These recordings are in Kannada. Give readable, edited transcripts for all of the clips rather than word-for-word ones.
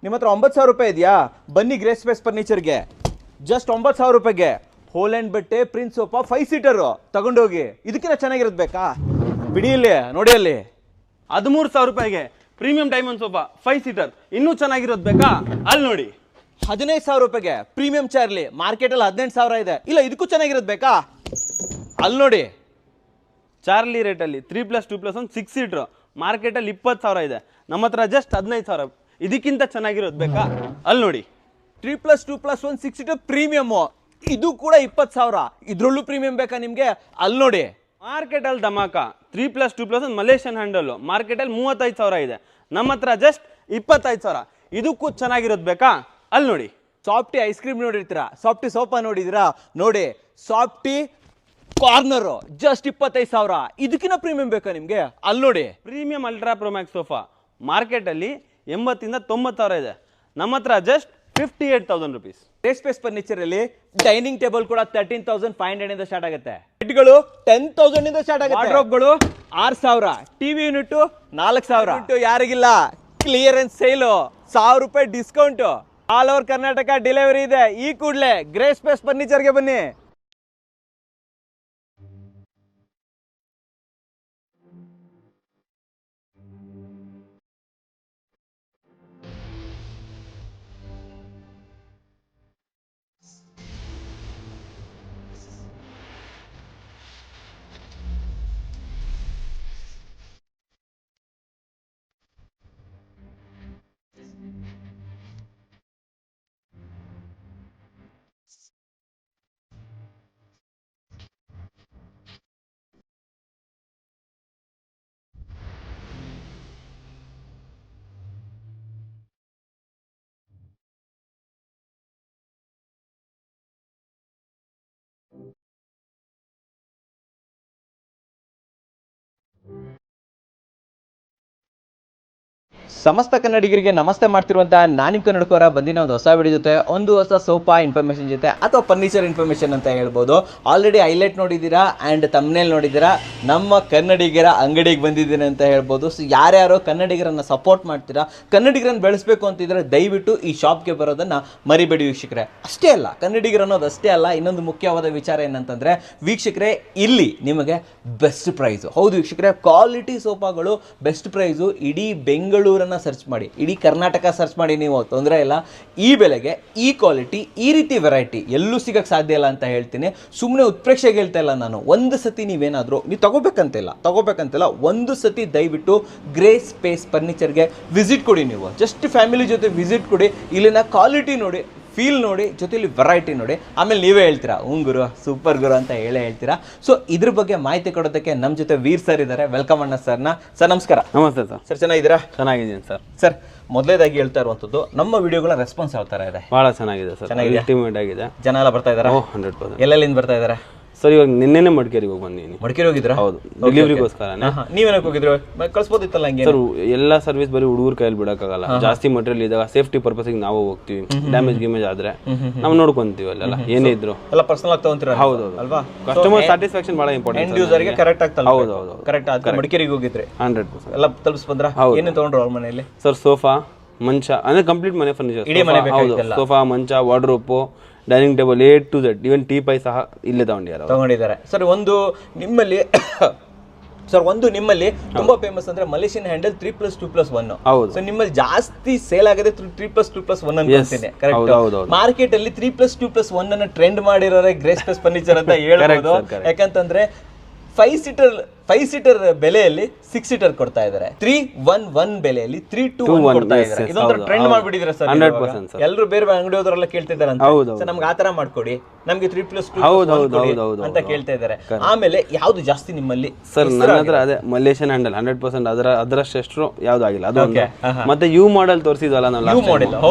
ನಿಮ್ಮ ಹತ್ರ 9,000 ರೂಪಾಯಿ ಇದೆಯಾ? ಬನ್ನಿ ಗ್ರೇಸ್ ಸ್ಪೇಸ್ ಫರ್ನಿಚರ್ಗೆ, ಜಸ್ಟ್ 9,000 ರೂಪಾಯಿಗೆ ಹೋಲ್ಯಾಂಡ್ ಬಟ್ಟೆ ಪ್ರಿನ್ಸ್ ಸೋಫಾ 5 ಸೀಟರು ತಗೊಂಡೋಗಿ. ಇದಕ್ಕಿಂತ ಚೆನ್ನಾಗಿರೋದು ಬೇಕಾ? ಬಿಡಿ ಇಲ್ಲಿ ನೋಡಿ, ಅಲ್ಲಿ 13,000 ರೂಪಾಯಿಗೆ ಪ್ರೀಮಿಯಂ ಡೈಮಂಡ್ ಸೋಫಾ 5 ಸೀಟರ್ ಇನ್ನೂ ಚೆನ್ನಾಗಿರೋದು ಬೇಕಾ? ಅಲ್ಲಿ ನೋಡಿ. 15,000 ರೂಪಾಯಿಗೆ ಪ್ರೀಮಿಯಂ ಚಾರ್ಲಿ, ಮಾರ್ಕೆಟಲ್ಲಿ 18,000 ಇದೆ. ಇಲ್ಲ ಇದಕ್ಕೂ ಚೆನ್ನಾಗಿರೋದು ಬೇಕಾ? ಅಲ್ಲಿ ನೋಡಿ. ಚಾರ್ಲಿ ರೇಟಲ್ಲಿ 3+2+1 6 ಸೀಟ್ರು ಮಾರ್ಕೆಟಲ್ಲಿ 20,000 ಇದೆ. ನಮ್ಮ ಹತ್ರ ಜಸ್ಟ್ 15,000. ಇದಕ್ಕಿಂತ ಚೆನ್ನಾಗಿರೋದು ಬೇಕಾ? ಅಲ್ಲಿ ನೋಡಿ. 3+2+1 6 ಸೀಟರ್ ಪ್ರೀಮಿಯಮ್ಮು, ಇದು ಕೂಡ 20,000. ಇದ್ರಲ್ಲೂ ಪ್ರೀಮಿಯಂ ಬೇಕಾ ನಿಮಗೆ? ಅಲ್ಲಿ ನೋಡಿ. ಮಾರ್ಕೆಟಲ್ಲಿ ಧಮಾಕ 3+2+1 ಮಲೇಷಿಯನ್ ಹ್ಯಾಂಡಲ್ ಮಾರ್ಕೆಟಲ್ಲಿ 35,000 ಇದೆ. ನಮ್ಮ ಹತ್ರ ಜಸ್ಟ್ 25,000. ಇದಕ್ಕೂ ಚೆನ್ನಾಗಿರೋದು ಬೇಕಾ? ಅಲ್ಲಿ ನೋಡಿ. ಸಾಫ್ಟಿ ಐಸ್ ಕ್ರೀಮ್ ನೋಡಿರ್ತೀರಾ, ಸಾಫ್ಟಿ ಸೋಫಾ ನೋಡಿದಿರಾ? ನೋಡಿ, ಸಾಫ್ಟಿ ಕಾರ್ನರು ಜಸ್ಟ್ 25,000. ಇದಕ್ಕಿಂತ ಪ್ರೀಮಿಯಂ ಬೇಕಾ ನಿಮಗೆ? ಅಲ್ಲಿ ನೋಡಿ. ಪ್ರೀಮಿಯಂ ಅಲ್ಟ್ರಾ ಪ್ರೋಮ್ಯಾಕ್ಸ್ ಸೋಫಾ ಮಾರ್ಕೆಟಲ್ಲಿ 80,000 90,000 ಇದೆ. ನಮ್ಮ ಹತ್ರ just 58,000 rupees. Grace space furniture ಅಲ್ಲಿ ಡೈನಿಂಗ್ ಟೇಬಲ್ ಕೂಡ 13,500 ಇಂದ ಸ್ಟಾರ್ಟ್ ಆಗುತ್ತೆ. ಬೆಡ್ಗಳು 10,000 ಇಂದ ಸ್ಟಾರ್ಟ್ ಆಗುತ್ತೆ. ವಾರ್ಡ್ರೋಬ್ಗಳು 6,000. TV unit 4,000. ಯಾರಿಗಿಲ್ಲ ಕ್ಲಿಯರೆನ್ಸ್ ಸೇಲು, 1,000 ರೂಪಾಯಿ discount. All over Karnataka delivery ಇದೆ. ಈ ಕೂಡಲೇ ಗ್ರೇಸ್ ಸ್ಪೇಸ್ ಫರ್ನಿಚರ್ಗೆ ಬನ್ನಿ. ಸಮಸ್ತ ಕನ್ನಡಿಗರಿಗೆ ನಮಸ್ತೆ ಮಾಡ್ತಿರುವಂಥ ನಾನು ನಿಮ್ಮ ಕನ್ನಡಕವರ ಬಂದಿನ ಒಂದು ಹೊಸ ವಿಡಿಯೋ ಜೊತೆ, ಒಂದು ಹೊಸ ಸೋಫಾ ಇನ್ಫಾರ್ಮೇಷನ್ ಜೊತೆ ಅಥವಾ ಫರ್ನಿಚರ್ ಇನ್ಫಾರ್ಮೇಷನ್ ಅಂತ ಹೇಳ್ಬೋದು. ಆಲ್ರೆಡಿ ಹೈಲೈಟ್ ನೋಡಿದ್ದೀರಾ ಆ್ಯಂಡ್ ತಮ್ನೇಲ್ ನೋಡಿದ್ದೀರಾ. ನಮ್ಮ ಕನ್ನಡಿಗರ ಅಂಗಡಿಗೆ ಬಂದಿದ್ದೀನಿ ಅಂತ ಹೇಳ್ಬೋದು. ಸೊ ಯಾರ್ಯಾರು ಕನ್ನಡಿಗರನ್ನು ಸಪೋರ್ಟ್ ಮಾಡ್ತೀರಾ, ಕನ್ನಡಿಗರನ್ನು ಬೆಳೆಸಬೇಕು ಅಂತಿದ್ರೆ ದಯವಿಟ್ಟು ಈ ಶಾಪ್ಗೆ ಬರೋದನ್ನು ಮರಿಬೇಡಿ ವೀಕ್ಷಕರೇ. ಅಷ್ಟೇ ಅಲ್ಲ, ಕನ್ನಡಿಗರು ಅನ್ನೋದು ಅಷ್ಟೇ ಅಲ್ಲ, ಇನ್ನೊಂದು ಮುಖ್ಯವಾದ ವಿಚಾರ ಏನಂತಂದರೆ ವೀಕ್ಷಕರೇ, ಇಲ್ಲಿ ನಿಮಗೆ ಬೆಸ್ಟ್ ಪ್ರೈಸು. ಹೌದು ವೀಕ್ಷಕರೇ, ಕ್ವಾಲಿಟಿ ಸೋಫಾಗಳು ಬೆಸ್ಟ್ ಪ್ರೈಸು. ಇಡೀ ಬೆಂಗಳೂರನ್ನು ಸರ್ಚ್ ಮಾಡಿ, ಇಡೀ ಕರ್ನಾಟಕ ಸರ್ಚ್ ಮಾಡಿ, ನೀವು ತೊಂದರೆ ಇಲ್ಲ. ಈ ಬೆಲೆಗೆ ಈ ಕ್ವಾಲಿಟಿ ಈ ರೀತಿ ವೆರೈಟಿ ಎಲ್ಲೂ ಸಿಗಕ್ಕೆ ಸಾಧ್ಯ ಇಲ್ಲ ಅಂತ ಹೇಳ್ತೀನಿ. ಸುಮ್ಮನೆ ಉತ್ಪ್ರೇಕ್ಷೆಗೆ ಹೇಳ್ತಾ ಇಲ್ಲ ನಾನು. ಒಂದು ಸತಿ ನೀವೇನಾದರೂ ನೀವು ತಗೋಬೇಕಂತಿಲ್ಲ, ಒಂದು ಸತಿ ದಯವಿಟ್ಟು ಗ್ರೇಸ್ ಸ್ಪೇಸ್ ಫರ್ನಿಚರ್ಗೆ ವಿಸಿಟ್ ಕೊಡಿ. ನೀವು ಜಸ್ಟ್ ಫ್ಯಾಮಿಲಿ ಜೊತೆ ವಿಸಿಟ್ ಕೊಡಿ, ಇಲ್ಲಿನ ಕ್ವಾಲಿಟಿ ನೋಡಿ, ಫೀಲ್ ನೋಡಿ, ಜೊತೆಲಿ ವೆರೈಟಿ ನೋಡಿ, ಆಮೇಲೆ ನೀವೇ ಹೇಳ್ತೀರಾ ಗುರು ಸೂಪರ್ ಗುರು ಅಂತ ಹೇಳ್ತೀರಾ. ಸೊ ಇದ್ರ ಬಗ್ಗೆ ಮಾಹಿತಿ ಕೊಡೋದಕ್ಕೆ ನಮ್ಮ ಜೊತೆ ವೀರ್ ಸರ್ ಇದ್ದಾರೆ. ವೆಲ್ಕಮ್ ಅಣ್ಣ ಸರ್ನ. ಸರ್ ನಮಸ್ಕಾರ. ನಮಸ್ತೆ ಸರ್. ಸರ್ ಚೆನ್ನಾಗಿದ್ದೀರಾ? ಚೆನ್ನಾಗಿದ್ದೀನಿ ಸರ್. ಸರ್ ಮೊದಲೇದಾಗಿ ಹೇಳ್ತಾ ಇರುವಂಥದ್ದು, ನಮ್ಮ ವಿಡಿಯೋಗಳ ರೆಸ್ಪಾನ್ಸ್ ಯಾವ ಥರ ಇದೆ? ಭಾಳ ಚೆನ್ನಾಗಿದೆ ಸರ್, ಅಲ್ಟಿಮೇಟ್ ಆಗಿದೆ. ಜನ ಎಲ್ಲ ಬರ್ತಾ ಇದ್ದಾರೆ? 100%. ಎಲ್ಲೆಲ್ಲಿಂದ ಬರ್ತಾ ಇದ್ದಾರೆ ಸರ್? ಇವಾಗ ನಿನ್ನೆನೆ ಮಡಿಕೇರಿಗೆ ಹೋಗಿ ಬಂದಿದ್ದೀನಿ. ಮಡಿಕೇರಿ ಹೋಗಿದ್ರಾ? ಹೌದು, ಡೆಲಿವರಿಗೋಸ್ಕರ. ನೀವೇನಕ್ಕೆ ಹೋಗಿದ್ರು? ಕಳ್ಸ್ಬೋದಿತ್ತಲ್ಲ ಹಂಗೆ. ಸರ್ ಎಲ್ಲ ಸರ್ವಿಸ್ ಬರೀ ಹುಡುಗರ ಕೈಯಲ್ಲಿ ಬಿಡೋಕ್ಕಾಗಲ್ಲ. ಜಾಸ್ತಿ ಮಟೀರಿಯಲ್ ಇದ್ದಾಗ ಸೇಫ್ಟಿ ಪರ್ಪಸ್ಗೆ ನಾವು ಹೋಗ್ತೀವಿ. ಡ್ಯಾಮೇಜ್ ಆದ್ರೆ ನಾವು ನೋಡ್ಕೊಂತೀವಿ. ಅಲ್ಲೆಲ್ಲ ಏನೇ ಇದ್ರು ಎಲ್ಲ ಪರ್ಸನಲ್ ಆಗಿ ತಗೊಂತೀರಾ? ಹೌದು ಅಲ್ವಾ. ಕಸ್ಟಮರ್ ಸ್ಯಾಟಿಸ್ಫ್ಯಾಕ್ಷನ್ ಬಹಳ ಇಂಪಾರ್ಟೆಂಟ್. ಎಂಡ್ ಯೂಸರ್ಗೆ ಕರೆಕ್ಟ್ ಆಗ್ತಲ್ಲ? ಹೌದು ಹೌದು ಕರೆಕ್ಟ್ ಆಗಿ ಮಡಿಕೇರಿಗೆ ಹೋಗಿದ್ರಿ? 100% ಎಲ್ಲ ತಲುಪಿಸ್ ಬಂದ್ರ? ಏನೇನು ತಗೊಂಡ್ರು ಅವ್ರ ಮನೆಯಲ್ಲಿ? ಸರ್ ಸೋಫಾ, ಮಂಚ, ಅಂದ್ರೆ ಕಂಪ್ಲೀಟ್ ಮನೆ ಫರ್ನಿಚರ್. ಇಡೀ ಮನೆ ಹೌದು, ಸೋಫಾ, ಮಂಚ, wardrobe, dining table A to Z, even teapoy ಸಹ ಇಲ್ಲೇ ತಗೊಂಡಿದ್ದಾರೆ. ಸರ್ ಒಂದು ನಿಮ್ಮಲ್ಲಿ ತುಂಬಾ ಫೇಮಸ್ ಅಂದ್ರೆ ಮಲೇಷಿಯನ್ ಹ್ಯಾಂಡಲ್ 3+2+1. ಹೌದು. ಸೊ ನಿಮ್ಮಲ್ಲಿ ಜಾಸ್ತಿ ಸೇಲ್ ಆಗಿದೆ 3+2+1 ಅನ್ಕೊಂತೀನಿ. ಕರೆಕ್ಟ್. ಮಾರ್ಕೆಟ್ ಅಲ್ಲಿ 3+2+1 ಅನ್ನ ಟ್ರೆಂಡ್ ಮಾಡಿರೋರೆ ಗ್ರೇಸ್ ಸ್ಪೇಸ್ ಫರ್ನಿಚರ್ ಅಂತ ಹೇಳ್ಬೋದು. ಯಾಕಂತಂದ್ರೆ 5 ಸೀಟರ್ ಬೆಲೆಯಲ್ಲಿ 6 ಸೀಟರ್ ಕೊಡ್ತಾ ಇದ್ದಾರೆ. 311 ಬೆಲೆಯಲ್ಲಿ 321 ಕೊಡ್ತಾ ಇದ್ದಾರೆ. ಇದೊಂದು ಟ್ರೆಂಡ್ ಮಾಡ್ಬಿಟ್ಟಿದ್ರೆ ಸರ್. 100% ಎಲ್ಲರೂ ಬೇರೆ ಅಂಗಡಿ ಹೋದ್ರೆಲ್ಲ ಕೇಳ್ತಿದ್ದಾರೆ ಅಂತ. ಸರ್ ನಮ್ಗೆ ಆತರ ಮಾಡ್ಕೊಡಿ, ನಮ್ಗೆ 3+2 ಅಂತ ಕೇಳ್ತಾ ಇದ್ದಾರೆ. ಆಮೇಲೆ ಯಾವ್ದು ಜಾಸ್ತಿ ನಿಮ್ಮಲ್ಲಿ? ಸರ್ ನನ್ನ ಹತ್ರ ಅದೇ ಮಲೇಷಿಯನ್ ಹ್ಯಾಂಡಲ್ 100%. ಅದರಷ್ಟು ಯಾವ್ದು ಆಗಿಲ್ಲ. ಅದೊಂದು ಮತ್ತೆ ಯು ಮಾಡೆಲ್ ತೋರಿಸಿದ್ವಲ್ಲ ನಾವು,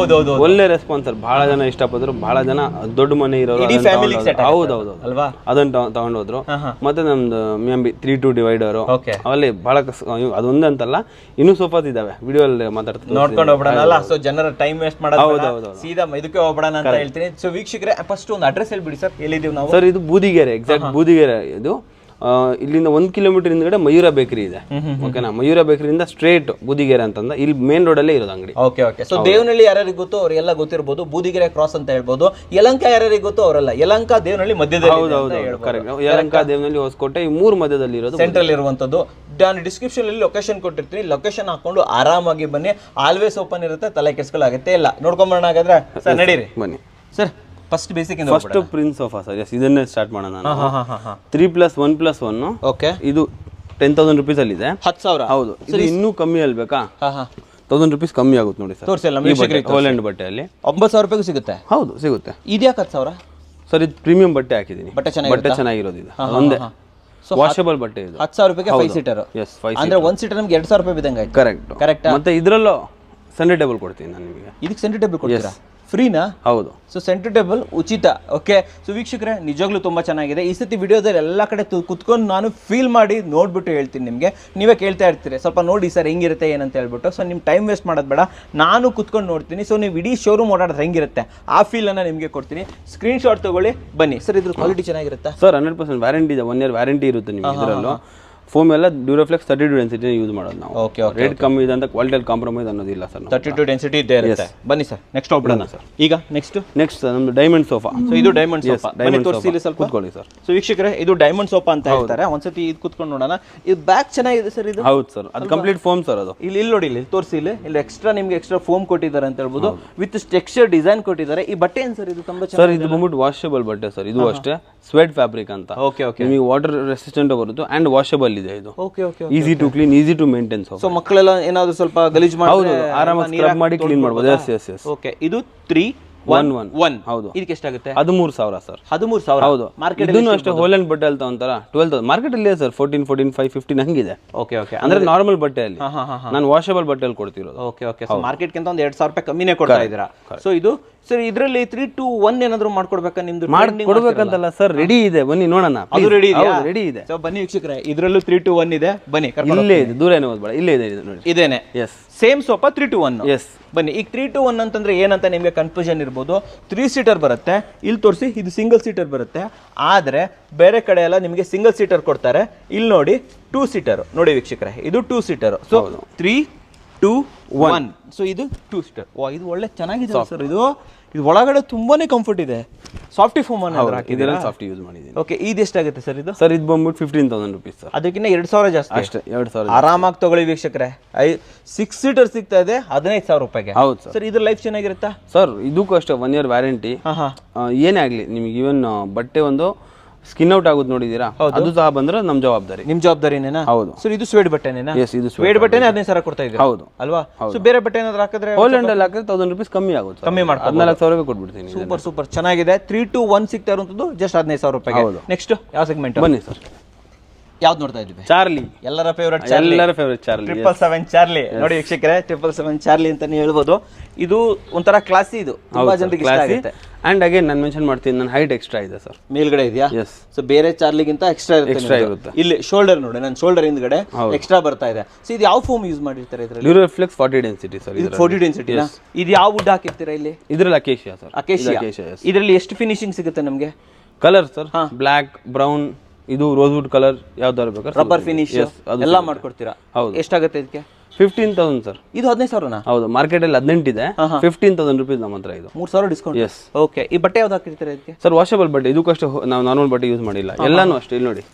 ಒಳ್ಳೆ ರೆಸ್ಪಾನ್ಸ್ ಸರ್. ಬಹಳ ಜನ ಇಷ್ಟಪಟ್ಟರು, ಬಹಳ ಜನ ದೊಡ್ಡ ಮನೆ ಇರೋರು. ಹೌದೌದು ಅಲ್ವಾ, ಅದನ್ನ ತಗೊಂಡೋದ್ರು. ಮತ್ತೆ ನಮ್ದು MB 3-2 ಡಿವೈಡರ್, ಅಲ್ಲಿ ಬಹಳ ಅದೊಂದಂತಲ್ಲ, ಇನ್ನೂ ಸೋಫಾಸ್ ಇದಾವೆ. ವಿಡಿಯೋ ಅಲ್ಲಿ ಮಾತಾಡ್ತೀನಿ, ನೋಡ್ಕೊಂಡು ಹೋಗ್ಬಿಡೋಣ. ಸೊ ಜನರ ಟೈಮ್ ವೇಸ್ಟ್ ಮಾಡೋದು, ಸೀದಾ ಇದಕ್ಕೆ ಹೋಗ್ಬಿಡೋಣ ಅಂತ ಹೇಳ್ತೀನಿ. ಸೊ ವೀಕ್ಷಕರೇ, ಫಸ್ಟ್ ಒಂದು ಅಡ್ರೆಸ್ ಹೇಳ್ಬಿಡಿ ಸರ್, ಎಲ್ಲಿದ್ದೀವಿ ನಾವು? ಸರ್ ಇದು ಬೂದಿಗೆರೆ, ಎಕ್ಸಾಕ್ಟ್ ಬೂದಿಗೆರೆ. ಇದು ಇಲ್ಲಿಂದ 1 ಕಿಲೋಮೀಟರ್ ಹಿಂದ್ಗಡೆ ಮಯೂರ ಬೇಕರಿ ಇದೆ. ಓಕೆನಾ, ಮಯೂರ ಬೇಕರಿಯಿಂದ ಸ್ಟ್ರೇಟ್ ಬೂದಿಗೆರೆ ಅಂತಂದ ಇಲ್ಲಿ ಮೇನ್ ರೋಡಲ್ಲೇ ಇರೋದು ಅಂಗಡಿ. Okay okay. ಸೊ ದೇವನಹಳ್ಳಿ ಯಾರ್ಯಾರಿಗೆ ಗೊತ್ತೋ ಅವರೆಲ್ಲ ಗೊತ್ತಿರ್ಬೋದು, ಬೂದಿಗೆರೆ ಕ್ರಾಸ್ ಅಂತ ಹೇಳ್ಬೋದು. ಯಲಂಕ ಯಾರ್ಯಾರಿಗೆ ಗೊತ್ತೋ ಅವರೆಲ್ಲ, ಯಲಂಕ ದೇವನಹಳ್ಳಿ ಮಧ್ಯದಲ್ಲಿ. ಹೌದೌದು, ಕರೆಕ್ಟ್. ಯಲಂಕ, ದೇವನಹಳ್ಳಿ, ಹೊಸಕೋಟೆ ಈ 3 ಮಧ್ಯದಲ್ಲಿ ಇರೋದು, ಸೆಂಟ್ರಲ್ ಇರುವಂತದ್ದು. ನಾನು ಡಿಸ್ಕ್ರಿಪ್ಷನ್ ಅಲ್ಲಿ ಲೊಕೇಶನ್ ಕೊಟ್ಟಿರ್ತೀನಿ, ಲೊಕೇಶನ್ ಹಾಕೊಂಡು ಆರಾಮಾಗಿ ಬನ್ನಿ. ಆಲ್ವೇಸ್ ಓಪನ್ ಇರುತ್ತೆ, ತಲೆ ಕೆಡ್ಸ್ಕೊಳ್ಳಾಗತ್ತೆ ಇಲ್ಲ. ನೋಡ್ಕೊಂಬರೋಣ ಹಾಗಾದ್ರೆ ಸರ್, ನಡೀರಿ ಬನ್ನಿ sir. First basic first prince sofa sir. Yes, ಇದನ್ನೇ ಸ್ಟಾರ್ಟ್ ಮಾಡೋಣ ನಾನು. 3+1+1. ಓಕೆ, ಇದು 10,000 ರುಪೀಸ್ ಅಲ್ಲಿ ಇದೆ. 10,000. ಹೌದು, ಇದು ಇನ್ನೂ ಕಮ್ಮಿ ಅಲ್ಬೇಕಾ? 1,000 ರುಪೀಸ್ ಕಮ್ಮಿ ಆಗುತ್ತೆ ನೋಡಿ ಸರ್. ತೋರಿಸಿ, ಹೋಲೆಂಡ್ ಬಟ್ಟೆಯಲ್ಲಿ 9,000 ರೂಪಾಯಿಗೂ ಸಿಗುತ್ತೆ. ಹೌದು, ಸಿಗುತ್ತೆ. ಇದ್ಯಾಕೆ 10,000 ಸರ್? ಇದು ಪ್ರೀಮಿಯಂ ಬಟ್ಟೆ ಹಾಕಿದ್ದೀನಿ, ಬಟ್ಟೆ ಚೆನ್ನಾಗಿರೋದು. ಇದು ಒಂದೇ ವಾಷಬಲ್ ಬಟ್ಟೆ. ಇದು 10,000 ರೂಪಾಯಿಗೆ 5 ಸೀಟರ್. ಎಸ್, 5 ಅಂದ್ರೆ 1 ಸೀಟರ್ ನಮ್ಗೆ 2,000 ರೂಪಾಯಿ ಬಿದ್ದಂಗೆ ಆಯ್ತು. Correct correct. ಮತ್ತೆ ಇದರಲ್ಲೂ ಸೆಂಟರ್ ಟೇಬಲ್ ಕೊಡ್ತೀನಿ ನಾನು ನಿಮಗೆ. ಇದಕ್ಕೆ ಸೆಂಟರ್ ಟೇಬಲ್ ಕೊಡ್ತೀರಾ? ಫ್ರೀನಾ? ಹೌದು. ಸೊ ಸೆಂಟರ್ ಟೇಬಲ್ ಉಚಿತ. ಓಕೆ. ಸೊ ವೀಕ್ಷಕರೇ, ನಿಜವಾಗ್ಲೂ ತುಂಬ ಚೆನ್ನಾಗಿದೆ. ಈ ಸತಿ ವಿಡಿಯೋದಲ್ಲಿ ಎಲ್ಲ ಕಡೆ ಕುತ್ಕೊಂಡು ನಾನು ಫೀಲ್ ಮಾಡಿ ನೋಡ್ಬಿಟ್ಟು ಹೇಳ್ತೀನಿ ನಿಮಗೆ. ನೀವೇ ಕೇಳ್ತಾ ಇರ್ತೀರಿ ಸ್ವಲ್ಪ ನೋಡಿ ಸರ್ ಹೆಂಗಿರುತ್ತೆ ಏನಂತ ಹೇಳ್ಬಿಟ್ಟು. ಸೊ ನಿಮ್ಮ ಟೈಮ್ ವೇಸ್ಟ್ ಮಾಡೋದು ಬೇಡ, ನಾನು ಕುತ್ಕೊಂಡು ನೋಡ್ತೀನಿ. ಸೊ ನೀವು ಇಡೀ ಶೋರೂಮ್ ಓಡಾಡಿದ್ರೆ ಹೆಂಗಿರುತ್ತೆ ಆ ಫೀಲನ್ನು ನಿಮಗೆ ಕೊಡ್ತೀನಿ. ಸ್ಕ್ರೀನ್ ಶಾಟ್ ತೊಗೊಳ್ಳಿ ಬನ್ನಿ. ಸರ್ ಇದ್ರ ಕ್ವಾಲಿಟಿ ಚೆನ್ನಾಗಿರುತ್ತಾ? ಸರ್ 100% ವ್ಯಾರಂಟಿ ಇದೆ. 1 ಇಯರ್ ವ್ಯಾರಂಟಿ ಇರುತ್ತೆ ನಿಮಗೆ ಇದರಲ್ಲೂ. ಫೋಮ್ ಎಲ್ಲ ಡ್ಯೂರಾಫ್ಲೆಕ್ಸ್ 32 ಡೆನ್ಸಿಟಿ ಯೂಸ್ ಮಾಡೋದು ನಾವು. Okay okay. ರೇಟ್ ಕಮ್ಮಿ ಇದೆ ಅಂತ ಕ್ವಾಲಿಟಿಯಲ್ಲಿ ಕಾಂಪ್ರಮೈಸ್ ಅನ್ನೋದಿಲ್ಲ ಸರ್. 32 ಡೆನ್ಸಿಟಿ ಇದೆ ಇರುತ್ತೆ. ಬನ್ನಿ ಸರ್, ನೆಕ್ಸ್ಟ್ ಹೋಗ್ಬಿಡೋಣ ಸರ್. ಈಗ ನೆಕ್ಸ್ಟ್ ನಮ್ದು ಡೈಮಂಡ್ ಸೋಫಾ. ಸೊ ಇದು ಡೈಮಂಡ್ ಸೋಫಾ. ಬನ್ನಿ ತೋರಿಸಿ ಇಲ್ಲಿ ಸ್ವಲ್ಪ. ಕೂತ್ಕೊಳ್ಳಿ ಸರ್. ಸೊ ವೀಕ್ಷಕರೇ, ಇದು ಡೈಮಂಡ್ ಸೋಫಾ ಅಂತ ಹೇಳ್ತಾರೆ. ಒಂದ್ಸತಿ ಇದು ಕುತ್ಕೊಂಡು ನೋಡೋಣ. ಇದು ಬ್ಯಾಕ್ ಚೆನ್ನಾಗಿದೆ ಸರ್. ಇದು ಹೌದು ಸರ್, ಅದು ಕಂಪ್ಲೀಟ್ ಫೋಮ್ ಸರ್. ಅದು ಇಲ್ಲಿ ನೋಡಿ, ಇಲ್ಲಿ ತೋರಿಸಿ. ಇಲ್ಲಿ ಎಕ್ಸ್ಟ್ರಾ ನಿಮ್ಗೆ ಎಕ್ಸ್ಟ್ರಾ ಫೋಮ್ ಕೊಟ್ಟಿದ್ದಾರೆ ಅಂತ ಹೇಳ್ಬೋದು. ವಿತ್ ಟೆಕ್ಸ್ಚರ್ ಡಿಸೈನ್ ಕೊಟ್ಟಿದ್ದಾರೆ. ಈ ಬಟ್ಟೆ ಏನು ಸರ್? ಇದು ತುಂಬಾ ಸರ್, ಇದು ಬಂದ್ಬಿಟ್ಟು ವಾಷಬಲ್ ಬಟ್ಟೆ ಸರ್. ಇದು ಅಷ್ಟೇ ಸ್ವೆಟ್ ಫ್ಯಾಬ್ರಿಕ್ ಅಂತ. Okay okay. ನಿಮಗೆ ವಾಟರ್ ರೆಸಿಸ್ಟೆಂಟ್ ಬರುತ್ತೆ ಅಂಡ್ ವಾಷಬಲ್ ಇದೆ ಇದು. Okay okay. Easy to clean, easy to maintain. So ಮಕ್ಕಳೆಲ್ಲ ಏನಾದ್ರು ಸ್ವಲ್ಪ ಗಲೀಜ್ ಮಾಡಿದ್ರೆ ಆರಾಮಾಗಿ ಸ್ಕ್ರಬ್ ಮಾಡಿ ಕ್ಲೀನ್ ಮಾಡಬಹುದು. Yes yes yes. ಓಕೆ. ಇದು 311. ಹೌದು. ಇದಕ್ಕೆ ಎಷ್ಟಾಗುತ್ತೆ? 13,000 ಸರ್. 13,000. ಹೌದು. ಮಾರ್ಕೆಟ್ ಇದನ್ನು ಅಷ್ಟೇ ಹೋಲೆಂಡ್ ಬಟ್ಟೆ ಅಲ್ಲಿ ತಗೊಂತಾರ 12,000. ಮಾರ್ಕೆಟ್ ಅಲ್ಲಿ ಸರ್ 14, 5, 15 ಹಂಗಿದೆ. Okay okay. ಅಂದ್ರೆ ನಾರ್ಮಲ್ ಬಟ್ಟೆಯಲ್ಲಿ. ನಾನು ವಾಷಬಲ್ ಬಟ್ಟೆಯಲ್ಲಿ ಕೊಡ್ತಿರೋದು. Okay okay. ಸೊ ಮಾರ್ಕೆಟ್ ಗಿಂತ ಒಂದು 2,000 ರೂಪಾಯಿ ಕಮ್ಮಿನೇ ಕೊಡ್ತಾ ಇದ್ದೀರಾ. ಸೊ ಇದು ಸರ್, ಇದರಲ್ಲಿ 3 to 1 ಏನಾದ್ರು ಮಾಡ್ಕೊಡ್ಬೇಕಾ? ನಿಮ್ದು ಕೊಡ್ಬೇಕಂತಲ್ಲ ಸರ್, ರೆಡಿ ಇದೆ, ಬನ್ನಿ ನೋಡೋಣ. ಅದು ರೆಡಿ ಇದೆ. ರೆಡಿ ಇದೆ. ಸೊ ಬನ್ನಿ ವೀಕ್ಷಕರೇ, ಇದರಲ್ಲೂ 3 to 1 ಇದೆ. ಬನ್ನಿ, ಇಲ್ಲೇ ಇದೆ, ದೂರ ಏನೋ ಹೋಗ್ಬೇಡ, ಇಲ್ಲೇ ಇದೆ ನೋಡಿ. ಇದೇನೆ. Yes, same sofa 3 to 1. Yes. ಬನ್ನಿ. ಈಗ 3 to 1 ಅಂತಂದ್ರೆ ಏನಂತ ನಿಮಗೆ ಕನ್ಫ್ಯೂಷನ್ ಇರ್ಬೋದು. 3 ಸೀಟರ್ ಬರುತ್ತೆ. ಇಲ್ಲಿ ತೋರಿಸಿ, ಇದು ಸಿಂಗಲ್ ಸೀಟರ್ ಬರುತ್ತೆ. ಆದ್ರೆ ಬೇರೆ ಕಡೆ ಎಲ್ಲ ನಿಮಗೆ ಸಿಂಗಲ್ ಸೀಟರ್ ಕೊಡ್ತಾರೆ. ಇಲ್ಲಿ ನೋಡಿ 2 ಸೀಟರ್. ನೋಡಿ ವೀಕ್ಷಕರೇ, ಇದು 2 ಸೀಟರ್. ಸೊ 3, 2, 1. ಸೊ ಇದು 2 ಸೀಟರ್. ಇದು ಒಳ್ಳೆ ಚೆನ್ನಾಗಿದೆ ಸರ್. ಇದು ಒಳಗಡೆ ತುಂಬಾನೇ ಕಂಫರ್ಟ್ ಇದೆ. ಸಾಫ್ಟಿ ಫೋಮ್ ಇದೆಲ್ಲ ಸಾಫ್ಟ್ ಯೂಸ್ ಮಾಡಿದ್ದೀನಿ. ಓಕೆ. ಇದು ಎಷ್ಟಾಗುತ್ತೆ ಸರ್? ಇದು ಸರ್, ಇದು ಬಂದ್ಬಿಟ್ಟು 15,000 ರುಪೀಸ್ ಸರ್. ಅದಕ್ಕಿಂತ 2,000 ಜಾಸ್ತಿ ಅಷ್ಟೇ. 2,000 ಆರಾಮಾಗಿ ತಗೊಳ್ಳಿ ವೀಕ್ಷಕರೇ. 6 ಸೀಟರ್ ಸಿಗ್ತಾ ಇದೆ 15,000 ರೂಪಾಯಿಗೆ. ಹೌದು ಸರ್. ಸರ್ ಇದ್ರ ಲೈಫ್ ಚೆನ್ನಾಗಿರುತ್ತಾ? ಸರ್, ಇದಕ್ಕೂ ಅಷ್ಟೇ 1 ಇಯರ್ ವ್ಯಾರಂಟಿ. ಏನೇ ಆಗ್ಲಿ ನಿಮಗೆ, ಇವನ್ ಬಟ್ಟೆ ಒಂದು ಸ್ಕಿನ್ ಔಟ್ ಆಗುತ್ತೆ ನೋಡಿದೀರಾ, ಅದು ಸಹ ಬಂದ್ರೆ ನಮ್ ಜವಾಬ್ದಾರಿ. ನಿಮ್ ಜವಾಬ್ದಾರಿನೇನಾ? ಹೌದು. ಸರ್ ಇದು ಸ್ವೇಡ್ ಬಟ್ಟೆನೇನಾ? ಎಸ್, ಇದು ಸ್ವೇಡ್ ಬಟ್ಟೆನೇ 15,000 ಕೊಡ್ತಾ ಇದ್ದೀರಾ? ಹೌದು ಅಲ್ವಾ? ಸೊ ಬೇರೆ ಬಟ್ಟೆ ಏನಾದ್ರು ಹಾಕಿದ್ರೆ ಹೋಲೆಂಡ್ ಅಲ್ಲಿ ಹಾಕಿದ್ರೆ 1,000 ರುಪೀಸ್ ಕಮ್ಮಿ ಆಗುತ್ತೆ. ಕಮ್ಮಿ ಮಾಡ್ತಾರೆ. 14,000 ಕೊಟ್ಬಿಡ್ತೀನಿ. ಸೂಪರ್ ಸೂಪರ್ ಚೆನ್ನಾಗಿದೆ. 3 to 1 ಸಿಗ್ತಾ ಇರುವಂತದ್ದು ಜಸ್ಟ್ 15,000 ರೂಪಾಯಿಗೆ. ನೆಕ್ಸ್ಟ್ ಯಾವ ಸೆಗ್ಮೆಂಟ್? ಬನ್ನಿ ಸರ್. ಯಾವ್ದು ನೋಡ್ತಾ ಇದ್ದೀವಿ? ಚಾರ್ಲಿ. ಎಲ್ಲರ ಫೇವರೇಟ್. ಎಲ್ಲರ ಫೇವರೇಟ್ ಚಾರ್ಲಿ. 777 ಚಾರ್ಲಿ. ನೋಡಿ ವೀಕ್ಷಕರೇ, 777 ಚಾರ್ಲಿ ಅಂತಾನೆ ಹೇಳ್ಬೋದು. ಇದು ಒಂಥರ ಕ್ಲಾಸಿ. ಇದು ತುಂಬಾ ಜನರಿಗೆ ಇಷ್ಟ ಆಗುತ್ತೆ. ಅಂಡ್ ಅಗೇನ್ ನಾನು ಮೆನ್ಷನ್ ಮಾಡ್ತೀನಿ, ನನ್ನ ಹೈಟ್ ಎಕ್ಸ್ಟ್ರಾ ಇದೆ ಸರ್. ಮೇಲ್ಗಡೆ ಇದೆಯಾ? ಎಸ್. ಸೊ ಬೇರೆ ಚಾರ್ಲಿಗಿಂತ ಎಕ್ಸ್ಟ್ರಾ ಇರುತ್ತೆ. ಇಲ್ಲಿ ಶೋಲ್ಡರ್ ನೋಡಿ, ನನ್ನ ಶೋಲ್ಡರ್ ಹಿಂದ್ಗಡೆ ಎಕ್ಸ್ಟ್ರಾ ಬರ್ತಾ ಇದೆ. ಸೊ ಇದು ಯಾವ ಫೋಮ್ ಯೂಸ್ ಮಾಡಿರ್ತಾರೆ ಇದರಲ್ಲಿ? ಡ್ಯೂರಾಫ್ಲೆಕ್ಸ್ 40 ಡೆನ್ಸಿಟಿ ಸರ್. ಇದು 40 ಡೆನ್ಸಿಟಿ. ಇದು ಯಾವ ವುಡ್ ಹಾಕಿರ್ತೀರಾ ಇಲ್ಲಿ? ಇದರಲ್ಲಿ ಅಕೇಶಿಯಾ ಸರ್. ಅಕೇಶಿಯಾ. ಇದರಲ್ಲಿ ಎಷ್ಟು ಫಿನಿಶಿಂಗ್ ಸಿಗುತ್ತೆ ನಮಗೆ? ಕಲರ್ ಸರ್, ಬ್ಲಾಕ್, ಬ್ರೌನ್, ಇದು ರೋಸ್ವುಡ್ ಕಲರ್, ಯಾವ್ದಾದ್ರು ಬೇಕಾದ್ರೆ ರಬ್ಬರ್ ಫಿನಿಶ್ ಎಲ್ಲ ಮಾಡ್ಕೊಡ್ತೀರಾ? ಹೌದು. ಎಷ್ಟಾಗುತ್ತೆ ಇದಕ್ಕೆ? 15,000 ಸರ್. ಇದು 15,000ನಾ? ಹೌದು, ಮಾರ್ಕೆಟ್ ಅಲ್ಲಿ 18 ಇದೆ. 15,000 ರುಪೀಸ್ ನಮ್ಮ ಹತ್ರ. ಇದು 3,000 ಡಿಸ್ಕೌಂಟ್. ಎಸ್. ಓಕೆ. ಈ ಬಟ್ಟೆ ಯಾವ್ದು ಹಾಕಿರ್ತೀರಾ ಇದಕ್ಕೆ? ಸರ್, ವಾಷಬಲ್ ಬಟ್ಟೆ. ಇದಕ್ಕಷ್ಟೇ ನಾವು ನಾರ್ಮಲ್ ಬಟ್ಟೆ ಯೂಸ್ ಮಾಡಿಲ್ಲ. ಎಲ್ಲಾನು ಅಷ್ಟೇ. ಇಲ್ಲಿ ನೋಡಿ,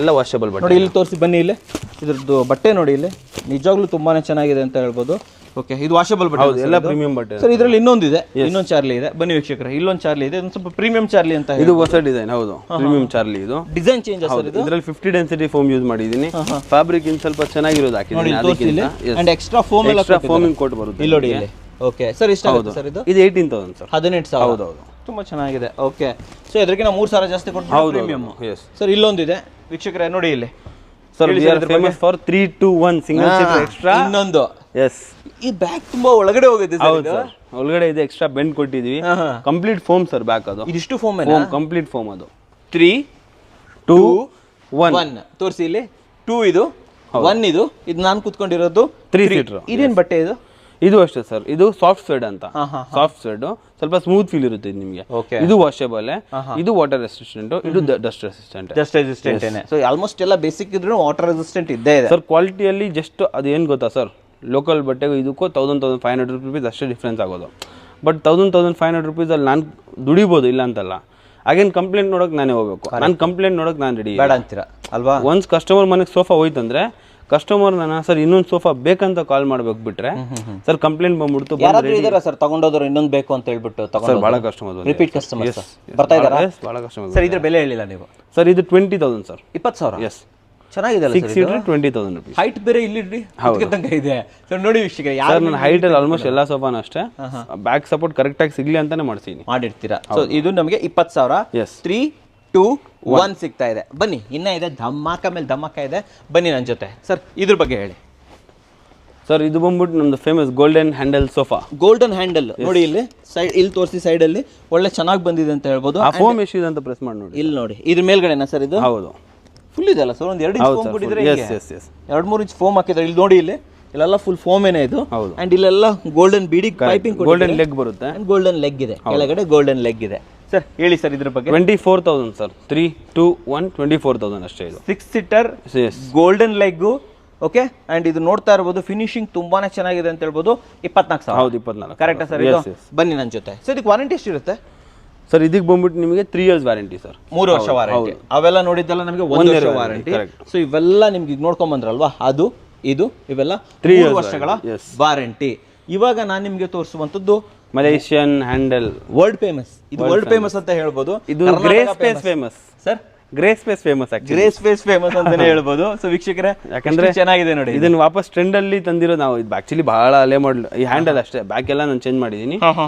ಎಲ್ಲ ವಾಷಬಲ್ ಬಟ್ಟೆ. ನೋಡಿ ಇಲ್ಲಿ ತೋರಿಸಿ, ಬನ್ನಿ ಇಲ್ಲಿ. ಇದ್ರದ್ದು ಬಟ್ಟೆ ನೋಡಿ, ಇಲ್ಲಿ ನಿಜವಾಗ್ಲೂ ತುಂಬಾನೇ ಚೆನ್ನಾಗಿದೆ ಅಂತ ಹೇಳ್ಬೋದು. ಓಕೆ. ಇದು ವಾಷಬಲ್ ಬಟ್ಟೆ. ಹೌದು, ಎಲ್ಲ ಪ್ರೀಮಿಯಂ ಬಟ್ಟೆ ಸರ್. ಇದರಲ್ಲಿ ಇನ್ನೊಂದಿದೆ, ಇನ್ನೊಂದು ಚಾರ್ಲಿ ಇದೆ. ಬನ್ನಿ ವೀಕ್ಷಕರೇ, ಇಲ್ಲೊಂದು ಚಾರ್ಲಿ ಇದೆ. ಸ್ವಲ್ಪ ಪ್ರೀಮಿಯಂ ಚಾರ್ಲಿ ಅಂತ. ಇದು ಹೊಸ ಡಿಸೈನ್. ಹೌದು, ಪ್ರೀಮಿಯಂ ಚಾರ್ಲಿ. ಇದು ಡಿಸೈನ್ ಚೇಂಜ್ ಆಗಿದೆ. ಇದರಲ್ಲಿ 50 ಡೆನ್ಸಿಟಿ ಫೋಮ್ ಯೂಸ್ ಮಾಡಿದ್ದೀನಿ. ಫ್ಯಾಬ್ರಿಕ್ ಇನ್ ಸ್ವಲ್ಪ ಚೆನ್ನಾಗಿರೋದು ಹಾಕಿದ್ದೀನಿ. ಅಂಡ್ ಎಕ್ಸ್ಟ್ರಾ ಫೋಮ್ ಎಲ್ಲ ಫೋಮಿಂಗ್ ಕೋಟ್ ಬರುತ್ತೆ. ಇಲ್ಲಿ ನೋಡಿ ಇಲ್ಲಿ. ಓಕೆ ಸರ್, ಎಷ್ಟಾಗುತ್ತೆ ಸರ್ ಇದು? ಇದು 18,000 ಸರ್. 18,000. ಹೌದು ಹೌದು, ತುಂಬಾ ಚೆನ್ನಾಗಿದೆ. ಓಕೆ. ಸೊ ಇದಕ್ಕಿಂತ 3,000 ಜಾಸ್ತಿ ಕೊಡ್ತೀರಾ ಪ್ರೀಮಿಯಂ? ಸರ್ ಇಲ್ಲೊಂದಿದೆ ವೀಕ್ಷಕರೇ, ನೋಡಿ ಇಲ್ಲಿ. Sir, we are famous for 3 to 1 single seater extra. ಇನ್ನೊಂದು. ಎಸ್. ಈ ಬ್ಯಾಗ್ ತುಂಬಾ ಒಳಗಡೆ ಹೋಗುತ್ತೆ ಸರ್. ಹೌದು ಸರ್, ಒಳಗಡೆ ಇದೆ. ಎಕ್ಸ್ಟ್ರಾ ಬೆಂಡ್ ಕೊಟ್ಟಿದೀವಿ. Complete foam sir back. ಅದು ಇದಿಷ್ಟು ಫೋಮ್ ಕಂಪ್ಲೀಟ್ ಫೋಮ್. ಅದು 3, 2, 1 ತೋರಿಸಿ ಇಲ್ಲಿ. 2 ಇದು, 1 ಇದು. ಇದು ನಾನು ಕೂತ್ಕೊಂಡಿರೋದು 3 ಸೀಟರ್. ಇದೇನ್ ಬಟ್ಟೆ ಇದು? ಇದು ಅಷ್ಟೇ ಸರ್, ಇದು ಸಾಫ್ಟ್ ಸ್ವೆಡ್ ಅಂತ. ಸಾಫ್ಟ್ ಸ್ವೆಡ್ ಸ್ವಲ್ಪ ಸ್ಮೂತ್ ಫೀಲ್ ಇರುತ್ತೆ ಇದು ನಿಮಗೆ. ಇದು ವಾಷೇಬಲ್, ಇದು ವಾಟರ್ ರೆಸಿಸ್ಟೆಂಟ್, ಇದು ಡಸ್ಟ್ ರೆಸಿಸ್ಟೆಂಟ್. ಡಸ್ಟ್ ರೆಸಿಸ್ಟೆಂಟ್ ಏನೇ. ಸೊ ಆಲ್ಮೋಸ್ಟ್ ಎಲ್ಲ ಬೇಸಿಕ್ ಇದ್ರೂ ವಾಟರ್ ರೆಸಿಸ್ಟೆಂಟ್ ಇದ್ದೇ ಇದೆ ಸರ್. ಕ್ವಾಲಿಟಿಯಲ್ಲಿ ಜಸ್ಟ್ ಅದು ಏನು ಗೊತ್ತಾ ಸರ್, ಲೋಕಲ್ ಬಟ್ಟೆಗೂ ಇದಕ್ಕೂ 1500 ರುಪೀಸ್ ಅಷ್ಟೇ ಡಿಫ್ರೆನ್ಸ್ ಆಗೋದು. ಬಟ್ 1500 ರುಪೀಸಲ್ಲಿ ನಾನು ದುಡಿಬೋದು, ಇಲ್ಲ ಅಂತಲ್ಲ. ಹಾಗೇನು ಕಂಪ್ಲೇಂಟ್ ನೋಡೋಕೆ ನಾನೇ ಹೋಗ್ಬೇಕು, ನಾನು ಕಂಪ್ಲೇಂಟ್ ನೋಡೋಕೆ ನಾನು ರೆಡಿ ಬೇಡ ಅಂತೀರಾ ಅಲ್ವಾ? ಒನ್ಸ್ ಕಸ್ಟಮರ್ ಮನೆಗೆ ಸೋಫಾ ಹೋಯ್ತಂದ್ರೆ ಕಸ್ಟಮರ್ ನನ್ನ ಸರ್ ಇನ್ನೊಂದು ಸೋಫಾ ಬೇಕಂತ ಕಾಲ್ ಮಾಡ್ಬೇಕು ಬಿಟ್ರೆ ಸರ್ ಕಂಪ್ಲೇಂಟ್ ಬಂದ್ಬಿಡ್ತು. ಯಾರಾದ್ರೂ ಇದಾರ ಸರ್ ತಗೊಂಡೋದ್ರು ಇನ್ನೊಂದು ಬೇಕು ಅಂತ ಹೇಳ್ಬಿಟ್ಟು ಸರ್ ಭಾಳ ಕಸ್ಟಮರ್ ರಿಪೀಟ್ ಕಸ್ಟಮರ್ ಬರ್ತಾ ಇದಾರಾ? ಭಾಳ ಕಸ್ಟಮರ್ ಸರ್ ಇದ್ರ ಬೆಲೆ ಹೇಳಿಲ್ಲ ನೀವು ಸರ್. ಇದು 20,000 ಸರ್. 20,000. ಎಸ್, ಚೆನ್ನಾಗಿದೆ 6 ಸೀಟರ್ 20,000 ರುಪೀಸ್. ಹೈಟ್ ಬೇರೆ ಇಲ್ಲಿ ತನಕ ಇದೆ ಸರ್. ನೋಡಿ ವೀಕ್ಷಕರೇ, ಸರ್ ನನ್ನ ಹೈಟ್ ಅಲ್ಲಿ ಆಲ್ಮೋಸ್ಟ್ ಎಲ್ಲ ಸೋಫಾನು ಅಷ್ಟೇ ಬ್ಯಾಕ್ ಸಪೋರ್ಟ್ ಕರೆಕ್ಟ್ ಆಗಿ ಸಿಗ್ಲಿ ಅಂತಾನೆ ಮಾಡಿರ್ತೀರಾ. ಸೊ ಇದು ನಮಗೆ 20,000. 3, 2, 1 ಸಿಗ್ತಾ ಇದೆ. ಬನ್ನಿ, ಇನ್ನ ಇದೆ ಧಮಾಕ ಮೇಲೆ ಧಮಾಕ ಇದೆ. ಬನ್ನಿ ನನ್ನ ಜೊತೆ. ಸರ್ ಇದ್ರ ಬಗ್ಗೆ ಹೇಳಿ ಸರ್. ಇದು ಬಂದ್ಬಿಟ್ಟು ನಮ್ದು famous golden handle sofa. Golden handle ನೋಡಿ, ಇಲ್ಲಿ ಸೈಡ್ ಇಲ್ಲಿ ತೋರಿಸಿ, ಸೈಡ್ ಅಲ್ಲಿ ಒಳ್ಳೆ ಚೆನ್ನಾಗಿ ಬಂದಿದೆ ಅಂತ ಹೇಳ್ಬೋದು. ಆ ಫೋಮ್ ಎಷ್ಟಿದೆ ಅಂತ ಪ್ರೆಸ್ ಮಾಡಿ ನೋಡಿ. ಇಲ್ಲಿ ನೋಡಿ, ಇದ್ರ ಮೇಲ್ಗಡೆನಾ ಸರ್ ಇದು? ಹೌದು, ಫುಲ್ ಇದೆ ಅಲ್ಲ ಸರ್? ಒಂದು 2 ಇಂಚ್ ಫೋಮ್ ಕೊಟ್ಟಿದ್ರೆ 2-3 ಇಂಚ್ ಫೋಮ್ ಹಾಕಿದ್ರೆ ಇಲ್ಲಿ ನೋಡಿ, ಇಲ್ಲೆಲ್ಲ ಫುಲ್ ಫೋಮ್ ಏನೇ ಇದು. ಅಂಡ್ ಇಲ್ಲೆಲ್ಲ ಗೋಲ್ಡನ್ ಬೀಡಿ ಪೈಪಿಂಗ್, ಗೋಲ್ಡನ್ ಲೆಗ್ ಬರುತ್ತೆ, ಗೋಲ್ಡನ್ ಲೆಗ್ ಇದೆ ಕೆಳಗಡೆ, ಗೋಲ್ಡನ್ ಲೆಗ್ ಇದೆ. ಸರ್ ಹೇಳಿ ಸರ್ ಇದ್ರ ಬಗ್ಗೆ. 24,000 ಸರ್. 3, 2, 1 24,000 ಅಷ್ಟೇ. ಇದು 6 seater golden leg. Okay, and ಇದು ನೋಡ್ತಾ ಇರಬಹುದು, ಫಿನಿಶಿಂಗ್ ತುಂಬಾನೇ ಚೆನ್ನಾಗಿದೆ ಅಂತ ಹೇಳ್ಬೋದು. 24,000. ಹೌದು, 24. ಕರೆಕ್ಟಾ ಸರ್ ಇದು? ಬನ್ನಿ ನನ್ನ ಜೊತೆ. ಸರ್ ಇದಕ್ಕೆ ವಾರಂಟಿ ಎಷ್ಟಿರುತ್ತೆ ಸರ್? ಇದಕ್ಕೆ ಬಂದ್ಬಿಟ್ಟು ನಿಮಗೆ 3 ಇಯರ್ಸ್ ವ್ಯಾರಂಟಿ ಸರ್. 3 ವರ್ಷ ವಾರಂಟಿ. ಅವೆಲ್ಲ ನೋಡಿದ್ದೆಲ್ಲ ನಮಗೆ 1 ವರ್ಷ ವಾರಂಟಿ. ಸೊ ಇವೆಲ್ಲ ನಿಮ್ಗೆ ಈಗ ನೋಡ್ಕೊಂಡ್ ಬಂದ್ರಲ್ವಾ, ಅದು ಇದು ಇವೆಲ್ಲ 3 ವರ್ಷಗಳ ವಾರಂಟಿ. ಇವಾಗ ನಾನು ನಿಮ್ಗೆ ತೋರಿಸುವಂತದ್ದು ಮಲೇಷಿಯನ್ ಹ್ಯಾಂಡಲ್, ವರ್ಲ್ಡ್ ಫೇಮಸ್. ಇದು ವರ್ಲ್ಡ್ ಫೇಮಸ್ ಅಂತ ಹೇಳ್ಬೋದು. ಇದು grey space famous sir. Grey space famous, grey space famous ಅಂತಾನೆ ಹೇಳ್ಬೋದು. ಸೊ ವೀಕ್ಷಕರೇ, ಯಾಕಂದ್ರೆ ಚೆನ್ನಾಗಿದೆ ನೋಡಿ. ಇದನ್ನ ವಾಪಸ್ ಟ್ರೆಂಡ್ ಅಲ್ಲಿ ತಂದಿರೋ ನಾವು. ಇದು ಆಕ್ಚುಲಿ ಬಹಳ ಹಳೆ ಮಾಡಲ್. ಈ ಹ್ಯಾಂಡಲ್ ಅಷ್ಟೇ, ಬ್ಯಾಕ್ ಎಲ್ಲ ನಾನು ಚೇಂಜ್ ಮಾಡಿದೀನಿ.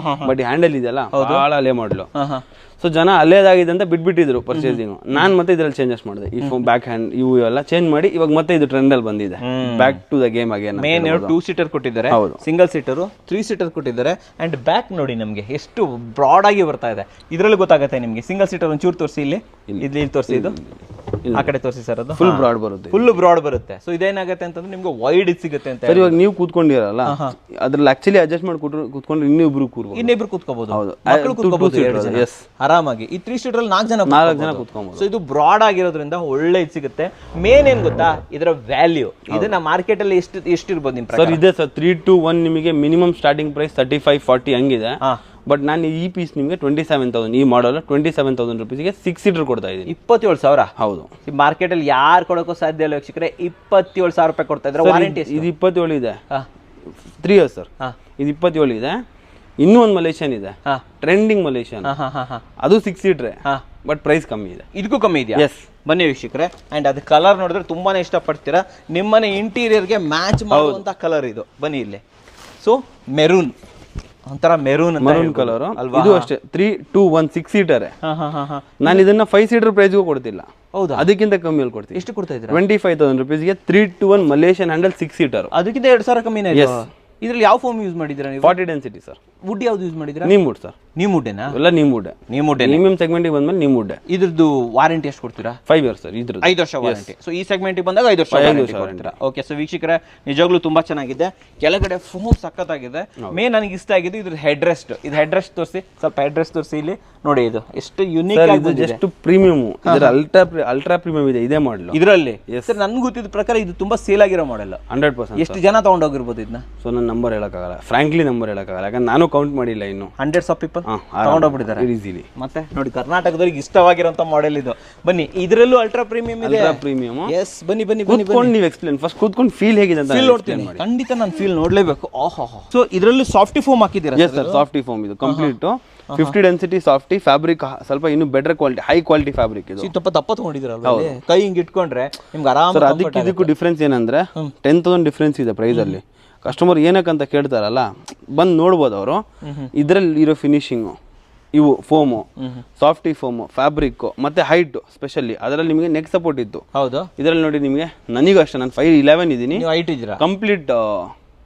ಬಟ್ ಈ ಹ್ಯಾಂಡಲ್ ಇದೆಲ್ಲ ಬಹಳ ಹಳೆ ಮಾಡಲು. ಸೊ ಜನ ಅಲ್ಲೇದಾಗಿದೆ ಅಂತ ಬಿಟ್ಬಿಟ್ಟಿದ್ರು ಪರ್ಚೇಸಿಂಗ್. ನಾನು ಮತ್ತೆ ಇದ್ರಲ್ಲಿ ಚೇಂಜಸ್ ಮಾಡಿದೆ. ಈ ಫೋನ್ ಬ್ಯಾಕ್ ಹ್ಯಾಂಡ್ ಇವು ಎಲ್ಲ ಚೇಂಜ್ ಮಾಡಿ ಇವಾಗ ಮತ್ತೆ ಇದು ಟ್ರೆಂಡ್ ಅಲ್ಲಿ ಬಂದಿದೆ. Back to the game again. Main 2 seater ಕೊಟ್ಟಿದ್ದಾರೆ, ಸಿಂಗಲ್ ಸೀಟರ್ 3 ಸೀಟರ್ ಕೊಟ್ಟಿದ್ದಾರೆ. ಅಂಡ್ ಬ್ಯಾಕ್ ನೋಡಿ ನಮಗೆ ಎಷ್ಟು ಬ್ರಾಡ್ ಆಗಿ ಬರ್ತಾ ಇದೆ. ಇದ್ರಲ್ಲಿ ಗೊತ್ತಾಗುತ್ತೆ ನಿಮಗೆ. ಸಿಂಗಲ್ ಸೀಟರ್ ಒಂಚೂರು ತೋರಿಸಿ, ಇಲ್ಲಿ ತೋರಿಸಿ, ಇದು ಆ ಕಡೆ ತೋರಿಸಿ ಸರ್. ಅದು ಫುಲ್ ಬ್ರಾಡ್ ಬರುತ್ತೆ, ಫುಲ್ ಬ್ರಾಡ್ ಬರುತ್ತೆ. ಸೊ ಇದೇನಾಗುತ್ತೆ ಅಂತಂದ್ರೆ ನಿಮ್ಗೆ ವೈಡ್ ಸಿಗುತ್ತೆ ಅಂತ. ಇವಾಗ ನೀವು ಕೂತ್ಕೊಂಡಿರಲ್ಲ, ಅದ್ರಲ್ಲಿ ಆಕ್ಚುಲಿ ಅಡ್ಜಸ್ಟ್ ಮಾಡಿ ಕೂತ್ಕೊಂಡ್ರೆ ಇನ್ನಿಬ್ರು ಕೂತ್ಕೋಬಹುದು. ಮಕ್ಕಳು ಕೂತ್ಕೋಬಹುದು ಆರಾಮಾಗಿ. ಈ 3 ಸೀಟರ್ ಅಲ್ಲಿ 4 ಜನ ಕೂತ್ಕೋಬಹುದು. ಸೊ ಇದು ಬ್ರಾಡ್ ಆಗಿರೋದ್ರಿಂದ ಒಳ್ಳೆ ಇದು ಸಿಗುತ್ತೆ. ಮೇನ್ ಏನ್ ಗೊತ್ತಾ, ಇದರ ವ್ಯಾಲ್ಯೂ. ಇದನ್ನ ಮಾರ್ಕೆಟ್ ಅಲ್ಲಿ ಎಷ್ಟಿರ್ಬೋದು ನಿಮ್ ಪ್ರಕಾರ? ಸರ್ ಇದೆ ಸರ್, 3 to 1 ನಿಮಗೆ ಮಿನಿಮಮ್ ಸ್ಟಾರ್ಟಿಂಗ್ ಪ್ರೈಸ್ 35-40 ಹಂಗಿದೆ. ಬಟ್ ನಾನು ಈ ಪೀಸ್ ನಿಮಗೆ 27,000, ಈ ಮಾಡಲ್ 27,000 ರುಪೀಸ್ಗೆ 6 ಸೀಟರ್ ಕೊಡ್ತಾ ಇದ್ದೀನಿ. 27,000. ಹೌದು, ಈ ಮಾರ್ಕೆಟ್ ಅಲ್ಲಿ ಯಾರು ಕೊಡೋಕ್ಕೂ ಸಾಧ್ಯ ಇಲ್ಲ ವೀಕ್ಷಕರೇ. 27,000 ರೂಪಾಯಿ ಕೊಡ್ತಾ ಇದ್ರೆ. ವಾರಂಟಿ ಇದು 27 ಇದೆ, 3 ಇಯರ್ಸ್ ಸರ್. ಇದು 27 ಇದೆ. ಇನ್ನೂ ಒಂದು ಮಲೇಷಿಯನ್ ಇದೆ, ಟ್ರೆಂಡಿಂಗ್ ಮಲೇಷಿಯನ್. ಅದು 6 ಸೀಟ್ರೆ, ಬಟ್ ಪ್ರೈಸ್ ಕಮ್ಮಿ ಇದೆ. ಇದಕ್ಕೂ ಕಮ್ಮಿ ಇದೆಯಾ? ಎಸ್, ಬನ್ನಿ ವೀಕ್ಷಕರೇ. ಅಂಡ್ ಅದು ಕಲರ್ ನೋಡಿದ್ರೆ ತುಂಬಾನೇ ಇಷ್ಟಪಡ್ತೀರಾ. ನಿಮ್ಮನೆ ಇಂಟೀರಿಯರ್ಗೆ ಮ್ಯಾಚ್ ಮಾಡುವಂತ ಕಲರ್ ಇದು. ಬನ್ನಿ ಇಲ್ಲಿ. ಸೊ ಮೆರೂನ್, ಒಂಥರ ಮೆರೂನ್ ಕಲರ್ ಅಲ್ವಾ? ಇದು ಅಷ್ಟೇ 3 to 1 6 ಸೀಟರ್. ನಾನು ಇದನ್ನ 5 ಸೀಟರ್ ಪ್ರೈಸ್ಗೂ ಕೊಡ್ತಿಲ್ಲ. ಹೌದಾ? ಅದಕ್ಕಿಂತ ಕಮ್ಮಿಯಲ್ಲಿ ಕೊಡ್ತೀನಿ. ಎಷ್ಟು ಕೊಡ್ತಾ ಇದ್ದೀರಾ? 25,000 ರುಪೀಸ್ಗೆ 3 to 1 ಮಲೇಷಿಯನ್ ಹ್ಯಾಂಡಲ್ 6 ಸೀಟರ್. ಅದಕ್ಕಿಂತ 2,000 ಕಮ್ಮಿನೇ ಇದೆ. ಇದ್ರಲ್ಲಿ ಯಾವ ಫೋಮ್ ಯೂಸ್ ಮಾಡಿದ್ದೀರಾ ನೀವು? 40 ಡೆನ್ಸಿಟಿ ಸರ್. ವುಡ್ ಯಾವ್ದು ಯೂಸ್ ಮಾಡಿದ್ದೀರಾ? Neem wood sir. ನೀಮ್ ವುಡ್ಡೇನಾ? ಎಲ್ಲ ನೀಮ್ ವುಡ್. ಪ್ರೀಮಿಯಂ ಸೆಗ್ಮೆಂಟ್ ಬಂದ್ಮೇಲೆ ನೀಮ್ ವುಡ್. ಇದ್ರದ್ದು ವಾರಂಟಿ ಎಷ್ಟು ಕೊಡ್ತೀರಾ? 5 ಇಯರ್ಸ್ ಸರ್. ಇದ್ರದ್ದು 5 ವರ್ಷ ವಾರಂಟಿ. ಸೊ ಈ ಸೆಗ್ಮೆಂಟ್ ಬಂದಾಗ 5 ವರ್ಷ ವಾರಂಟಿ ಕೊಡ್ತೀರಾ. ಓಕೆ. ಸೊ ವೀಕ್ಷಕರೇ, ನಿಜವಾಗ್ಲೂ ತುಂಬಾ ಚೆನ್ನಾಗಿದೆ. ಕೆಳಗಡೆ ಫೋಮ್ ಸಖತ್ತಾಗಿದೆ. ಮೇನ್ ನನಗೆ ಇಷ್ಟ ಆಗಿದ್ದು ಇದ್ರ ಹೆಡ್ ರೆಸ್ಟ್. ಇದು ಹೆಡ್ ರೆಸ್ಟ್ ತೋರಿಸಿ, ಸ್ವಲ್ಪ ಹೆಡ್ ರೆಸ್ಟ್ ತೋರಿಸಿ. ಇಲ್ಲಿ ನೋಡಿ, ಇದು ಎಷ್ಟು ಯೂನಿಕ್ ಆಗಿ ಜಸ್ಟ್ ಪ್ರೀಮಿಯಂ. ಇದರ ಅಲ್ಟ್ರಾ ಪ್ರೀಮಿಯಂ ಇದೆ ಇದೇ ಮಾಡಲ್ ಇದರಲ್ಲಿ. ಸರ್ ನನ್ಗೆ ಗೊತ್ತಿದ್ದ ಪ್ರಕಾರ ಇದು ತುಂಬಾ ಸೇಲ್ ಆಗಿರೋ ಮಾಡೆಲ್. 100%. ಎಷ್ಟು ಜನ ತಗೊಂಡೋಗಿರ್ಬೋದು ಇದನ್ನ? ಸೊ ನನ್ನ ನಂಬರ್ ಹೇಳಕ್ಕಾಗಲ್ಲ, ಫ್ರಾಂಕ್ಲಿ ನಂಬರ್ ಹೇಳಕ್ಕಾಗಲ್ಲ, ಯಾಕಂದ್ರೆ ನಾನು ಕೌಂಟ್ ಮಾಡಿಲ್ಲ ಇನ್ನು. ಹಂಡ್ರೆಡ್ಸ್ ಆಫ್ ಪೀಪಲ್ ತಗೊಂಡೋಗ್ಬಿಟ್ಟಿದ್ದಾರೆ ಈಸಿಲಿ. ಮತ್ತೆ ನೋಡಿ, ಕರ್ನಾಟಕದವರಿಗೆ ಇಷ್ಟವಾಗಿರುವಂತ ಮಾಡೆಲ್ ಇದು. ಬನ್ನಿ, ಇದರಲ್ಲೂ ಅಲ್ಟ್ರಾ ಪ್ರೀಮಿಯಂ ಇದೆ. Ultra premium. ಎಸ್, ಬನ್ನಿ ಬನ್ನಿ ಕೂತ್ಕೊಂಡು ನೀವು ಎಕ್ಸ್ಪ್ಲೇನ್ ಫಸ್ಟ್. ಕೂತ್ಕೊಂಡು ಫೀಲ್ ಹೇಗಿದೆ ಅಂತ ಫೀಲ್ ನೋಡ್ತೀನಿ. ಖಂಡಿತ ನಾನು ಫೀಲ್ ನೋಡ್ಲೇಬೇಕು. ಓಹೋ. ಸೊ ಇದರಲ್ಲೂ ಸಾಫ್ಟಿ ಫೋಮ್ ಹಾಕಿದ್ದೀರಾ? ಎಸ್ ಸರ್, ಸಾಫ್ಟಿ ಫೋಮ್ ಇದು ಕಂಪ್ಲೀಟ್ 50 ಡೆನ್ಸಿಟಿ ಸಾಫ್ಟಿ ಫ್ಯಾಬ್ರಿಕ್. ಸ್ವಲ್ಪ ಇನ್ನು better quality, high quality fabric ಇದು. ದಪ್ಪ ತಗೊಂಡಿದ್ದೀರಲ್ಲ, ಕೈ ಹಿಂಗ್ ಇಟ್ಕೊಂಡ್ರೆ ನಿಮ್ಗೆ ಆರಾಮ. ಸರ್ ಅದಕ್ಕೆ ಇದಕ್ಕೂ ಡಿಫ್ರೆನ್ಸ್ ಏನಂದ್ರೆ 10,000 ಡಿಫ್ರೆನ್ಸ್ ಇದೆ ಪ್ರೈಸ್ ಅಲ್ಲಿ. ಕಸ್ಟಮರ್ ಏನಕ್ಕಂತ ಕೇಳ್ತಾರಲ್ಲ, ಬಂದು ನೋಡ್ಬೋದು ಅವರು. ಇದರಲ್ಲಿ ಇರೋ ಫಿನಿಶಿಂಗು, ಇವು ಫೋಮು, ಸಾಫ್ಟಿ ಫೋಮು, ಫ್ಯಾಬ್ರಿಕ್ ಮತ್ತೆ ಹೈಟ್ ಸ್ಪೆಷಲಿ. ಅದರಲ್ಲಿ ನಿಮಗೆ ನೆಕ್ ಸಪೋರ್ಟ್ ಇತ್ತು. ಹೌದು. ಇದರಲ್ಲಿ ನೋಡಿ ನಿಮಗೆ, ನನಗೂ ಅಷ್ಟೇ, ನಾನು 5'11" ಇದ್ದೀನಿ. ಹೈಟ್ ಇದ್ದೀರಾ? ಕಂಪ್ಲೀಟ್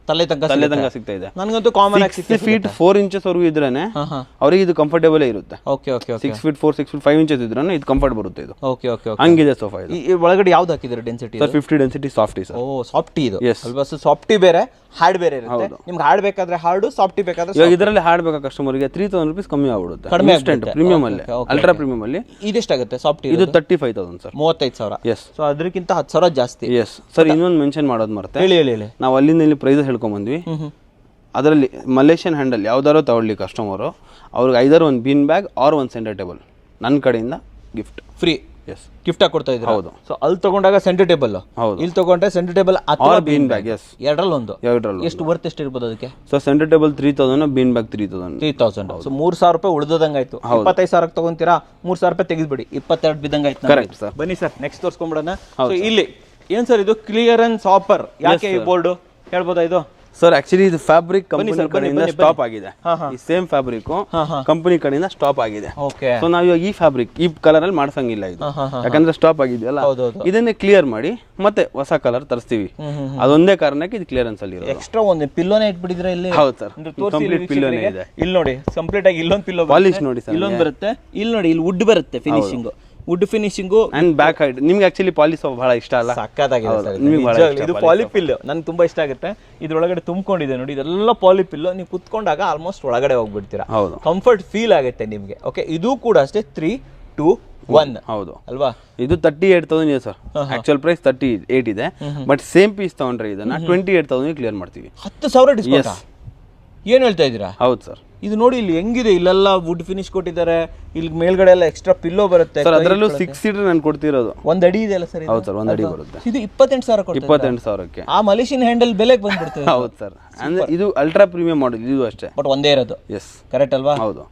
ತಲೆ ತನಕ ಸಿಗ್ತಾ ಇದೆ. ನನಗಂತೂ ಕಾಮನ್ ಆಗಿ 6 feet 4 inches ವರೆಗೂ ಇದ್ರೇನೆ ಅವ್ರಿಗೆ ಇದು ಕಂಫರ್ಟೇಬಲ್ ಇರುತ್ತೆ. Okay okay 6 feet 4 6 feet 5 inches ಇದ್ರೇನೆ ಇದು ಕಂಫರ್ಟ್ ಬರುತ್ತೆ. ಇದು ಓಕೆ ಓಕೆ ಹಂಗಿದೆ ಸೋಫಾ ಇದು. ಈ ಒಳಗಡೆ ಯಾವ್ದು ಹಾಕಿದ್ರೆ density sir 50 density softy sir. Oh softy ಇದು ಅಲ್ವಾ? ಸಾಫ್ಟಿ ಬೇರೆ ಹಾರ್ಡ್ ಬೇರೆ ಇರುತ್ತೆ. ನಿಮ್ಗೆ ಹಾರ್ಡ್ ಬೇಕಾದ್ರೆ ಹಾರ್ಡ್, ಸಾಫ್ಟಿ ಬೇಕಾದ್ರೆ ಇವಾಗ ಇದರಲ್ಲಿ ಹಾರ್ಡ್ ಬೇಕಾ ಕಸ್ಟಮರ್ಗೆ 3000 rupees ಕಮ್ಮಿ ಆಗ್ಬಿಡುತ್ತೆ. ಕಡಿಮೆ ಪ್ರೀಮಿಯಂ ಅಲ್ಲಿ, ಅಲ್ಟ್ರಾ ಪ್ರೀಮಿಯಂ ಅಲ್ಲಿ ಇದೆಷ್ಟಾಗುತ್ತೆ ಸಾಫ್ಟಿ? ಇದು 35,000 ಸರ್. 35,000. ಎಸ್. ಸೊ ಅದಕ್ಕಿಂತ 10,000 ಜಾಸ್ತಿ. Yes sir. ಇನ್ನೊಂದು ಮೆನ್ಷನ್ ಮಾಡೋದು ಮರ್ತೆ. ಹೇಳಿ ಹೇಳಿ ಹೇಳಿ. ನಾವು ಅಲ್ಲಿಂದ ಇಲ್ಲಿ ಪ್ರೈಸ್ ಹೇಳ್ಕೊಂಡ್ ಬಂದ್ವಿ. ಅದರಲ್ಲಿ ಮಲೇಷಿಯನ್ ಹ್ಯಾಂಡಲ್ ಯಾವ್ದಾರು ತಗೊಳ್ಳಿ ಕಸ್ಟಮರು, ಅವ್ರಿಗೆ ಐದಾರು ಒಂದು ಬೀನ್ ಬ್ಯಾಗ್ ಆರ್ ಒಂದು ಸೆಂಟರ್ ಟೇಬಲ್ ನನ್ನ ಕಡೆಯಿಂದ ಗಿಫ್ಟ್ ಫ್ರೀ. ಎಸ್, ಗಿಫ್ಟ್ ಆಗಿ ಕೊಡ್ತಾ ಇದ್ದೀರಾ? ಹೌದು. ಸೊ ಅಲ್ಲಿ ತಗೊಂಡಾಗ ಸೆಂಟರ್ ಟೇಬಲ್, ಹೌದು. ಇಲ್ಲಿ ತಗೊಂಡ್ರೆ ಸೆಂಟರ್ ಟೇಬಲ್ ಅಥವಾ ಬೀನ್ ಬ್ಯಾಗ್. ಎಸ್, ಎರಡರಲ್ಲಿ ಎಷ್ಟು ವರ್ತ್ ಎಷ್ಟು ಇರ್ಬೋದು ಅದಕ್ಕೆ? So centre table 3,000, bean bag 3,000. So 3,000 ರೂಪಾಯಿ ಉಳಿದಂಗಾಯ್ತು. 25,000 ತಗೊಂತೀರಾ, 3,000 ರೂಪಾಯಿ ತೆಗೆದ್ಬಿಡಿ, 22 ಬಿದ್ದಂಗಾಯ್ತು. Correct sir. ಬನ್ನಿ ಸರ್, ನೆಕ್ಸ್ಟ್ ತೋರಿಸ್ಕೊಂಡ್ಬಿಡೋಣ. ಸೊ ಇಲ್ಲಿ ಏನ್ ಸರ್ ಇದು ಕ್ಲಿಯರೆನ್ಸ್ ಆಫರ್? ಯಾಕೆ ಈ ಬೋರ್ಡ್ ಹೇಳ್ಬೋದಾ ಇದು? ಸರ್ ಆಕ್ಚುಲಿ ಇದು ಫ್ಯಾಬ್ರಿಕ್ ಕಂಪನಿ ಕಡೆಯಿಂದ ಸ್ಟಾಪ್ ಆಗಿದೆ. ಈ ಸೇಮ್ ಫ್ಯಾಬ್ರಿಕ್ ಕಂಪನಿ ಕಡೆಯಿಂದ ಸ್ಟಾಪ್ ಆಗಿದೆ. ಸೊ ನಾವು ಇವಾಗ ಈ ಫ್ಯಾಬ್ರಿಕ್ ಈ ಕಲರ್ ಅಲ್ಲಿ ಮಾಡ್ಸಂಗಿಲ್ಲ ಇದು, ಯಾಕಂದ್ರೆ ಸ್ಟಾಪ್ ಆಗಿದೆಯಲ್ಲ. ಇದನ್ನೇ ಕ್ಲಿಯರ್ ಮಾಡಿ ಮತ್ತೆ ಹೊಸ ಕಲರ್ ತರಿಸ್ತೀವಿ. ಅದೊಂದೇ ಕಾರಣಕ್ಕೆ ಇದು ಕ್ಲಿಯರೆನ್ಸ್ ಅಲ್ಲಿ ಇರೋದು. ಎಕ್ಸ್ಟ್ರಾ ಒಂದು ಪಿಲ್ಲೋನೇ ಇಟ್ಬಿಟ್ಟಿದ್ರೆ ಇಲ್ಲಿ. ಹೌದು ಸರ್, ಕಂಪ್ಲೀಟ್ ಪಿಲ್ಲೋನೇ ಇದೆ. ಇಲ್ಲಿ ನೋಡಿ, ಕಂಪ್ಲೀಟ್ ಆಗಿ ಇಲ್ಲೊಂದು ಪಿಲ್ಲೋ ಪಾಲಿಶ್ ನೋಡಿ ಸರ್, ಇಲ್ಲೊಂದು ಬರುತ್ತೆ, ಇಲ್ಲಿ ನೋಡಿ, ಇಲ್ಲಿ ವುಡ್ ಬರುತ್ತೆ, finishing wood finishing and back hide. ನಿಮ್ಗೆ ಆಕ್ಚುಲಿ ಪಾಲಿಶ್ ಬಹಳ ಇಷ್ಟ ಅಲ್ಲ? ಸಕ್ಕತ್ತಾಗಿದೆ ಇದು ಪಾಲಿಪಿಲ್, ನನ್ಗೆ ತುಂಬಾ ಇಷ್ಟ ಆಗುತ್ತೆ. ಇದ್ರೊಳಗಡೆ ತುಂಬಿಕೊಂಡಿದೆ ನೋಡಿ, ಇದೆಲ್ಲ ಪಾಲಿಪಿಲ್. ನೀವು ಕುತ್ಕೊಂಡಾಗ ಆಲ್ಮೋಸ್ಟ್ ಒಳಗಡೆ ಹೋಗ್ಬಿಡ್ತೀರಾ. ಕಂಫರ್ಟ್ ಫೀಲ್ ಆಗುತ್ತೆ ನಿಮ್ಗೆ. ಓಕೆ, ಇದು ಕೂಡ ಅಷ್ಟೇ 3, 2, 1. ಹೌದು ಅಲ್ವಾ? ಇದು 38,000 ಇದೆ ಸರ್. ಆಕ್ಚುಯಲ್ ಪ್ರೈಸ್ 38 ಇದೆ, ಬಟ್ ಸೇಮ್ ಪೀಸ್ ತಗೊಂಡ್ರೆ ಇದನ್ನ 28,000 ಕ್ಲಿಯರ್ ಮಾಡ್ತೀವಿ. 10,000 ಡಿಸ್ಕೌಂಟ್. ಏನ್ ಹೇಳ್ತಾ ಇದ್ದೀರಾ? ಹೌದು ಸರ್. ಇದು ನೋಡಿ ಇಲ್ಲಿ ಹೆಂಗಿದೆ, ಇಲ್ಲೆಲ್ಲ ವುಡ್ ಫಿನಿಶ್ ಕೊಟ್ಟಿದ್ದಾರೆ, ಇಲ್ಲಿ ಮೇಲ್ಗಡೆ ಎಲ್ಲ ಎಕ್ಸ್ಟ್ರಾ ಪಿಲ್ಲೋ ಬರುತ್ತೆ ಸರ್. ಅದರಲ್ಲೂ 6 ಸೀಟರ್ ನಾನು ಕೊಡ್ತಿರೋದು. 1 ಅಡಿ ಇದೆ ಅಲ್ಲ ಸರ್? ಹೌದು ಸರ್, 1 ಅಡಿ ಬರುತ್ತೆ. ಇದು 28,000 ಕೊಡ್ತಾರೆ. 28,000ಕ್ಕೆ ಆ ಮಲೇಷಿಯನ್ ಹ್ಯಾಂಡಲ್ ಬೆಲೆಗೆ ಬಂದ್ಬಿಡ್ತದೆ. ಹೌದು ಸರ್. ಅಂದ್ರೆ ಇದು ಅಲ್ಟ್ರಾ ಪ್ರೀಮಿಯಂ ಮಾಡೆಲ್ ಇದು ಅಷ್ಟೇ, ಬಟ್ ಒಂದೇ ಇರೋದು. ಎಸ್, ಕರೆಕ್ಟ್ ಅಲ್ವಾ? ಹೌದು.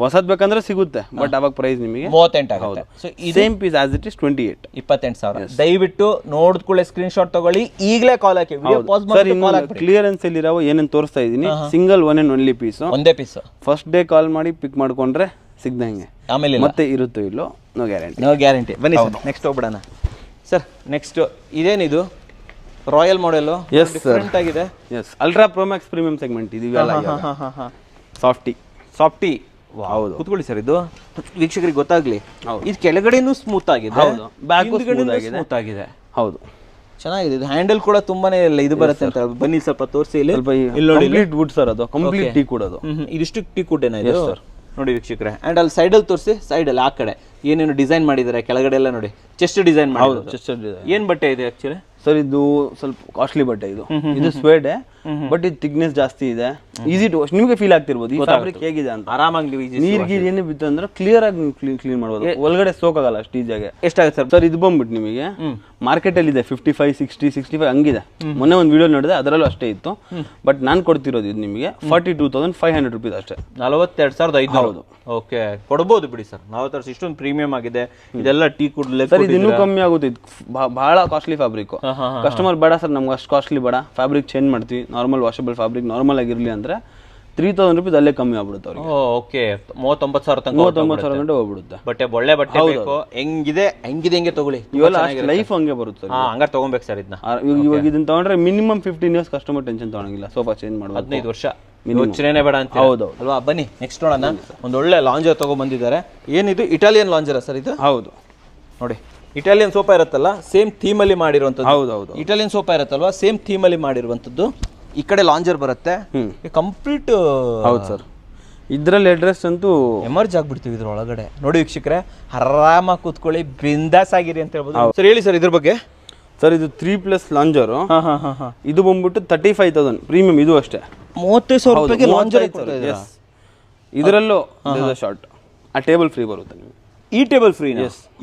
ಹೊಸದ್ ಬೇಕಂದ್ರೆ ಸಿಗುತ್ತೆ, ಬಟ್ ಅವಾಗ ಪ್ರೈಸ್ ನಿಮಗೆ 38 ಆಗುತ್ತೆ. So same piece as it is 28,000. ದಯವಿಟ್ಟು ನೋಡಿದ್ಕೊಳ್ಳೆ ಸ್ಕ್ರೀನ್ ಶಾಟ್ ತಗೊಳ್ಳಿ, ಈಗಲೇ ಕಾಲ್ ಹಾಕಿ. ವಿಡಿಯೋ ಪಾಸ್ ಮಾಡಿ ಕಾಲ್ ಹಾಕಿ. ಕ್ಲಿಯರೆನ್ಸ್ ಅಲ್ಲಿ ಇರೋ ಏನೇನು ತೋರಿಸ್ತಾ ಇದೀನಿ, single one and only piece, ಒಂದೇ ಪೀಸ್. ಫಸ್ಟ್ ಡೇ ಕಾಲ್ ಮಾಡಿ ಪಿಕ್ ಮಾಡ್ಕೊಂಡ್ರೆ ಸಿಗ್ದಂಗೆ, ಆಮೇಲೆ ಮತ್ತೆ ಇರುತ್ತೋ ಇಲ್ಲೋ ನೋ ಗ್ಯಾರಂಟಿ. No guarantee. ಬನ್ನಿ ಸರ್, ನೆಕ್ಸ್ಟ್ ಹೋಗ್ಬಿಡೋಣ. ಸರ್ ನೆಕ್ಸ್ಟ್ ಇದೇನಿದು? Royal model. Yes sir, different ಆಗಿದೆ. Yes, ultra pro max premium segment ಇದು. ಸಾಫ್ಟಿ. ಹೌದು, ಕುತ್ಕೊಳ್ಳಿ ಸರ್. ಇದು ವೀಕ್ಷಕರಿಗೆ ಗೊತ್ತಾಗ್ಲಿ, ಇದು ಕೆಳಗಡೆನೂ ಸ್ಮೂತ್ ಆಗಿದೆ, ಸ್ಮೂತ್ ಆಗಿದೆ. ಹೌದು, ಚೆನ್ನಾಗಿದೆ. ಇದು ಹ್ಯಾಂಡಲ್ ಕೂಡ ತುಂಬಾನೇ ಇದು ಬರುತ್ತೆ ಅಂತ. ಬನ್ನಿ ಸ್ವಲ್ಪ ತೋರಿಸಿ. ಇಲ್ಲಿ ನೋಡಿ, ವುಡ್ ಸರ್, ಅದು ಕಂಪ್ಲೀಟ್ ಟೀ ಕೂಡ. ಅದು ಇದಿಷ್ಟು ಟೀ ಕುಡ್ ಏನಾಗಿದೆ ಸರ್ ನೋಡಿ ವೀಕ್ಷಕರೇ. ಅಂಡ್ ಅಲ್ಲಿ ಸೈಡಲ್ಲಿ ತೋರಿಸಿ, ಸೈಡಲ್ಲಿ ಆ ಕಡೆ ಏನೇನು ಡಿಸೈನ್ ಮಾಡಿದ್ದಾರೆ, ಕೆಳಗಡೆ ಎಲ್ಲ ನೋಡಿ ಚೆಸ್ಟ್ ಡಿಸೈನ್ ಮಾಡಿದ್ರು. ಚೆಸ್ಟ್ ಡಿಸೈನ್ ಏನ್ ಬಟ್ಟೆ ಇದೆ ಆಕ್ಚುಲಿ ಸರ್? ಇದು ಸ್ವಲ್ಪ ಕಾಸ್ಟ್ಲಿ ಬಟ್ಟೆ. ಇದು ಸ್ವೇಡ್, ಬಟ್ ಇದು ಥಿಕ್ನೆಸ್ ಜಾಸ್ತಿ ಇದೆ, ಈಸಿ ಟು ವಾಶ್. ನಿಮಗೆ ಫೀಲ್ ಆಗ್ತಿರ್ಬೋದು ಈ ಫ್ಯಾಬ್ರಿಕ್ ಹೇಗಿದೆ ಅಂತ. ಆರಾಮಾಗಿ ನೀರಿಗೆ ಏನೇ ಬಿತ್ತು ಅಂದ್ರೆ ಕ್ಲಿಯರ್ ಆಗಿ ಕ್ಲೀನ್ ಮಾಡ್ಬೋದು, ಒಳಗಡೆ ಸೋಕ್ ಆಗಲ್ಲ ಅಷ್ಟು ಈಜಿಯಾಗಿ. ಎಷ್ಟಾಗುತ್ತೆ ಸರ್? ಸರ್ ಇದು ಬಂದ್ಬಿಟ್ಟು ನಿಮಗೆ ಮಾರ್ಕೆಟ್ ಅಲ್ಲಿ ಇದೆ 55, 60, 65 ಹಂಗಿದೆ. ಮೊನ್ನೆ ಒಂದು ವಿಡಿಯೋ ನೋಡಿದೆ, ಅದರಲ್ಲೂ ಅಷ್ಟೇ ಇತ್ತು. ಬಟ್ ನಾನು ಕೊಡ್ತಿರೋದು ಇದು ನಿಮಗೆ 42,500 rupees ಅಷ್ಟೇ. 42,500. ಹೌದು, ಓಕೆ, ಕೊಡ್ಬೋದು ಬಿಡಿ ಸರ್. 42,000 ಇಷ್ಟೊಂದು ಪ್ರೀಮಿಯಂ ಆಗಿದೆ. ಇದೆಲ್ಲ ಟೀ ಕುಡ್ಲೆ ಸರ್, ಇದು ಇನ್ನೂ ಕಮ್ಮಿ ಆಗುತ್ತೆ. ಇದು ಬಹಳ ಕಾಸ್ಟ್ಲಿ ಫ್ಯಾಬ್ರಿಕ್. ಕಸ್ಟಮರ್ ಬೇಡ ಸರ್ ನಮ್ಗೆ ಅಷ್ಟು ಕಾಸ್ಟ್ಲಿ ಬೇಡ, ಫ್ಯಾಬ್ರಿಕ್ ಚೇಂಜ್ ಮಾಡ್ತೀವಿ, ನಾರ್ಮಲ್ ವಾಷಬಲ್ ಫ್ಯಾಬ್ರಿಕ್ ನಾರ್ಮಲ್ ಆಗಿರ್ಲಿ ಅಂದ್ರೆ 3,000 rupees ಅಲ್ಲೇ ಕಮ್ಮಿ ಆಗ್ಬಿಡುತ್ತೆ ಅವ್ರಿಗೆ. ಓಕೆ, 39,000 ತನಕ 39,000 ಗಂಟೆ ಹೋಗ್ಬಿಡುತ್ತೆ. ಬಟ್ಟೆ ಒಳ್ಳೆ ಬಟ್ಟೆ ಬೇಕು, ಹೆಂಗಿದೆ ಹೆಂಗೆ ತಗೊಳ್ಳಿ, ಇವೆಲ್ಲ ಲೈಫ್ ಹಂಗೆ ಬರುತ್ತೆ. ಹಂಗಾರೆ ತಗೊಬೇಕು ಸರ್ ಇದನ್ನ. ಇವಾಗ ಇದನ್ನ ತಗೊಂಡ್ರೆ ಮಿನಿಮಮ್ 15 years ಕಸ್ಟಮರ್ ಟೆನ್ಷನ್ ತಗೊಳಂಗಿಲ್ಲ. ಸೋಫಾ ಚೇಂಜ್ ಮಾಡುವ 15 ವರ್ಷ ಯೋಚನೆ ಬೇಡ ಅಂತ. ಹೌದು ಅಲ್ವಾ? ಬನ್ನಿ ನೆಕ್ಸ್ಟ್ ನೋಡೋಣ. ಒಂದು ಒಳ್ಳೆ ಲಾಂಜರ್ ತಗೊಂಡ್ ಬಂದಿದ್ದಾರೆ. ಏನಿದು ಇಟಾಲಿಯನ್ ಲಾಂಜರ ಸರ್ ಇದು? ಹೌದು ನೋಡಿ, ಇಟಾಲಿಯನ್ ಸೋಫಾ ಇರುತ್ತಲ್ಲ, ಸೇಮ್ ಥೀಮ್ ಅಲ್ಲಿ ಮಾಡಿರುವಂತದ್ದು. ಹೌದೌದು, ಇಟಾಲಿಯನ್ ಸೋಫಾ ಇರುತ್ತಲ್ವಾ, ಸೇಮ್ ಥೀಮ್ ಅಲ್ಲಿ ಮಾಡಿರುವಂತದ್ದು. ಈ ಕಡೆ ಲಾಂಜರ್ ಬರುತ್ತೆ, ಕಂಪ್ಲೀಟ್. ಹೌದು ಸರ್, ಇದ್ರಲ್ಲಿ ಅಡ್ರೆಸ್ ಅಂತೂ ಎಮರ್ಜ್ ಆಗ್ಬಿಡ್ತೀವಿ ಇದ್ರ ಒಳಗಡೆ. ನೋಡಿ ವೀಕ್ಷಕರೇ, ಆರಾಮಾಗಿ ಕೂತ್ಕೊಳ್ಳಿ, ಬಿಂದಾಸ್ ಆಗಿರಿ ಅಂತ ಹೇಳ್ಬೋದು. ಸರ್ ಹೇಳಿ ಸರ್ ಇದ್ರ ಬಗ್ಗೆ. ಸರ್ ಇದು 3+ ಲಾಂಜರು. ಇದು ಬಂದ್ಬಿಟ್ಟು 35,000 ಪ್ರೀಮಿಯಂ. ಇದು ಅಷ್ಟೇ 30,000 ರೂಪಾಯಿಗೆ ಲಾಂಜರ್. ಇದರಲ್ಲೂ ಶಾರ್ಟ್, ಆ ಟೇಬಲ್ ಫ್ರೀ ಬರುತ್ತೆ ನಿಮಗೆ. ಈ ಟೇಬಲ್ ಫ್ರೀ?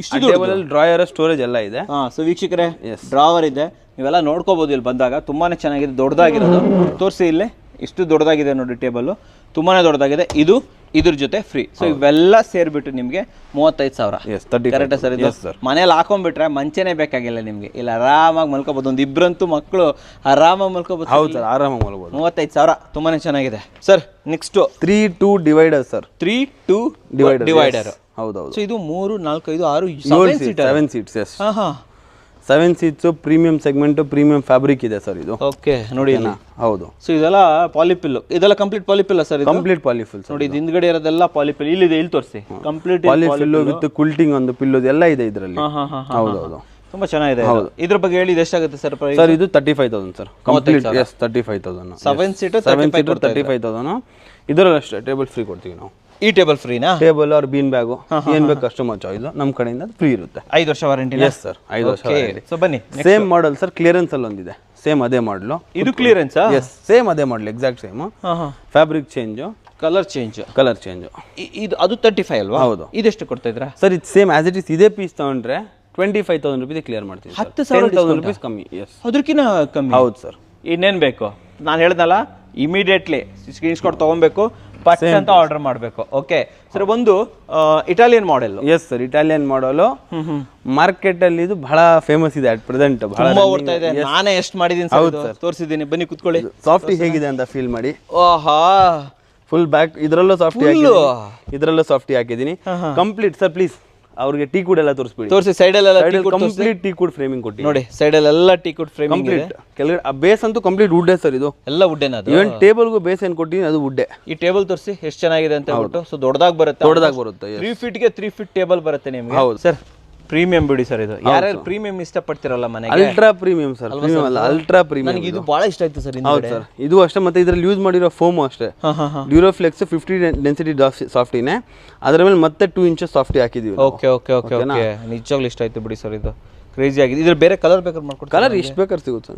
ಇಷ್ಟು ಟೇಬಲ್ ಅಲ್ಲಿ ಡ್ರಾಯರ್, ಸ್ಟೋರೇಜ್ ಎಲ್ಲ ಇದೆ. ಸೊ ವೀಕ್ಷಕರೇ, ಡ್ರಾವರ್ ಇದೆ, ನೀವೆಲ್ಲ ನೋಡ್ಕೋಬಹುದು ಇಲ್ಲಿ ಬಂದಾಗ. ತುಂಬಾನೇ ಚೆನ್ನಾಗಿದೆ, ದೊಡ್ಡದಾಗಿರೋದು. ತೋರಿಸಿ ಇಲ್ಲಿ, ಇಷ್ಟು ದೊಡ್ಡದಾಗಿದೆ ನೋಡಿ ಟೇಬಲ್, ತುಂಬಾನೇ ದೊಡ್ಡದಾಗಿದೆ. ಇದು ಇದ್ರ ಜೊತೆ ಫ್ರೀ. ಸೊ ಇವೆಲ್ಲ ಸೇರ್ಬಿಟ್ಟು ನಿಮ್ಗೆ 35,000. Correct sir? ಇದು ಮನೇಲಿ ಹಾಕೊಂಡ್ಬಿಟ್ರೆ ಮಂಚನೇ ಬೇಕಾಗಿಲ್ಲ ನಿಮ್ಗೆ, ಇಲ್ಲ ಆರಾಮಾಗಿ ಮಲ್ಕೋಬಹುದು. ಒಂದು ಇಬ್ರಂತೂ ಮಕ್ಕಳು ಆರಾಮಾಗಿ ಮಲ್ಕೋಬಹುದು. ಹೌದು ಸರ್, ಆರಾಮಾಗಿ ಮಲ್ಕೋಬಹುದು. 35,000 ತುಂಬಾನೇ ಚೆನ್ನಾಗಿದೆ. Sir next 3-2 divider sir. 3-2 divider. ಹೌದೌದು. ಸೊ ಇದು 3, 4, 5, 6, 7 seats. 7 seats premium segment premium fabric ಇದೆ ಸರ್ ಇದು. ಓಕೆ ನೋಡಿ ಇಲ್ಲಿ. ಹೌದು. ಸೊ ಇದೆಲ್ಲ ಪಾಲಿಪಿಲ್, ಇದೆಲ್ಲ ಕಂಪ್ಲೀಟ್ ಪಾಲಿಪಿಲ್ ಸರ್? ಕಂಪ್ಲೀಟ್ ಪಾಲಿಫಿಲ್ ನೋಡಿ, ಇದು ಹಿಂದ್ಗಡೆ ಇರೋದೆಲ್ಲ ಪಾಲಿಪಿಲ್. ಇಲ್ಲಿದೆ, ಇಲ್ಲಿ ತೋರಿಸಿ. ಕಂಪ್ಲೀಟ್ ಪಾಲಿಫಿಲ್ ವಿತ್ ಕುಲ್ಟಿಂಗ್ ಒಂದು ಪಿಲ್ಲೋ ಎಲ್ಲ ಇದೆ ಇದರಲ್ಲಿ. ಹೌದು. ತುಂಬಾ ಚೆನ್ನಾಗಿದೆ. ಇದ್ರ ಬಗ್ಗೆ ಹೇಳಿ, ಇದು ಎಷ್ಟಾಗುತ್ತೆ ಸರ್ ಪ್ರೈಸ್? ಸರ್ ಇದು 35,000 ಸರ್. Complete S 35,000. 7 ಸೀಟರ್ 35,000. ಇದರಲ್ಲಿ ಅಷ್ಟೇ ಟೇಬಲ್ ಫ್ರೀ ಕೊಡ್ತೀವಿ ನಾವು. ಈ ಟೇಬಲ್ ಫ್ರೀನಾ? ಟೇಬಲ್ ಆರ್ ಬೀನ್ ಬ್ಯಾಗು ಏನ್ ಬೇಕು ಕಸ್ಟಮರ್ ಚಾಯ್ಸ್ ನಮ್ಮ ಕಡೆಯಿಂದ ಫ್ರೀ ಇರುತ್ತೆ. 5 ವರ್ಷ ವಾರಂಟಿ? ಎಸ್ ಸರ್, 5 ವರ್ಷ ವಾರಂಟಿ. ಸೊ ಬನ್ನಿ, ಸೇಮ್ ಮಾಡಲ್ ಸರ್, ಕ್ಲಿಯರೆನ್ಸ್ ಅಲ್ಲಿ ಒಂದಿದೆ, ಸೇಮ್ ಅದೇ ಮಾಡಲು. ಇದು ಕ್ಲಿಯರೆನ್ಸ್? ಎಸ್, ಸೇಮ್ ಅದೇ model, exact same. Fabric change, colour change. ಇದು ಅದು 35 ಅಲ್ವಾ? ಹೌದು. ಇದೆಷ್ಟು ಕೊಡ್ತಾ ಇದ್ರಾ ಸರ್? ಇದು ಸೇಮ್ ಆಸ್ ಇಟ್ ಇಸ್. ಇದೇ ಪೀಸ್ ತಗೊಂಡ್ರೆ 25,000 ರೂಪಾಯಿ ಕ್ಲಿಯರ್ ಮಾಡ್ತೀವಿ. 10,000 ರೂಪೀಸ್ ಕಮ್ಮಿ. ಎಸ್, ಅದಕ್ಕಿಂತ ಕಮ್ಮಿ? ಹೌದು ಸರ್. ಇನ್ನೇನ್ ಬೇಕು? ನಾನು ಹೇಳ್ದಲ್ಲ, ಇಮಿಡಿಯೇಟ್ಲಿ ಸ್ಕ್ರೀನ್ ಶಾಟ್ ತಗೊಬೇಕು, ಪಟ್ ಅಂತ ಆರ್ಡರ್ ಮಾಡಬೇಕು. ಓಕೆ ಸರ್, ಒಂದು Italian model. Yes sir, Italian ಮಾಡಲು ಮಾರ್ಕೆಟ್ ಅಲ್ಲಿ ಇದು ಬಹಳ ಫೇಮಸ್ ಇದೆ ಅಟ್ ಪ್ರೆಸೆಂಟ್. ತುಂಬಾ ಓಡ್ತಾ ಇದೆ. ನಾನೇ ಎಷ್ಟು ಮಾಡಿದೀನಿ ಸರ್, ತೋರಿಸಿದ್ದೀನಿ. ಬನ್ನಿ ಕುತ್ಕೊಳ್ಳಿ. ಸಾಫ್ಟಿ ಹೇಗಿದೆ ಅಂತ ಫೀಲ್ ಮಾಡಿ. ಓಹಾ, ಫುಲ್ ಬ್ಯಾಕ್ ಇದರಲ್ಲೂ ಸಾಫ್ಟಿ, ಇದರಲ್ಲೂ ಸಾಫ್ಟಿ ಹಾಕಿದ್ದೀನಿ. ಕಂಪ್ಲೀಟ್ ಸರ್, ಪ್ಲೀಸ್ ಅವ್ರಿಗೆ ಟೀ ಕುಡ್ ಎಲ್ಲ ತೋರಿಸ್ಬಿಡಿ. ತೋರಿಸಿ. ಸೈಡ್ ಅಲ್ಲಿ ಕಂಪ್ಲೀಟ್ ಟೀ ಕುಡ್ ಫ್ರೇಮಿಂಗ್ ಕೊಟ್ಟಿ ನೋಡಿ. ಸೈಡ್ ಎಲ್ಲ ಟೀ ಕುಡ್ ಫ್ರೇಮಿಂಗ್ ಇದೆ. ಕೆಳಗಡೆ ಬೇಸ್ ಅಂತೂ ಕಂಪ್ಲೀಟ್ ವುಡ್ ಸರ್. ಇದು ಎಲ್ಲ ವುಡ್ ಏನದು? ಇವನ್ ಟೇಬಲ್ಗೂ ಬೇಸ್ ಏನ್ ಕೊಟ್ಟಿದ್ದೀನಿ ಅದು ವುಡ್. ಈ ಟೇಬಲ್ ತೋರಿಸಿ ಎಷ್ಟು ಚೆನ್ನಾಗಿದೆ ಅಂತ ಹೇಳ್ಬಿಟ್ಟು. ಸೊ ದೊಡ್ಡದಾಗಿ ಬರುತ್ತೆ. 3 ಫೀಟ್ಗೆ 3 ಫೀಟ್ ಟೇಬಲ್ ಬರುತ್ತೆ ನಿಮ್ಗೆ. ಹೌದು ಸರ್, ಪ್ರೀಮಿಯಂ ಬಿಡಿ ಸರ್ ಇದು. ಯಾರ್ಯಾರು ಪ್ರೀಮಿಯಂ ಇಷ್ಟಪಡ್ತಿರಲ್ಲ ಮನೆಗೆ? ಅಲ್ಟ್ರಾ ಪ್ರೀಮಿಯಂ ಸರ್, ಪ್ರೀಮಿಯಂ ಅಲ್ಲ, ಅಲ್ಟ್ರಾ ಪ್ರೀಮಿಯಂ. ನನಗೆ ಇದು ಬಹಳ ಇಷ್ಟ ಆಯ್ತು ಸರ್. ಹೌದು ಸರ್, ಇದು ಅಷ್ಟೇ. ಮತ್ತೆ ಇದರಲ್ಲಿ ಯೂಸ್ ಮಾಡಿರೋ ಫೋಮು ಅಷ್ಟೇ, ಡ್ಯೂರೋಫ್ಲೆಕ್ಸ್ 50 ಡೆನ್ಸಿಟಿ ಸಾಫ್ಟಿನೇ. ಅದರ ಮೇಲೆ ಮತ್ತೆ 2 ಇಂಚಸ್ ಸಾಫ್ಟಿ ಹಾಕಿದೀವಿ. ಓಕೆ ಓಕೆ ಓಕೆ ಓಕೆ, ನಿಜವಾಗ್ಲೂ ಇಷ್ಟ ಆಯ್ತು ಬಿಡಿ ಸರ್. ಇದು ಕ್ರೇಜಿ ಆಗಿದೆ. ಇದ್ರ ಬೇರೆ ಕಲರ್ ಬೇಕಾದ್ರೆ ಮಾಡ್ಕೊಡ್ತೀವಿ. ಕಲರ್ ಎಷ್ಟು ಬೇಕಾದ್ರೆ ಸಿಗುತ್ತೆ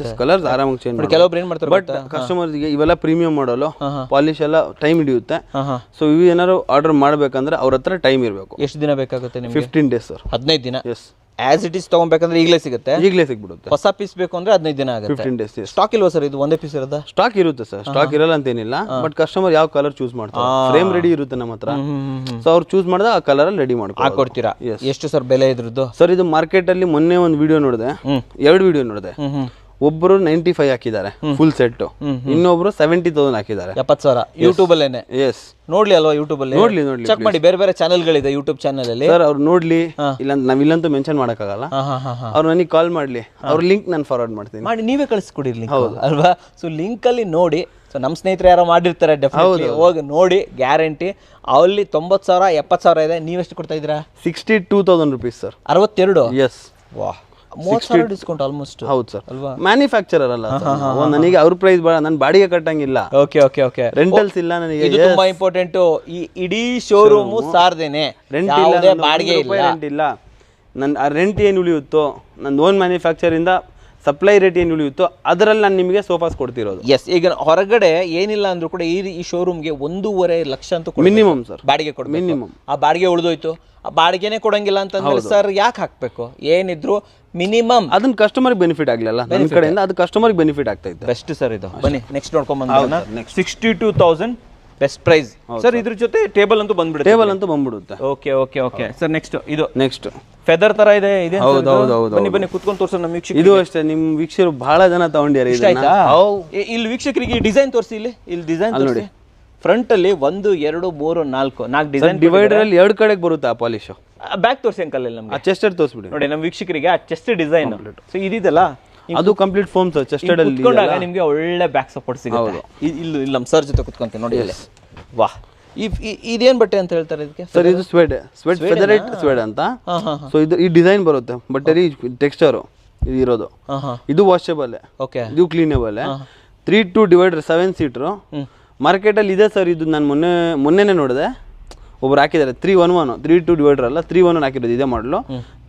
ಸರ್. ಕಲರ್ಸ್ ಆರಾಮಾಗಿ ಚೇಂಜ್ ಮಾಡಿ. ಕೆಲವೊಬ್ರು ಏನ್ ಮಾಡ್ತಾರೆ ಬಟ್ ಕಸ್ಟಮರ್ಸ್ಗೆ ಇವೆಲ್ಲ ಪ್ರೀಮಿಯಂ ಮಾಡಲು ಪಾಲಿಶ್ ಎಲ್ಲ ಟೈಮ್ ಹಿಡಿಯುತ್ತೆ. ಸೊ ಇವು ಏನಾದ್ರು ಆರ್ಡರ್ ಮಾಡ್ಬೇಕಂದ್ರೆ ಅವ್ರ ಹತ್ರ ಟೈಮ್ ಇರಬೇಕು. ಎಷ್ಟು ದಿನ ಬೇಕಾಗುತ್ತೆ ನಿಮ್ಗೆ? 15 ಡೇಸ್ ಸರ್. 15 ದಿನ. ಎಸ್, ಆಸ್ ಇಟ್ ಇಸ್ ತಗೊಬೇಕಂದ್ರೆ ಈಗಲೇ ಸಿಗುತ್ತೆ? ಈಗಲೇ ಸಿಗ್ಬಿಡುತ್ತೆ. ಹೊಸ ಪೀಸ್ ಬೇಕು ಅಂದ್ರೆ 15 ದಿನ ಆಗುತ್ತೆ. 15 ಡೇಸ್. ಸ್ಟಾಕ್ ಇಲ್ವಾ ಸರ್? ಇದು ಒಂದೇ ಪೀಸ್ ಇರೋದಾ? ಸ್ಟಾಕ್ ಇರುತ್ತೆ ಸರ್, ಸ್ಟಾಕ್ ಇರಲ್ಲ ಅಂತ ಏನಿಲ್ಲ. ಬಟ್ ಕಸ್ಟಮರ್ ಯಾವ ಕಲರ್ ಚೂಸ್ ಮಾಡ್ತಾರೆ, ಫ್ರೇಮ್ ರೆಡಿ ಇರುತ್ತೆ ನಮ್ಮ ಹತ್ರ. ಸೊ ಅವ್ರು ಚೂಸ್ ಮಾಡಿದಾಗ ಆ ಕಲರ್ ಅಲ್ಲಿ ರೆಡಿ ಮಾಡ್ಕೊಡ್ತೀರಾ. ಎಷ್ಟು ಸರ್ ಬೆಲೆ ಇದ್ರದ್ದು? ಸರ್ ಇದು ಮಾರ್ಕೆಟ್ ಅಲ್ಲಿ ಮೊನ್ನೆ ಒಂದು ವಿಡಿಯೋ ನೋಡಿದೆ, 2 ವಿಡಿಯೋ ನೋಡಿದೆ. ಒಬ್ಬರು 95 ಹಾಕಿದ್ದಾರೆ ಫುಲ್ ಸೆಟ್, ಇನ್ನೊಬ್ರು 70,000 ಹಾಕಿದ್ದಾರೆ. 70,000 ಯೂಟ್ಯೂಬ್ ಅಲ್ಲೇನೆ. ಎಸ್, ನೋಡ್ಲಿ ಅಲ್ವಾ ಯೂಟ್ಯೂಬ್ ಅಲ್ಲಿ? ನೋಡ್ಲಿ ಚೆಕ್ ಮಾಡಿ. ಬೇರೆ ಬೇರೆ ಚಾನೆಲ್ಗಳಿದೆ ಯೂಟ್ಯೂಬ್ ಚಾನೆಲ್ ಅಲ್ಲಿ. ಸರ್ ಅವ್ರು ನೋಡ್ಲಿ, ಇಲ್ಲ ನಾವಿಲ್ಲಂತೂ ಮೆನ್ಷನ್ ಮಾಡಕ್ಕಾಗಲ್ಲ. ಅವ್ರು ನನಗೆ ಕಾಲ್ ಮಾಡ್ಲಿ, ಅವ್ರ ಲಿಂಕ್ ನಾನು ಫಾರ್ವರ್ಡ್ ಮಾಡ್ತೀನಿ. ಮಾಡಿ ನೀವೇ ಕಳಿಸ್ಕೊಡಿ ಲಿಂಕ್ ಅಲ್ವಾ? ಸೊ ಲಿಂಕ್ ಅಲ್ಲಿ ನೋಡಿ. ಸೊ ನಮ್ಮ ಸ್ನೇಹಿತರು ಯಾರೋ ಮಾಡಿರ್ತಾರೆ, ಡೆಫಿನೆಟ್ಲಿ ಹೋಗಿ ನೋಡಿ. ಗ್ಯಾರಂಟಿ. ಅಲ್ಲಿ 90,000 70,000 ಇದೆ. ನೀವೆಷ್ಟು ಕೊಡ್ತಾ ಇದ್ದೀರಾ? 62,000 ರೂಪೀಸ್ ಸರ್. 62? ಎಸ್. ವಾಹ್, 30,000 ಡಿಸ್ಕೌಂಟ್ ಆಲ್ಮೋಸ್ಟ್. ಹೌದು ಸರ್, ಮ್ಯಾನುಫ್ಯಾಕ್ಚರರ್ ಅಲ್ಲ. ನನಗೆ ಅವ್ರ ಪ್ರೈಸ್ ನಾನು ಬಾಡಿಗೆ ಕಟ್ಟಂಗಿಲ್ಲ. ಓಕೆ ಓಕೆ ಓಕೆ, ರೆಂಟಲ್ಸ್ ಇಲ್ಲ ನನಗೆ. ಇದು ತುಂಬಾ ಇಂಪಾರ್ಟೆಂಟ್. ಈ ಇಡೀ ಶೋರೂಮ್ ಸಾರ್ದೇನೆ, ರೆಂಟ್ ಇಲ್ಲ, ಬಾಡಿಗೆ ರೆಂಟ್ ಇಲ್ಲ. ನನ್ನ ರೆಂಟ್ ಏನು ಉಳಿಯುತ್ತೋ, ನನ್ನ ಓನ್ ಮ್ಯಾನುಫ್ಯಾಕ್ಚರ್ ಇಂದ ಸಪ್ಲೈ ರೇಟ್ ಏನು ಉಳಿಯುತ್ತೋ ಅದರಲ್ಲಿ ನಾನು ನಿಮಗೆ ಸೋಫಾಸ್ ಕೊಡ್ತಿರೋದು. ಎಸ್, ಈಗ ಹೊರಗಡೆ ಏನಿಲ್ಲ ಅಂದ್ರೂ ಕೂಡ ಈ ಶೋರೂಮ್ಗೆ 1.5 ಲಕ್ಷ ಅಂತ ಮಿನಿಮಮ್ ಸರ್ ಬಾಡಿಗೆ ಕೊಡ್ಬೇಕು. ಮಿನಿಮಮ್. ಆ ಬಾಡಿಗೆ ಉಳಿದೋಯ್ತು. ಆ ಬಾಡಿಗೆನೇ ಕೊಡಂಗಿಲ್ಲ ಅಂತಂದ್ರೆ ಸರ್ ಯಾಕೆ ಹಾಕ್ಬೇಕು? ಏನಿದ್ರು ಮಿನಿಮಮ್ ಅದನ್ನ ಕಸ್ಟಮರ್ ಬೆನಿಫಿಟ್ ಆಗ್ಲಿಲ್ಲ ನನ್ನ ಕಡೆಯಿಂದ, ಅದು ಕಸ್ಟಮರ್ ಬೆನಿಫಿಟ್ ಆಗ್ತಾ ಇತ್ತು. ಬೆಸ್ಟ್ ಸರ್ ಇದು. ಬನ್ನಿ ನೆಕ್ಸ್ಟ್ ನೋಡ್ಕೊಂಡ್ ಬಂದ 62,000 ಬೆಸ್ಟ್ ಪ್ರೈಸ್ ಸರ್. ಇದ್ರ ಜೊತೆ ಟೇಬಲ್ ಅಂತೂ ಬಂದ್ಬಿಡುತ್ತೆ. ಟೇಬಲ್ ಅಂತೂ ಬಂದ್ಬಿಡುತ್ತೆ. Okay okay okay sir. Next ಇದು ನೆಕ್ಸ್ಟ್ ಫೆದರ್ ತರ ಇದೆ. ಹೌದು. ಬನ್ನಿ ಬನ್ನಿ ಕುತ್ಕೊಂಡು ತೋರ್ಸೋಣ ನಮ್ಮ ವೀಕ್ಷಕ. ಇದು ಅಷ್ಟೇ, ನಿಮ್ ವೀಕ್ಷಕರು ಬಹಳ ಜನ ತಗೊಂಡಿದ್ದಾರೆ. ಇಲ್ಲಿ ವೀಕ್ಷಕರಿಗೆ ಡಿಸೈನ್ ತೋರಿಸಿ. ಇಲ್ಲಿ ಡಿಸೈನ್ ನೋಡಿ. ಫ್ರಂಟ್ ಅಲ್ಲಿ 1 2 3 4 ಡಿಸೈನ್. ಡಿವೈಡರ್ ಅಲ್ಲಿ 2 ಕಡೆಗೆ ಬರುತ್ತೆ ಆ ಪಾಲಿಶ್. ಬ್ಯಾಕ್ ತೋರಿಸಿ ಅಂಕಲ್ ಇಲ್ಲಿ ನಮಗೆ. ಚೆಸ್ಟೆಡ್ ತೋರಿಸ್ಬಿಡಿ ನೋಡಿ ನಮ್ಮ ವೀಕ್ಷಕರಿಗೆ. ಆ ಚೆಸ್ಟ್ ಡಿಸೈನ್ ಸೊ ಇದೆಲ್ಲ ಅದು ಕಂಪ್ಲೀಟ್ ಫೋಮ್ ಸರ್. ಚೆಸ್ಟೆಡ್ ಅಲ್ಲಿ ಕುತ್ಕೊಂಡಾಗ ನಿಮಗೆ ಒಳ್ಳೆ ಬ್ಯಾಕ್ ಸಪೋರ್ಟ್ ಸಿಗುತ್ತೆ. ಇಲ್ಲಿ ನಮ್ಮ ಸರ್ ಜೊತೆ ಕುತ್ಕೊಂತೀನಿ ನೋಡಿ ಇಲ್ಲಿ. ವಾಹ್, ಇದೇನ್ ಬಟ್ಟೆ ಅಂತ ಹೇಳ್ತಾರೆ ಇದಕ್ಕೆ ಸರ್? ಇದು ಸ್ವೆಡ್ ಫೆದರೇಟ್ ಸ್ವೆಡ್ ಅಂತ. ಸೊ ಇದು ಈ ಡಿಸೈನ್ ಬರುತ್ತೆ, ಬಟ್ ಟೆಕ್ಸ್ಚರ್ ಇದು ಇರೋದು. ಇದು ವಾಷಬಲ್, ಇದು ಕ್ಲೀನಬಲ್. 3-2 ಡಿವೈಡರ್ 7 ಸೀಟರ್. ಮಾರ್ಕೆಟ್ ಅಲ್ಲಿ ಇದೆ ಸರ್. ಇದು ನಾನು ಮೊನ್ನೆನೇ ನೋಡಿದೆ, ಒಬ್ರು ಹಾಕಿದ್ದಾರೆ 311. 3-2 ಡಿವೈಡರ್ ಅಲ್ಲ, 311 ಹಾಕಿರೋದು. ಇದೇ ಮಾಡಲು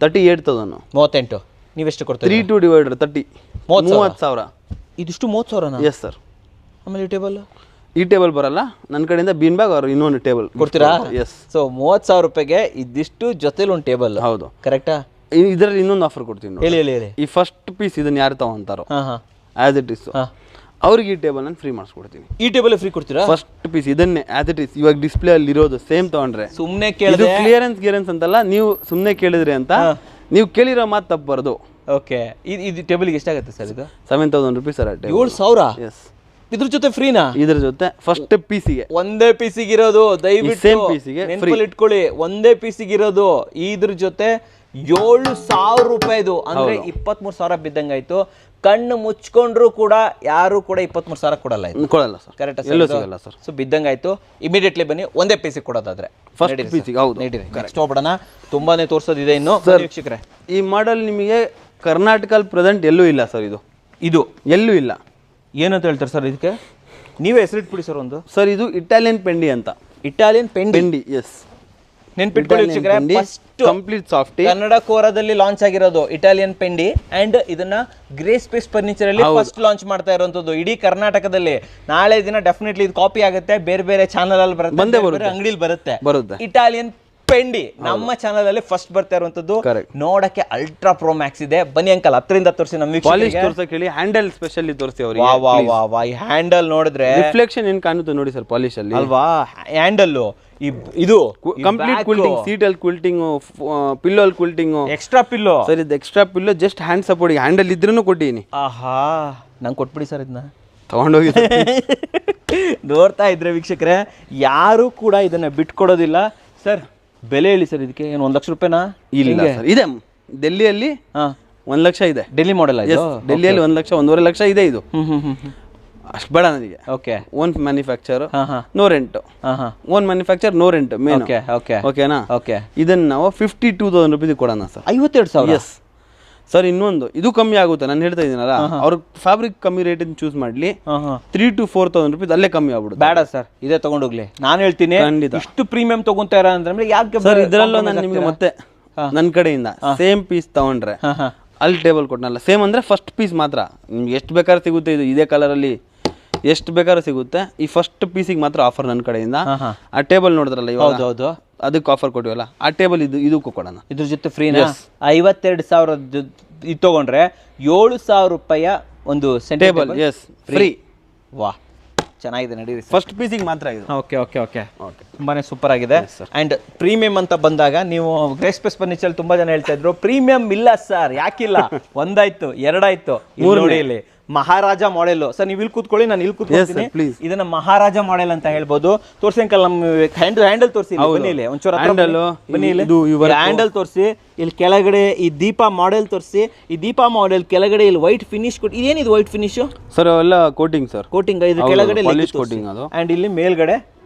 38,000. 38. ನೀವೆಷ್ಟು ಕೊಡ್ತೀರಾ? 3-2 ಡಿವೈಡರ್ 30,000. ಇದಿಷ್ಟು 30,000? Yes sir. ಆಮೇಲೆ ಟೇಬಲ್? ಈ ಟೇಬಲ್ ಬರಲ್ಲ ನನ್ನ ಕಡೆಯಿಂದ, ಬೀನ್ ಬ್ಯಾಗ್ ಅವ್ರು ಇನ್ನೊಂದು ಟೇಬಲ್ ಕೊಡ್ತೀರಾ? ಎಸ್. ಸೊ 30,000 ರೂಪಾಯಿಗೆ ಇದಿಷ್ಟು ಜೊತೆಲಿ ಒಂದು ಟೇಬಲ್. ಹೌದು, ಕರೆಕ್ಟಾ? ಇದರಲ್ಲಿ ಇನ್ನೊಂದು ಆಫರ್ ಕೊಡ್ತೀನಿ. ಹೇಳಿ. ಈ ಫಸ್ಟ್ ಪೀಸ್ ಇದನ್ನ ಯಾರು ತಗೊಂತಾರೋ ಆಸ್ ಇಟ್ ಇಸ್, ಅವ್ರಿಗೆ ಈ ಟೇಬಲ್ ನಾನು ಫ್ರೀ ಮಾಡಿಸ್ಕೊಡ್ತೀನಿ. ಈ ಟೇಬಲ್ ಫ್ರೀ ಕೊಡ್ತೀರಾ? ಫಸ್ಟ್ ಪೀಸ್ ಇದನ್ನೇ ಆಸ್ ಇಟ್ ಇಸ್ ಇವಾಗ ಡಿಸ್ಪ್ಲೇ ಅಲ್ಲಿ ಇರೋದು ಸೇಮ್ ತಗೊಂಡ್ರೆ. ಸುಮ್ಮನೆ ಕೇಳಿದ್ರೆ ಕ್ಲಿಯರೆನ್ಸ್ ಅಂತಲ್ಲ, ನೀವು ಸುಮ್ಮನೆ ಕೇಳಿದ್ರಿ ಅಂತ ನೀವು ಕೇಳಿರೋ ಮಾತು ತಪ್ಪಬಾರ್ದು. ಓಕೆ, ಇದು ಟೇಬಲ್ಗೆ ಎಷ್ಟಾಗುತ್ತೆ ಸರ್? ಇದು 7,000 ರೂಪೀಸ್ ಸರ್. 7,000? ಎಸ್. ಇದ್ರ ಜೊತೆ ಫ್ರೀನಾ? ಇದ್ರ ಜೊತೆ ಫಸ್ಟ್ ಪೀಸಿಗೆ ಒಂದೇ ಪೀಸಿಗೆ ಇರೋದು. ದಯವಿಟ್ಟು ಸೇಮ್ ಪೀಸಿಗೆ ನೆನಪಲ್ಲಿ ಇಟ್ಕೊಳ್ಳಿ, ಒಂದೇ ಪೀಸಿಗೆ ಇರೋದು. ಇದ್ರ ಜೊತೆ 7,000 ರೂಪಾಯಿದು ಅಂದ್ರೆ 23,000 ಬಿದ್ದಂಗಾಯ್ತು. ಕಣ್ಣು ಮುಚ್ಕೊಂಡ್ರು ಕೂಡ ಯಾರು ಕೂಡ 23,000 ಕೊಡಲ್ಲ ಇದು. ಕೊಡಲ್ಲ ಸರ್, ಕರೆಕ್ಟ್ ಎಲ್ಲೂ ಸಿಗಲ್ಲ ಸರ್. ಸೊ ಬಿದ್ದಂಗಾಯ್ತು. ಇಮಿಡಿಯೇಟ್ಲಿ ಬನ್ನಿ, ಒಂದೇ ಪೀಸಿಗೆ ಕೊಡೋದಾದ್ರೆ ಫಸ್ಟ್ ಪೀಸಿಗೆ. ಹೌದು, ನೆಕ್ಸ್ಟ್ ಹೋಗ್ಬಿಡೋಣ. ತುಂಬಾನೇ ತೋರಿಸೋದಿದೆ ಇನ್ನು ವೀಕ್ಷಕರೇ. ಈ ಮಾಡೆಲ್ ನಿಮಗೆ ಕರ್ನಾಟಕದಲ್ಲಿ ಪ್ರೆಸೆಂಟ್ ಎಲ್ಲೂ ಇಲ್ಲ ಸರ್. ಇದು ಎಲ್ಲೂ ಇಲ್ಲ. ಏನಂತ ಹೇಳ್ತಾರೆ ಸರ್ ಇದಕ್ಕೆ? ನೀವೇ ಹೆಸರಿಟ್ಬಿಡಿ ಸರ್ ಒಂದು. ಸರ್ ಇದು ಇಟಾಲಿಯನ್ ಪೆಂಡಿ ಅಂತ. ಇಟಾಲಿಯನ್ ಪೆಂಡಿ. ಎಸ್, ನೆನ್ಪಿಟ್ಕೊಳ್ಳಿ ವೀಕ್ಷಕರೇ, ಫಸ್ಟ್ ಕಂಪ್ಲೀಟ್ ಸಾಫ್ಟ್ ಕನ್ನಡ ಕೋರದಲ್ಲಿ ಲಾಂಚ್ ಆಗಿರೋದು ಇಟಾಲಿಯನ್ ಪೆಂಡಿ. ಅಂಡ್ ಇದನ್ನ ಗ್ರೇ ಸ್ಪೇಸ್ ಫರ್ನಿಚರ್ ಅಲ್ಲಿ ಫಸ್ಟ್ ಲಾಂಚ್ ಮಾಡ್ತಾ ಇರುವಂತದ್ದು ಇಡೀ ಕರ್ನಾಟಕದಲ್ಲಿ. ನಾಳೆ ದಿನ ಡೆಫಿನೆಟ್ಲಿ ಇದು ಕಾಪಿ ಆಗುತ್ತೆ, ಬೇರೆ ಬೇರೆ ಚಾನಲ್ ಅಲ್ಲಿ ಬರುತ್ತೆ, ಅಂಗಡಿಲಿ ಬರುತ್ತೆ. ಇಟಾಲಿಯನ್ ಪೆಂಡಿ ನಮ್ಮ ಚಾನಲ್ ಅಲ್ಲಿ ಫಸ್ಟ್ ಬರ್ತಾ ಇರುವಂತದ್ದು. ನೋಡಕ್ಕೆ ಅಲ್ಟ್ರಾ ಪ್ರೋ ಮ್ಯಾಕ್ಸ್ ಇದೆ. ಬನ್ನಿ ಅಂಕಲ್ ಹತ್ತರಿಂದ ತೋರಿಸಿ ನಮ್ಮ ವೀಕ್ಷಕರಿಗೆ. ಹ್ಯಾಂಡಲ್ ಸ್ಪೆಷಲಿ ತೋರಿಸಿ ಅವ್ರಿಗೆ. ಈ ಹ್ಯಾಂಡಲ್ ನೋಡಿದ್ರೆ ರಿಫ್ಲೆಕ್ಷನ್ ಏನ್ ಕಾಣುತ್ತೆ ನೋಡಿ ಸರ್ ಪಾಲಿಶ್ ಅಲ್ಲಿ ಅಲ್ವಾ. ಹ್ಯಾಂಡಲ್ ಇದು ಕಂಪ್ಲೀಟ್ ಕ್ವಿಲ್ಟಿಂಗ್, ಸೀಟ್ ಅಲ್ಲಿ ಕ್ವಿಲ್ಟಿಂಗ್, ಪಿಲ್ಲೋ ಅಲ್ಲಿ ಕ್ವಿಲ್ಟಿಂಗ್, ಎಕ್ಸ್ಟ್ರಾ ಪಿಲ್ಲೋ ಸರ್. ಇದು extra pillow just hand support handle ಇದ್ರೂ ಕೊಟ್ಟಿನಿ. ಆಹಾ, ನಂಗೆ ಕೊಟ್ಬಿಡಿ ಸರ್ ಇದನ್ನ ತಗೊಂಡೋಗಿ. ನೋಡ್ತಾ ಇದ್ರೆ ವೀಕ್ಷಕರೇ, ಯಾರು ಕೂಡ ಇದನ್ನ ಬಿಟ್ಕೊಡೋದಿಲ್ಲ ಸರ್. ಬೆಲೆ ಹೇಳಿ ಸರ್ ಇದಕ್ಕೆ. ಏನು 1 ಲಕ್ಷ ರೂಪಾಯಿನಾ? ಇಲ್ಲ ಸರ್, ಇದೆ ಡೆಲ್ಲಿಯಲ್ಲಿ 1 ಲಕ್ಷ ಇದೆ. ಡೆಲ್ಲಿ ಮಾಡೆಲ್ ಡೆಲ್ಲಿಯಲ್ಲಿ 1 ಲಕ್ಷ 1.5 ಲಕ್ಷ ಇದೆ ಇದು. ಅಷ್ಟು ಬೇಡ ನನಗೆ. Okay, own manufacture, no rent. Own manufacture, no rent man. ಓಕೆನಾ? ಓಕೆ, ಇದನ್ನ ನಾವು 52,000 ರೂಪಾಯಿ ಕೊಡೋಣ ಸರ್. 52,000. Yes sir. ಇನ್ನೊಂದು ಇದು ಕಮ್ಮಿ ಆಗುತ್ತೆ, ನಾನು ಹೇಳ್ತಾ ಇದ್ದೀನಲ್ಲ. ಅವ್ರ ಫ್ಯಾಬ್ರಿಕ್ ಕಮ್ಮಿ ರೇಟ್ ಚೂಸ್ ಮಾಡ್ಲಿ, 3,000 to 4,000 ರೂಪಾಯಿ ಅಲ್ಲೇ ಕಮ್ಮಿ ಆಗ್ಬಿಡುತ್ತೆ. ಬೇಡ ಸರ್, ಇದೇ ತಗೊಂಡೋಗ್ಲಿ. ನಾನು ಹೇಳ್ತೀನಿ, ಇಷ್ಟು ಪ್ರೀಮಿಯಂ ತಗೊಂತಾರ ಅಂದ್ರೆ ಯಾಕೆ ಸರ್? ಇದರಲ್ಲೂ ನಾನು ನಿಮ್ಗೆ ಮತ್ತೆ ನನ್ನ ಕಡೆಯಿಂದ ಸೇಮ್ ಪೀಸ್ ತಗೊಂಡ್ರೆ ಅಲ್ಲಿ ಟೇಬಲ್ ಕೊಟ್ಟನಲ್ಲ, ಸೇಮ್ ಅಂದ್ರೆ ಫಸ್ಟ್ ಪೀಸ್ ಮಾತ್ರ ನಿಮ್ಗೆ ಎಷ್ಟು ಬೇಕಾದ್ರೂ ಸಿಗುತ್ತೆ. ಇದು ಇದೇ ಕಲರ್ ಅಲ್ಲಿ ಎಷ್ಟು ಬೇಕಾದ್ರೂ ಸಿಗುತ್ತೆ. ಈ ಫಸ್ಟ್ ಪೀಸಿಗೆ ಮಾತ್ರ ಆಫರ್ ನನ್ನ ಕಡೆಯಿಂದ. ಆ ಟೇಬಲ್ ನೋಡಿದ್ರಲ್ಲ ಇವಾಗ, ಹೌದು, ಅದಕ್ಕೆ ಆಫರ್ ಕೊಟ್ಟಿವಲ್ಲ, ಆ ಟೇಬಲ್ ಇದಕ್ಕೂ ಕೊಡೋಣ. ಇದ್ರ ಜೊತೆ ಫ್ರೀನಾ? 52,000 ಇದು ತಗೊಂಡ್ರೆ 7,000 ರೂಪಾಯಿಯ ಒಂದು ಟೇಬಲ್. S, free. ವಾ, ಚೆನ್ನಾಗಿದೆ, ನಡೀರಿ. ಫಸ್ಟ್ ಪೀಸಿಗೆ ಮಾತ್ರ ಇದು. ಓಕೆ ಓಕೆ ಓಕೆ ಓಕೆ, ತುಂಬಾನೇ ಸೂಪರ್ ಆಗಿದೆ. ಅಂಡ್ ಪ್ರೀಮಿಯಂ ಅಂತ ಬಂದಾಗ ನೀವು ಗ್ರೇ ಸ್ಪೇಸ್ ಫರ್ನಿಚರ್ ತುಂಬಾ ಜನ ಹೇಳ್ತಾ ಇದ್ರು ಪ್ರೀಮಿಯಂ ಇಲ್ಲ ಸರ್. ಯಾಕಿಲ್ಲ? ಒಂದಾಯ್ತು, ಎರಡಾಯ್ತು, ನೋಡಿ ಇಲ್ಲಿ ಮಹಾರಾಜ ಮಾಡೆಲ್. ಸರ್ ನೀವು ಇಲ್ಲಿ ಕೂತ್ಕೊಳ್ಳಿ, ನಾನು ಇಲ್ಲಿ ಕೂತ್ಕೊಳ್ತೀನಿ. ಇದನ್ನ ಮಹಾರಾಜ ಮಾಡೆಲ್ ಅಂತ ಹೇಳ್ಬೋದು. ತೋರಿಸಿ ಅಂಕಲ್, ನಮ್ಮ ಹ್ಯಾಂಡಲ್ ತೋರಿಸಿ. ಬನ್ನಿ ಇಲ್ಲಿ ಒಂಚೂರು ಬನ್ನಿ, ಇಲ್ಲಿ ಹ್ಯಾಂಡಲ್ ತೋರಿಸಿ. ಇಲ್ಲಿ ಕೆಳಗಡೆ ಈ ದೀಪ ಮಾಡೆಲ್ ತೋರಿಸಿ. ಈ ದೀಪ ಮಾಡೆಲ್ ಕೆಳಗಡೆ ಇಲ್ಲಿ ವೈಟ್ ಫಿನಿಶ್ ಕೊಟ್ಟು, ಇದೇನಿದು ವೈಟ್ ಫಿನಿಶ್ ಸರ್? ಎಲ್ಲ ಕೋಟಿಂಗ್ ಸರ್, ಕೋಟಿಂಗ್. ಇದು ಕೆಳಗಡೆ ಕೋಟಿಂಗ್ ಅದು. ಅಂಡ್ ಇಲ್ಲಿ ಮೇಲ್ಗಡೆ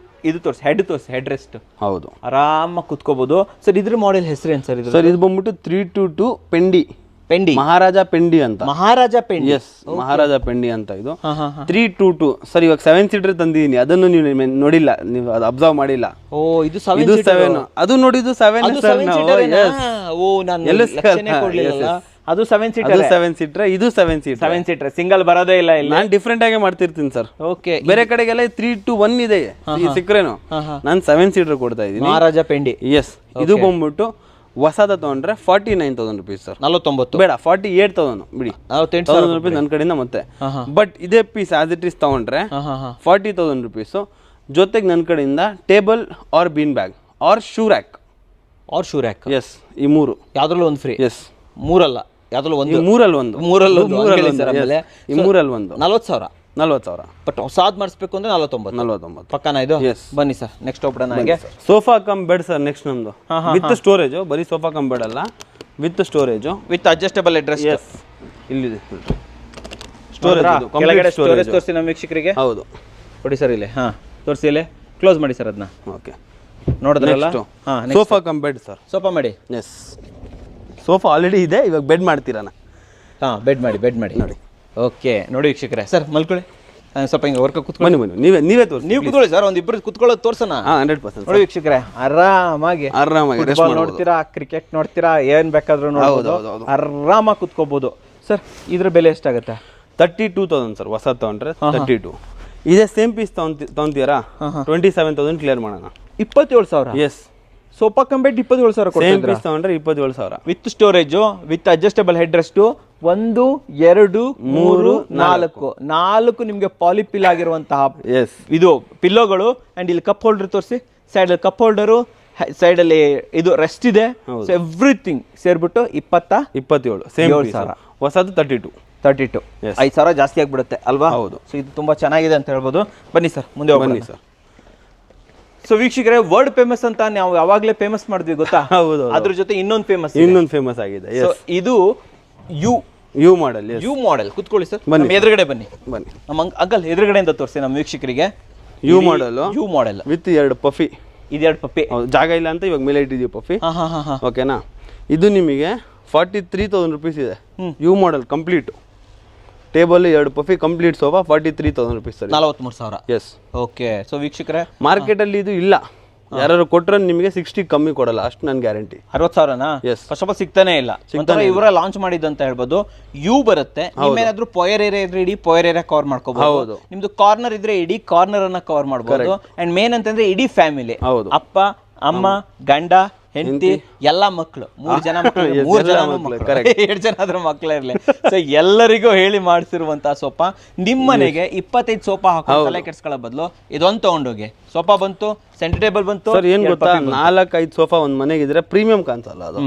ಇದು ತೋರಿಸಿ, ಹೆಡ್ ತೋರಿಸಿ, ಹೆಡ್ ರೆಸ್ಟ್. ಹೌದು, ಆರಾಮಾಗಿ ಕುತ್ಕೋಬಹುದು ಸರ್. ಇದ್ರ ಮಾಡೆಲ್ ಹೆಸರೇನು ಸರ್? ಇದು ಸರ್ ಇದು ಬಂದ್ಬಿಟ್ಟು 322 ಪೆಂಡಿ. ಮಹಾರಾಜ ಪೆಂಡಿ ಅಂತ. ಮಹಾರಾಜ ಪೆಂಡಿ. ಎಸ್, ಮಹಾರಾಜ ಪೆಂಡಿ ಅಂತ ಇದು. 322 ಸರ್. ಇವಾಗ 7 ಸೀಟರ್ ತಂದಿದ್ದೀನಿ, ಅದನ್ನು ನೀವು ನೋಡಿಲ್ಲ, ನೀವು ಅದು ಅಬ್ಸರ್ವ್ ಮಾಡಿಲ್ಲ. ಓ, ಇದು 7. ಅದು ನೋಡಿದ್ದು 7 ಸರ್. ಓ, ನಾನು ಲಕ್ಷಣೆ ಕೊಡ್ಲಿಲ್ಲ. ಅದು 7 ಸೀಟರ್. 7 ಸೀಟರ್, ಇದು 7 ಸೀಟರ್. 7 ಸೀಟರ್ ಸಿಂಗಲ್ ಬರೋದೇ ಇಲ್ಲ ಇಲ್ಲಿ. ನಾನು ಡಿಫ್ರೆಂಟ್ ಆಗಿ ಮಾಡ್ತಿರ್ತೀನಿ ಸರ್. ಓಕೆ, ಬೇರೆ ಕಡೆಗೆಲ್ಲ 3-2-1 ಇದೆ ಸಿಕ್ರೇನು. ನಾನು 7 ಸೀಟರ್ ಕೊಡ್ತಾ ಇದ್ದೀನಿ. ಮಹಾರಾಜ ಪೆಂಡಿ. ಎಸ್, ಇದು ಬಂದ್ಬಿಟ್ಟು ಹೊಸದ ತಗೊಂಡ್ರೆ 49,000 ರೂಪೀಸ್ ಸರ್. 49 ಬೇಡ, 48,000 ಬಿಡಿ. 48,000 ರೂಪಾಯಿ ನನ್ನ ಕಡೆಯಿಂದ ಮತ್ತೆ. ಬಟ್ ಇದೇ ಪೀಸ್ ಆಸ್ ಇಟ್ ಈಸ್ ತಗೊಂಡ್ರೆ 40,000 ರೂಪೀಸ್. ಜೊತೆಗೆ ನನ್ನ ಕಡೆಯಿಂದ table or bean bag or shoe rack. Yes, ಈ 3 ಯಾವ್ದ್ರಲ್ಲೂ ಒಂದು ಫ್ರೀ. ಎಸ್, 3 ಅಲ್ಲ, ಯಾವ್ದ್ರಲ್ಲೂ ಒಂದು. 3ಅಲ್ಲಿ ಒಂದು. ಈ 3ಅಲ್ಲಿ ಒಂದು 40,000. 40,000. ಬಟ್ ಹೊಸಾದ್ ಮಾಡಿಸ್ಬೇಕು ಅಂದ್ರೆ 49. ಪಕ್ಕನಾ ಇದು? ಬನ್ನಿ ಸರ್, ನೆಕ್ಸ್ಟ್ ಹೋಗ್ಬಿಡೋಣ. ನನಗೆ sofa cum bed sir. Next ನಮ್ದು ವಿತ್ ಸ್ಟೋರೇಜ್. ಬರೀ ಸೋಫಾ ಕಮ್ ಬೆಡ್ ಅಲ್ಲ, with storage, with adjustable address. ಇಲ್ಲಿದೆ ಸ್ಟೋರೇಜ್ ತೋರಿಸಿ ನಮ್ಮ ವೀಕ್ಷಕರಿಗೆ. ಹೌದು, ಕೊಡಿ ಸರ್ ಇಲ್ಲಿ. ತೋರಿಸಿ ಇಲ್ಲಿ, ಕ್ಲೋಸ್ ಮಾಡಿ ಸರ್ ಅದನ್ನ. ಓಕೆ, ನೋಡಿದ್ರಲ್ಲ, sofa cum bed sir. Sofa ಮಾಡಿ. ಎಸ್, ಸೋಫಾ ಆಲ್ರೆಡಿ ಇದೆ, ಇವಾಗ ಬೆಡ್ ಮಾಡ್ತೀರಾನ. ಬೆಡ್ ಮಾಡಿ ನೋಡಿ. ಓಕೆ, ನೋಡಿ ವೀಕ್ಷಕರೇ. ಸರ್ ಮಲ್ಕೊಳ್ಳಿ, ಸ್ವಲ್ಪ ಹಿಂಗೆ ವರ್ಕ್ ಕುತ್ಕೊಳ್ಳಿ. ಬನ್ನಿ, ನೀವೇ ತೋರಿಸಿ. ನೀವು ಕುತ್ಕೊಳ್ಳಿ ಸರ್, ಒಂದು ಇಬ್ಬರು ಕುತ್ಕೊಳ್ಳೋದು ತೋರ್ಸೋಣ. 100%. ನೋಡಿ ವೀಕ್ಷಕರೇ, ಆರಾಮಾಗಿ ನೋಡ್ತೀರಾ, ಕ್ರಿಕೆಟ್ ನೋಡ್ತೀರಾ, ಏನ್ ಬೇಕಾದ್ರೂ ನೋಡ್ಬೋದು, ಆರಾಮಾಗಿ ಕುತ್ಕೋಬಹುದು ಸರ್. ಇದ್ರ ಬೆಲೆ ಎಷ್ಟಾಗುತ್ತೆ? 32,000 ಸರ್. ಹೊಸ ತಗೊಂಡ್ರೆ 32. ಇದೇ ಸೇಮ್ ಪೀಸ್ ತಗೊಂತೀರಾ 27,000 ಕ್ಲಿಯರ್ ಮಾಡೋಣ. 27,000. ಎಸ್, ಸೋಫಾ ಕಂಬೆಡ್ 27,000 ಸೇಮ್ ಪೀಸ್ ತಗೊಂಡ್ರೆ 27,000 with storage, with adjustable head rest. 1 2 3 4 ನಿಮ್ಗೆ ಪಾಲಿಪಿಲ್ ಆಗಿರುವಂತಹ ಇದು ಪಿಲ್ಲೋಗಳು. ಅಂಡ್ ಇಲ್ಲಿ ಕಪ್ ಹೋಲ್ಡರ್ ತೋರಿಸಿ. ಸೈಡ್ ಅಲ್ಲಿ ಕಪ್ ಹೋಲ್ಡರು, ಸೈಡ್ ಅಲ್ಲಿ ಇದು ರೆಸ್ಟ್ ಇದೆ. ಎವ್ರಿಥಿಂಗ್ ಸೇರ್ಬಿಟ್ಟು 27,000. ಸೇಮ್ ಹೊಸದು 32. 5,000 ಜಾಸ್ತಿ ಆಗ್ಬಿಡುತ್ತೆ ಅಲ್ವಾ? ಹೌದು. ಸೊ ಇದು ತುಂಬಾ ಚೆನ್ನಾಗಿದೆ ಅಂತ ಹೇಳ್ಬೋದು. ಬನ್ನಿ ಸರ್, ಮುಂದೆ ಹೋಗೋಣ ಸರ್. ಸೊ ವೀಕ್ಷಕರೇ, ವರ್ಲ್ಡ್ ಫೇಮಸ್ ಅಂತ ನಾವು ಯಾವಾಗಲೇ ಫೇಮಸ್ ಮಾಡಿದ್ವಿ ಗೊತ್ತಾ? ಹೌದು. ಅದ್ರ ಜೊತೆ ಇನ್ನೊಂದು ಫೇಮಸ್ ಆಗಿದೆ. So, ಇದು ಯು ಮಾಡೆಲ್. U model. ಕುತ್ಕೊಳ್ಳಿ ಸರ್, ನಮ್ಮ ಎದುರುಗಡೆ ಬನ್ನಿ. ನಮ್ಮ ಅಂಕಲ್ ಎದುರುಗಡೆಯಿಂದ ತೋರಿಸಿ ನಮ್ಮ ವೀಕ್ಷಕರಿಗೆ. U model with 2 puffy. ಇದೆರಡು ಪಪ್ಪಿ. ಜಾಗ ಇಲ್ಲ ಅಂತ ಇವಾಗ ಮೇಲೆ ಇಟ್ಟಿದೀವಿ ಪಫಿ. ಓಕೆನಾ? ಇದು ನಿಮಗೆ 43,000 rupees ಇದೆ. U model complete table 2 puffy complete sofa 43,000 rupees sir. 43,000. Yes. Okay. So ವೀಕ್ಷಕರೇ, ಮಾರ್ಕೆಟ್ ಅಲ್ಲಿ ಇದು ಇಲ್ಲ. ಯಾರು ಕೊಟ್ರೆ ನಿಮಗೆ 60 ಕಮ್ಮಿ ಕೊಡಲ್ಲ, ಅಷ್ಟು ನನ್ ಗ್ಯಾರಂಟಿ. 60,000ನಾ? Yes. ಫಸ್ಟ್ ಆಫ್ ಆಲ್ ಸಿಗ್ತಾನೆ ಇಲ್ಲ. ಇವರ ಲಾಂಚ್ ಮಾಡಿದಂತ ಹೇಳ್ಬೋದು. ಯು ಬರುತ್ತೆ. ನಿಮ್ಮೇನಾದ್ರೂ ಪೋಯರ್ ಏರಿಯಾ ಇದ್ರೆ ಇಡೀ ಪೋಯರ್ ಏರಿಯಾ ಕವರ್ ಮಾಡ್ಕೋಬಹುದು. ನಿಮ್ದು ಕಾರ್ನರ್ ಇದ್ರೆ ಇಡೀ ಕಾರ್ನರ್ ಅನ್ನ ಕವರ್ ಮಾಡಬಹುದು. ಅಂಡ್ ಮೇನ್ ಅಂತಂದ್ರೆ ಇಡೀ ಫ್ಯಾಮಿಲಿ, ಅಪ್ಪ ಅಮ್ಮ ಗಂಡ ಹೆಂಡತಿ ಎಲ್ಲ ಮಕ್ಕಳು, 3 ಜನ ಮಕ್ಕಳು, 3 ಜನ 2 ಜನ ಆದ್ರೂ ಮಕ್ಕಳೇ ಇರ್ಲಿ. ಸೊ ಎಲ್ಲರಿಗೂ ಹೇಳಿ ಮಾಡಿಸಿರುವಂತಹ ಸೋಫಾ. ನಿಮ್ ಮನೆಗೆ 25 ಸೋಫಾ ಹಾಕೋ ತಲೆ ಕೆಡ್ಸ್ಕೊಳ್ಳೋ ಬದಲು ಇದೊಂದು ತಗೊಂಡೋಗಿ. ಸೋಫಾ ಬಂತು, ಸೆಂಟರ್ ಟೇಬಲ್ ಬಂತು. ಸರ್ ಏನ್ ಗೊತ್ತಾ, 4-5 ಸೋಫಾ ಒಂದ್ ಮನೆಗೆ ಇದ್ರೆ ಪ್ರೀಮಿಯಂ ಕಾಣಿಸಲ್ಲ ಅದು.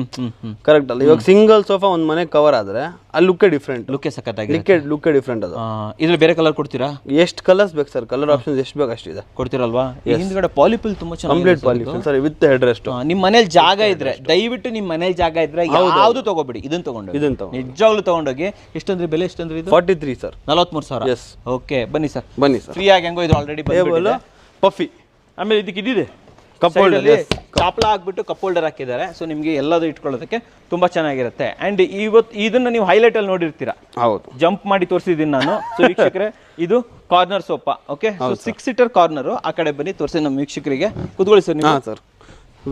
ಕರೆಕ್ಟ್ ಅಲ್ಲ? ಇವಾಗ ಸಿಂಗಲ್ ಸೋಫಾ ಒಂದ್ ಮನೆಗೆ ಕವರ್ ಆದ್ರೆ ಆ ಲುಕ್ ಡಿಫ್ರೆಂಟ್. ಲುಕ್ ಸಖತ್ತಾಗಿ ಲುಕ್ ಡಿಫ್ರೆಂಟ್ ಅದು. ಇದ್ರಲ್ಲಿ ಬೇರೆ ಕಲರ್ ಕೊಡ್ತೀರಾ? ಎಷ್ಟು ಕಲರ್ಸ್ ಬೇಕು ಸರ್? ಕಲರ್ ಆಪ್ಷನ್ಸ್ ಎಷ್ಟು ಬೇಕು ಅಷ್ಟಿದೆ. ಕೊಡ್ತೀರಲ್ವಾ? ಹಿಂದ್ಗಡೆ ಪಾಲಿಫಿಲ್ ತುಂಬಾ ಚೆನ್ನಾಗಿ complete polyfill sir with headrest. ನಿಮ್ ಮನೇಲಿ ಜಾಗ ಇದ್ರೆ ದಯವಿಟ್ಟು ನಿಮ್ ಮನೇಲಿ ಜಾಗ ಇದ್ರೆ ಯಾವ್ದು ತಗೋಬಿಡಿ, ಇದನ್ನ ತಗೊಂಡು ನಿಜವಾಗ್ಲೂ ತಗೊಂಡೋಗಿ. ಎಷ್ಟಂದ್ರೆ ಬೆಲೆ ಎಷ್ಟಂದ್ರೆ ಇದು? 43 ಸರ್. 43,000. ಎಸ್. ಓಕೆ, ಬನ್ನಿ ಸರ್. ಫ್ರೀ ಆಗಿ ಹೆಂಗೋ ಇದು ಆಲ್ರೆಡಿ ಪಫಿ. ಆಮೇಲೆ ಇದಕ್ಕೆ ಇದಿದೆ ಕಪ್ ಹೋಲ್ಡರ್. ಚಾಪ್ಲ ಹಾಕ್ಬಿಟ್ಟು ಕಪ್ ಹೋಲ್ಡರ್ ಹಾಕಿದ್ದಾರೆ. ಸೊ ನಿಮ್ಗೆ ಎಲ್ಲದೂ ಇಟ್ಕೊಳ್ಳೋದಕ್ಕೆ ತುಂಬಾ ಚೆನ್ನಾಗಿರುತ್ತೆ. ಅಂಡ್ ಇದನ್ನ ನೀವು ಹೈಲೈಟ್ ಅಲ್ಲಿ ನೋಡಿರ್ತೀರಾ. ಹೌದು, ಜಂಪ್ ಮಾಡಿ ತೋರಿಸಿದೀನಿ ನಾನು. ಸೊ ವೀಕ್ಷಕರೇ, ಇದು corner sofa. Okay, 6 seater corner. ಆ ಕಡೆ ಬನ್ನಿ, ತೋರಿಸಿ ನಮ್ಮ ವೀಕ್ಷಕರಿಗೆ. ಕೂತ್ಕೊಳ್ಳಿ ಸರ್ ನೀವು. Sir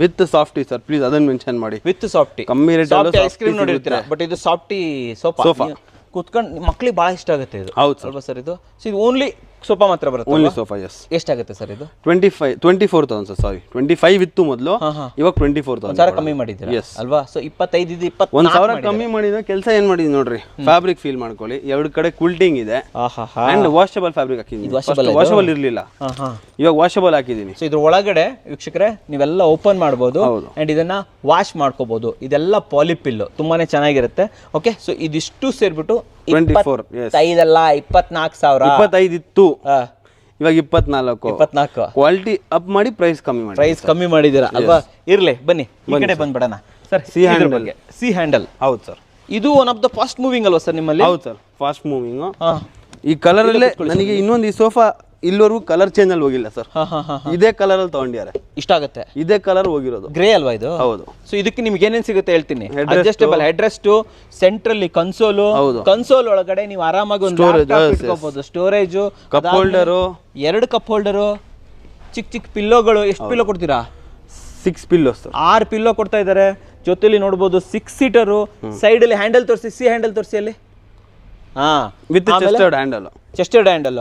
with softy sir, please ಅದನ್ನ ಮೆನ್ಷನ್ ಮಾಡಿ. With softy. ಕಮ್ಮಿ ರೇಟ್ ಐಸ್ ಕ್ರೀಮ್ ನೋಡಿರ್ತೀರಾ, ಬಟ್ ಇದು ಸಾಫ್ಟಿ ಸೋಫಾ. ಕುತ್ಕೊಂಡು ಮಕ್ಳಿಗೆ ಬಹಳ ಇಷ್ಟ ಆಗುತ್ತೆ ಇದು. ಹೌದು ಅಲ್ವಾ ಸರ್? ಇದು ಓನ್ಲಿ ಸೋಫಾ ಮಾತ್ರ ಬರುತ್ತೆ. Only sofa. ಎಸ್. ಎಷ್ಟಾಗುತ್ತೆ ಸರ್ ಇದು? 24,000 ಸರ್. ಸಾರಿ, 25 ಇತ್ತು ಮೊದಲು, ಇವಾಗ 24,000. 1,000 ಕಮ್ಮಿ ಮಾಡಿದ್ದೀರಾ ಅಲ್ವಾ? ಸೊ 25 ಇದು 1,000 ಕಮ್ಮಿ ಮಾಡಿದ ಕೆಲಸ ಏನ್ ಮಾಡಿದ್ವಿ ನೋಡ್ರಿ. ಫ್ಯಾಬ್ರಿಕ್ ಫೀಲ್ ಮಾಡ್ಕೊಳ್ಳಿ. 2 ಕಡೆ ಕೂಲ್ಟಿಂಗ್ ಇದೆ ಅಂಡ್ ವಾಷಬಲ್ ಫ್ಯಾಬ್ರಿಕ್ ಹಾಕಿದ್ದೀನಿ. ವಾಷಬಲ್ ಇರ್ಲಿಲ್ಲ, ಇವಾಗ ವಾಷಬಲ್ ಹಾಕಿದ್ದೀನಿ. ಸೊ ಇದ್ರ ಒಳಗಡೆ ವೀಕ್ಷಕರೇ ನೀವೆಲ್ಲ ಓಪನ್ ಮಾಡಬಹುದು ಅಂಡ್ ಇದನ್ನ ವಾಶ್ ಮಾಡ್ಕೋಬಹುದು. ಇದೆಲ್ಲ ಪಾಲಿಪಿಲ್ ತುಂಬಾನೇ ಚೆನ್ನಾಗಿರುತ್ತೆ. ಓಕೆ, ಸೊ ಇದಿಷ್ಟು ಸೇರ್ಬಿಟ್ಟು 24. 24,000. 25 ಇತ್ತು, ಇವಾಗ 24. ಕ್ವಾಲಿಟಿ ಅಪ್ ಮಾಡಿ ಪ್ರೈಸ್ ಕಮ್ಮಿ ಮಾಡಿದ್ದೀರಾ ಅಲ್ವಾ? ಇರ್ಲಿ, ಬನ್ನಿ ಈ ಕಡೆ ಬಂದ್ಬಿಡೋಣ ಸರ್. C handle. ಹೌದು ಸರ್. ಇದು one of the fast moving ಅಲ್ವಾ ಸರ್ ನಿಮ್ಮಲ್ಲಿ? ಹೌದು ಸರ್, ಫಾಸ್ಟ್ ಮೂವಿಂಗ್. ಈ ಕಲರ್ ಅಲ್ಲೇ ನನಗೆ ಇನ್ನೊಂದು, ಈ ಸೋಫಾ ಇಲ್ಲಿವರೆಗೂ ಕಲರ್ ಚೇಂಜ್ ಅಲ್ಲಿ ಹೋಗಿಲ್ಲ ಸರ್. ಇದೇ ಕಲರ್ ಅಲ್ಲಿ ತಗೊಂಡಿದ್ದಾರೆ. ಇಷ್ಟ ಆಗುತ್ತೆ. ಇದೇ ಕಲರ್ ಹೋಗಿರೋದು. ಗ್ರೇ ಅಲ್ವಾ ಇದು? ಹೌದು. ಸೊ ಇದಕ್ಕೆ ನಿಮ್ಗೆ ಏನೇನ್ ಸಿಗುತ್ತೆ ಹೇಳ್ತೀನಿ. ಅಡ್ಜಸ್ಟಬಲ್ ಹೆಡ್ ರೆಸ್ಟ್, ಸೆಂಟ್ರಲ್ಲಿ ಕನ್ಸೋಲು, ಕನ್ಸೋಲ್ ಒಳಗಡೆ ನೀವು ಆರಾಮಾಗಿ ಒಂದು ಇಟ್ಕೋಬಹುದು. Storage, cup holder, 2 cup holder, ಚಿಕ್ಕ ಪಿಲ್ಲೋಗಳು. ಎಷ್ಟು ಪಿಲ್ಲೋ ಕೊಡ್ತೀರಾ? 6 ಪಿಲ್ಲೋಸ್. 6 ಪಿಲ್ಲೋ ಕೊಡ್ತಾ ಇದ್ದಾರೆ. ಜೊತೆಲಿ ನೋಡಬಹುದು 6 ಸೀಟರು. ಸೈಡ್ ಅಲ್ಲಿ ಹ್ಯಾಂಡಲ್ ತೋರಿಸಿ, ಸಿ ಹ್ಯಾಂಡಲ್ ತೋರಿಸಿ ಅಲ್ಲಿ. With chested handle. Chested handle.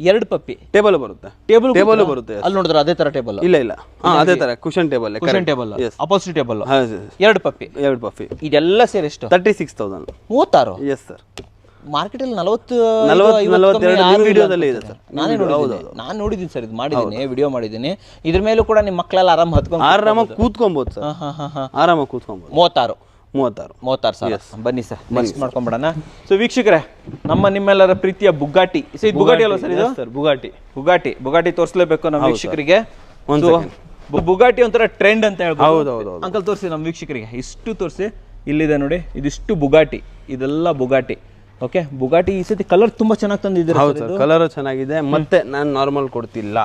2 puffy. Table ಬರುತ್ತೆ. ಟೇಬಲ್ ಬರುತ್ತೆ. ಅಲ್ಲಿ ನೋಡಿದ್ರೆ ಅದೇ ತರ ಟೇಬಲ್? ಇಲ್ಲ, ಅದೇ ತರ cushion table. Opposite table. 2 puffy. ಇದೆಲ್ಲ ಸೇರಿ ಎಷ್ಟು? 36,000. 36. Yes sir. ಮಾರ್ಕೆಟ್ ಅಲ್ಲಿ 42 ವಿಡಿಯೋದಲ್ಲಿ ಇದೆ ಸರ್. ನಾನು ನೋಡಿದ್ದೀನಿ ಸರ್, ಇದು ಮಾಡಿದ್ದೀನಿ, ವಿಡಿಯೋ ಮಾಡಿದ್ದೀನಿ. ಇದ್ರ ಮೇಲೂ ಕೂಡ ನಿಮ್ಮ ಮಕ್ಕಳೆಲ್ಲ ಆರಾಮಾಗಿ ಕೂತ್ಕೊಬಹುದು ಸರ್. ಆರಾಮಾಗಿ ಕೂತ್ಕೊಬಹುದು. 36 ಸಾವಿರ. ಬನ್ನಿ ಸರ್, ನೆಕ್ಸ್ಟ್ ಮಾಡ್ಕೊಂಡ್ಬಿಡೋಣ. ಸೊ ವೀಕ್ಷಕರೇ, ನಿಮ್ಮೆಲ್ಲರ ಪ್ರೀತಿಯ ಬುಗಾಟಿ. ಇದು ಬುಗಾಟಿ ಅಲ್ವಾ ಸರ್? ಇದು ಸರ್ ಬುಗಾಟಿ ತೋರಿಸಲೇಬೇಕು ನಮ್ಮ ವೀಕ್ಷಕರಿಗೆ. ಬುಗಾಟಿ ಒಂಥರ ಟ್ರೆಂಡ್ ಅಂತ ಹೇಳ್ಬೋದು. ಅಂಕಲ್ ತೋರಿಸಿ ನಮ್ಮ ವೀಕ್ಷಕರಿಗೆ. ಇಷ್ಟು ತೋರಿಸಿ, ಇಲ್ಲಿದೆ ನೋಡಿ, ಇದಿಷ್ಟು ಬುಗಾಟಿ. ಇದೆಲ್ಲ ಬುಗಾಟಿ. ಓಕೆ, ಬುಗಾಟಿ ಈ ಸತಿ ಕಲರ್ ತುಂಬಾ ಚೆನ್ನಾಗಿ ತಂದಿದ್ದೀರಾ. ಹೌದು ಸರ್, ಕಲರ್ ಚೆನ್ನಾಗಿದೆ. ಮತ್ತೆ ನಾನು ನಾರ್ಮಲ್ ಕೊಡ್ತಿಲ್ಲ,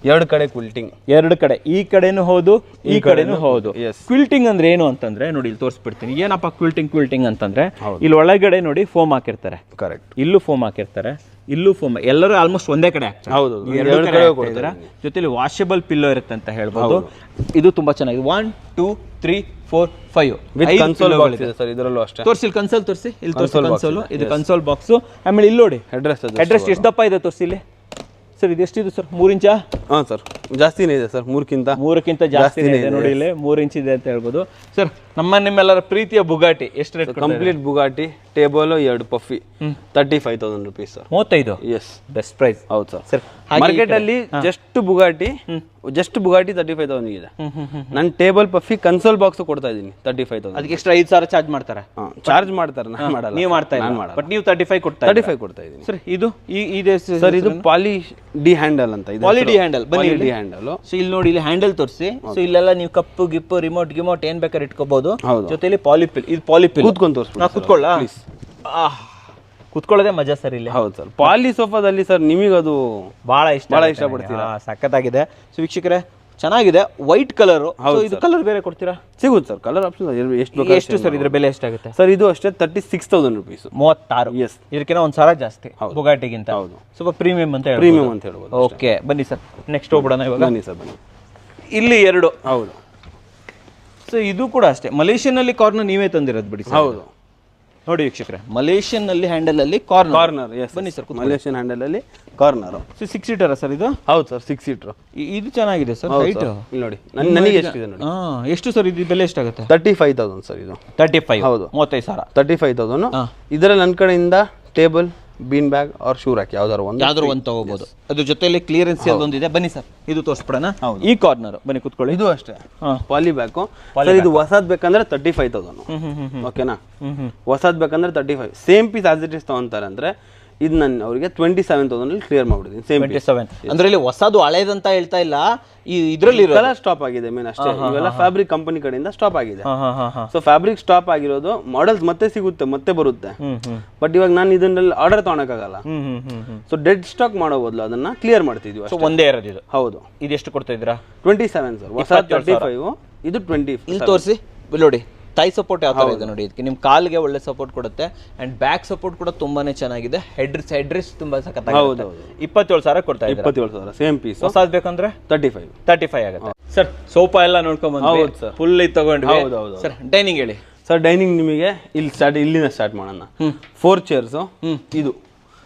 2 ಕಡೆ ಕ್ವಿಲ್ಟಿಂಗ್. 2 ಕಡೆ, ಈ ಕಡೆನೂ ಹೌದು, ಈ ಕಡೆನೂ ಹೌದು. ಕ್ವಿಲ್ಟಿಂಗ್ ಅಂದ್ರೆ ಏನು ಅಂತಂದ್ರೆ ನೋಡಿ, ಇಲ್ಲಿ ತೋರಿಸ್ಬಿಡ್ತೀನಿ. ಏನಪ್ಪ ಕ್ವಿಲ್ಟಿಂಗ್ ಅಂತಂದ್ರೆ, ಇಲ್ಲಿ ಒಳಗಡೆ ನೋಡಿ ಫೋಮ್ ಹಾಕಿರ್ತಾರೆ. ಕರೆಕ್ಟ್. ಇಲ್ಲೂ ಫೋಮ್ ಹಾಕಿರ್ತಾರೆ, ಇಲ್ಲೂ ಫೋಮ್. ಎಲ್ಲರೂ ಆಲ್ಮೋಸ್ಟ್ ಒಂದೇ ಕಡೆ ಹಾಕ್ತಾರೆ. ಹೌದು, 2 ಕಡೆ. ಜೊತೆಲಿ ವಾಷಬಲ್ ಪಿಲ್ಲೋ ಇರುತ್ತೆ ಅಂತ ಹೇಳ್ಬೋದು. ಇದು ತುಂಬಾ ಚೆನ್ನಾಗಿದೆ. 1 2 3 4 5 ಸರ್. ಇದರಲ್ಲೂ ಅಷ್ಟೇ. ತೋರಿಸಿ, ಇಲ್ಲಿ ಕನ್ಸೋಲ್ ತೋರಿಸಿ. ಇಲ್ಲಿ ತೋರಿಸಿ ಕನ್ಸೋಲ್. ಇದು ಕನ್ಸೋಲ್ ಬಾಕ್ಸ್. ಆಮೇಲೆ ಇಲ್ಲಿ ನೋಡಿ ಅಡ್ರೆಸ್ ಎಷ್ಟು ದಪ್ಪ ಇದೆ ತೋರಿಸಿ ಇಲ್ಲಿ ಸರ್. ಇದು ಎಷ್ಟಿದೆ ಸರ್? 3 ಇಂಚಾ? ಹಾಂ ಸರ್, ಜಾಸ್ತಿನೇ ಇದೆ ಸರ್. 3ಕ್ಕಿಂತ ಜಾಸ್ತಿನೇ ಇದೆ ನೋಡಿ. ಇಲ್ಲಿ 3 ಇಂಚ್ ಇದೆ ಅಂತ ಹೇಳ್ಬೋದು ಸರ್. ನಿಮ್ಮೆಲ್ಲರ ಪ್ರೀತಿಯ ಬುಗಾಟಿ ಎಷ್ಟು rate? Complete Bugatti table 2 puffy 35,000 rupees sir. 35? Yes, best price. ಹೌದು ಸರ್. ಮಾರ್ಕೆಟ್ ಅಲ್ಲಿ ಜಸ್ಟ್ ಬುಗಾಟಿ 35,000 ಇದೆ. ನಾನು ಟೇಬಲ್ ಪಫಿ ಕನ್ಸೋಲ್ ಬಾಕ್ಸ್ ಕೊಡ್ತಾ ಇದ್ದೀನಿ 35,000. ಅದಕ್ಕೆ ಎಕ್ಸ್ಟ್ರಾ 5,000 ಚಾರ್ಜ್ ಮಾಡ್ತಾರೆ? ಚಾರ್ಜ್ ಮಾಡ್ತಾರೆ, ನಾನು ಮಾಡಲ್ಲ. ನೀವು ಮಾಡ್ತಾ ಇಲ್ಲ, ಬಟ್ ನೀವು 35 ಕೊಡ್ತಾ ಇದ್ದೀನಿ ಸರ್. ಇದು ಇದೆ ಸರ್. ಇದು ಡಿ ಹ್ಯಾಂಡಲ್ ಅಂತ ಇದೆ. ಪಾಲಿ ಡಿ ಹ್ಯಾಂಡಲ್. ಬನ್ನಿ ಡಿ ಹ್ಯಾಂಡಲ್. ಸೊ ಇಲ್ಲಿ ನೋಡಿ, ಇಲ್ಲಿ ಹ್ಯಾಂಡಲ್ ತೋರಿಸಿ. ಸೊ ಇಲ್ಲೆಲ್ಲ ನೀವು ಕಪ್ಪು ಗಿಪ್ಪು ರಿಮೋಟ್ ಏನ್ ಬೇಕಾದ್ರೆ ಇಟ್ಕೋಬಹುದು. ಜೊತೆಲಿ ಪಾಲಿಪಿಲ್. ಇದು ಪಾಲಿಪಿಲ್. ಕೂತ್ಕೊಂಡು ತೋರಿಸ್ಬಿಡಿ. ನಾ ಕೂತ್ಕೊಳ್ಳ, ಕೂತ್ಕೊಳ್ಳೋದೇ ಮಜಾ ಸರ್ ಇಲ್ಲಿ. ಹೌದು ಸರ್, ಪಾಲಿ ಸೋಫಾದಲ್ಲಿ ಸರ್ ನಿಮಗದು ಬಹಳ ಇಷ್ಟಪಡ್ತೀರಾ. ಸಖತ್ತಾಗಿದೆ. ಸೊ ವೀಕ್ಷಕರೇ, ಚೆನ್ನಾಗಿದೆ, ವೈಟ್ ಕಲರ್. ಇದು ಕಲರ್ ಬೇರೆ ಕೊಡ್ತೀರಾ? ಸಿಗುತ್ತೆ ಸರ್, ಕಲರ್ ಆಪ್ಷನ್ ಎಷ್ಟು ಸರ್ ಇದ್ರ ಬೆಲೆ ಎಷ್ಟಾಗುತ್ತೆ ಸರ್? ಇದು ಅಷ್ಟೇ 36,000 rupees. 36. ಎಸ್, ಇದಕ್ಕಿಂತ ಒಂದು ಸಾವಿರ ಜಾಸ್ತಿ ಬುಗಾಟಿಗಿಂತ. ಹೌದು, ಸ್ವಲ್ಪ ಪ್ರೀಮಿಯಂ ಅಂತ ಹೇಳ್ಬೋದು. ಓಕೆ, ಬನ್ನಿ ಸರ್, ನೆಕ್ಸ್ಟ್ ಹೋಗ್ಬಿಡೋಣ ಇವಾಗ. ಬನ್ನಿ ಸರ್, ಬನ್ನಿ. ಇಲ್ಲಿ 2. ಹೌದು. ಸೊ ಇದು ಕೂಡ ಅಷ್ಟೇ, ಮಲೇಷಿಯನ್ ಅಲ್ಲಿ ಕಾರ್ನರ್ ನೀವೇ ತಂದಿರೋದು ಬಿಡಿ. ಹೌದು ನೋಡಿ ವೀಕ್ಷಕರೇ, ಮಲೇಷಿಯನ್ ಅಲ್ಲಿ ಹ್ಯಾಂಡಲ್ ಅಲ್ಲಿ ಕಾರ್ನರ್. ಬನ್ನಿ ಸರ್, ಮಲೇಷಿಯನ್ ಹ್ಯಾಂಡಲ್ ಅಲ್ಲಿ ಕಾರ್ನರ್. 6 ಸೀಟರ್ ಸರ್ ಇದು? ಹೌದು ಸರ್, 6 seater. ಇದು ಚೆನ್ನಾಗಿದೆ ಸರ್. ಹೈಟ್ ನೋಡಿ, ನನಗೆ ಎಷ್ಟಿದೆ ನೋಡಿ. ಎಷ್ಟು ಸರ್ ಇದು ಬೆಲೆ ಎಷ್ಟಾಗುತ್ತೆ? 35,000 ಸರ್ ಇದು. 35. ಹೌದು, 35,000. 35,000. ಇದರಲ್ಲಿ ನನ್ನ ಕಡೆಯಿಂದ table, bean bag or shoe rack ಯಾವ್ದಾರು ಒಂದು ತಗೋಬಹುದು. ಅದ್ರ ಜೊತೆಲಿ ಕ್ಲಿಯರೆನ್ಸ್ ಒಂದಿದೆ. ಬನ್ನಿ ಸರ್, ಇದು ತೋರಿಸ್ಬಿಡೋಣ. ಈ ಕಾರ್ನರ್ ಬನ್ನಿ, ಕೂತ್ಕೊಳ್ಳಿ. ಇದು ಅಷ್ಟೇ ಪಾಲಿ ಬ್ಯಾಗ್. ಇದು ಹೊಸದ್ ಬೇಕಂದ್ರೆ 35,000. ಓಕೆನಾ? ಹೊಸದ್ ಬೇಕಂದ್ರೆ 35. Same piece as it is ತಗೊಂತಾರೆ ಅಂದ್ರೆ ಇದು ನಾನು ಅವರಿಗೆ 27,000 ಕ್ಲಿಯರ್ ಮಾಡ್ಬಿಡ್ತೀನಿ. ಸೇಮ್ 27. ಅಂದ್ರೆ ಇಲ್ಲಿ ಹೊಸದು ಹಳೇದಂತ ಹೇಳ್ತಾ ಇಲ್ಲ, ಇದರಲ್ಲಿ ಕಲರ್ ಸ್ಟಾಪ್ ಆಗಿದೆ ಮೇನ್ ಅಷ್ಟೇ. ಇವೆಲ್ಲ ಫ್ಯಾಬ್ರಿಕ್ ಕಂಪನಿ ಕಡೆಯಿಂದ ಸ್ಟಾಪ್ ಆಗಿದೆ. ಸೊ ಫ್ಯಾಬ್ರಿಕ್ ಸ್ಟಾಪ್ ಆಗಿರೋದು, ಮಾಡೆಲ್ಸ್ ಮತ್ತೆ ಸಿಗುತ್ತೆ, ಮತ್ತೆ ಬರುತ್ತೆ. ಬಟ್ ಇವಾಗ ನಾನು ಇದನ್ನೆಲ್ಲ ಆರ್ಡರ್ ತಗೊಳಕ್ಕಾಗಲ್ಲ. ಸೊ ಡೆಡ್ ಸ್ಟಾಕ್ ಮಾಡೋ ಬದಲು ಅದನ್ನ ಕ್ಲಿಯರ್ ಮಾಡ್ತಿದ್ವಿ. ಒಂದೇ ಇರೋದು ಇದು. ಹೌದು. ಇದು ಎಷ್ಟು ಕೊಡ್ತಾ ಇದ್ದೀರಾ? 27 ಸರ್. ಹೊಸ 35, ಇದು 20. ಇಲ್ಲಿ ತೋರಿಸಿ ನೋಡಿ, ಥೈ ಸಪೋರ್ಟ್ ಯಾವ ಥರ ಇದೆ ನೋಡಿ. ಇದಕ್ಕೆ ನಿಮ್ಮ ಕಾಲಿಗೆ ಒಳ್ಳೆ ಸಪೋರ್ಟ್ ಕೊಡುತ್ತೆ. ಅಂಡ್ ಬ್ಯಾಕ್ ಸಪೋರ್ಟ್ ಕೂಡ ತುಂಬಾನೇ ಚೆನ್ನಾಗಿದೆ. ಹೆಡ್ ರೆಸ್ಟ್ ತುಂಬಾ ಸಖತ್ತಾಗಿದೆ. ಹೌದು. 27,000 ಕೊಡ್ತಾ ಇದ್ದಾರೆ. 27,000 ಸೇಮ್ ಪೀಸ್. ಹೊಸದು ಬೇಕಂದ್ರೆ 35 ಆಗುತ್ತೆ. ಸರ್ ಸೋಫಾ ಎಲ್ಲ ನೋಡ್ಕೊಂಡ್ ಬಂದ್ವಿ. ಹೌದು ಸರ್, ಫುಲ್ ಇದು ತಗೊಂಡ್ವಿ. ಸರ್ ಡೈನಿಂಗ್ ಹೇಳಿ ಸರ್. ಡೈನಿಂಗ್ ನಿಮಗೆ ಇಲ್ಲಿಂದ ಸ್ಟಾರ್ಟ್ ಮಾಡೋಣ. 4 chairs. ಇದು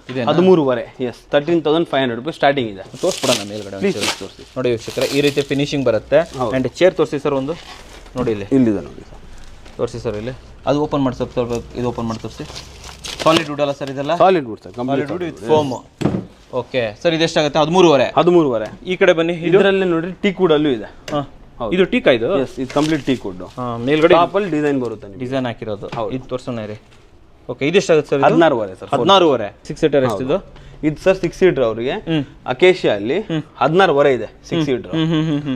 13.5. ಎಸ್, 13,500 rupees ಸ್ಟಾರ್ಟಿಂಗ್ ಇದೆ. ತೋರಿಸ್ಬಿಡೋಣ ಮೇಲ್ಗಡೆ ತೋರಿಸಿ. ನೋಡಿ ವೀಕ್ಷಕರೇ, ಈ ರೀತಿ ಫಿನಿಶಿಂಗ್ ಬರುತ್ತೆ. ಅಂಡ್ ಚೇರ್ ತೋರಿಸಿ ಸರ್ ಒಂದು. ನೋಡಿ ಇಲ್ಲಿದೆ ನೋಡಿ ಸರ್, ತೋರಿಸಿ ಸರ್. ಇಲ್ಲಿ ಅದು ಓಪನ್ ಮಾಡಿ ಸ್ವಲ್ಪ, ಇದು ಓಪನ್ ಮಾಡಿ ತೋರಿಸಿ. ಸಾಲಿಡ್ ವುಡ್ ಅಲ್ಲ ಸರ್ ಇದೆಲ್ಲ? Solid wood sir, solid wood with foam. Okay sir, ಇದು ಎಷ್ಟಾಗುತ್ತೆ? 13.5. ಈ ಕಡೆ ಬನ್ನಿ. ಇದರಲ್ಲಿ ನೋಡ್ರಿ ಟೀಕ್ ವುಡ್ ಅಲ್ಲೂ ಇದೆ. ಇದು ಟೀಕಾ? ಇದು ಇದು ಕಂಪ್ಲೀಟ್ ಟೀಕ್ ವುಡ್. ಮೇಲ್ಗಡೆ ಟಾಪ್ ಅಲ್ಲಿ ಡಿಸೈನ್ ಬರುತ್ತೆ, ಡಿಸೈನ್ ಹಾಕಿರೋದು. ಇದು ತೋರಿಸೋಣ ರೀ. ಓಕೆ, ಇದು ಎಷ್ಟಾಗುತ್ತೆ ಸರ್? 16.5 ಸರ್. 16.5. 6 ಸೀಟರ್ ಎಷ್ಟಿದು? ಇದು ಸರ್ 6 seater ಅವರಿಗೆ ಅಕೇಶಿಯಾ ಅಲ್ಲಿ 16.5 ಇದೆ 6 seater.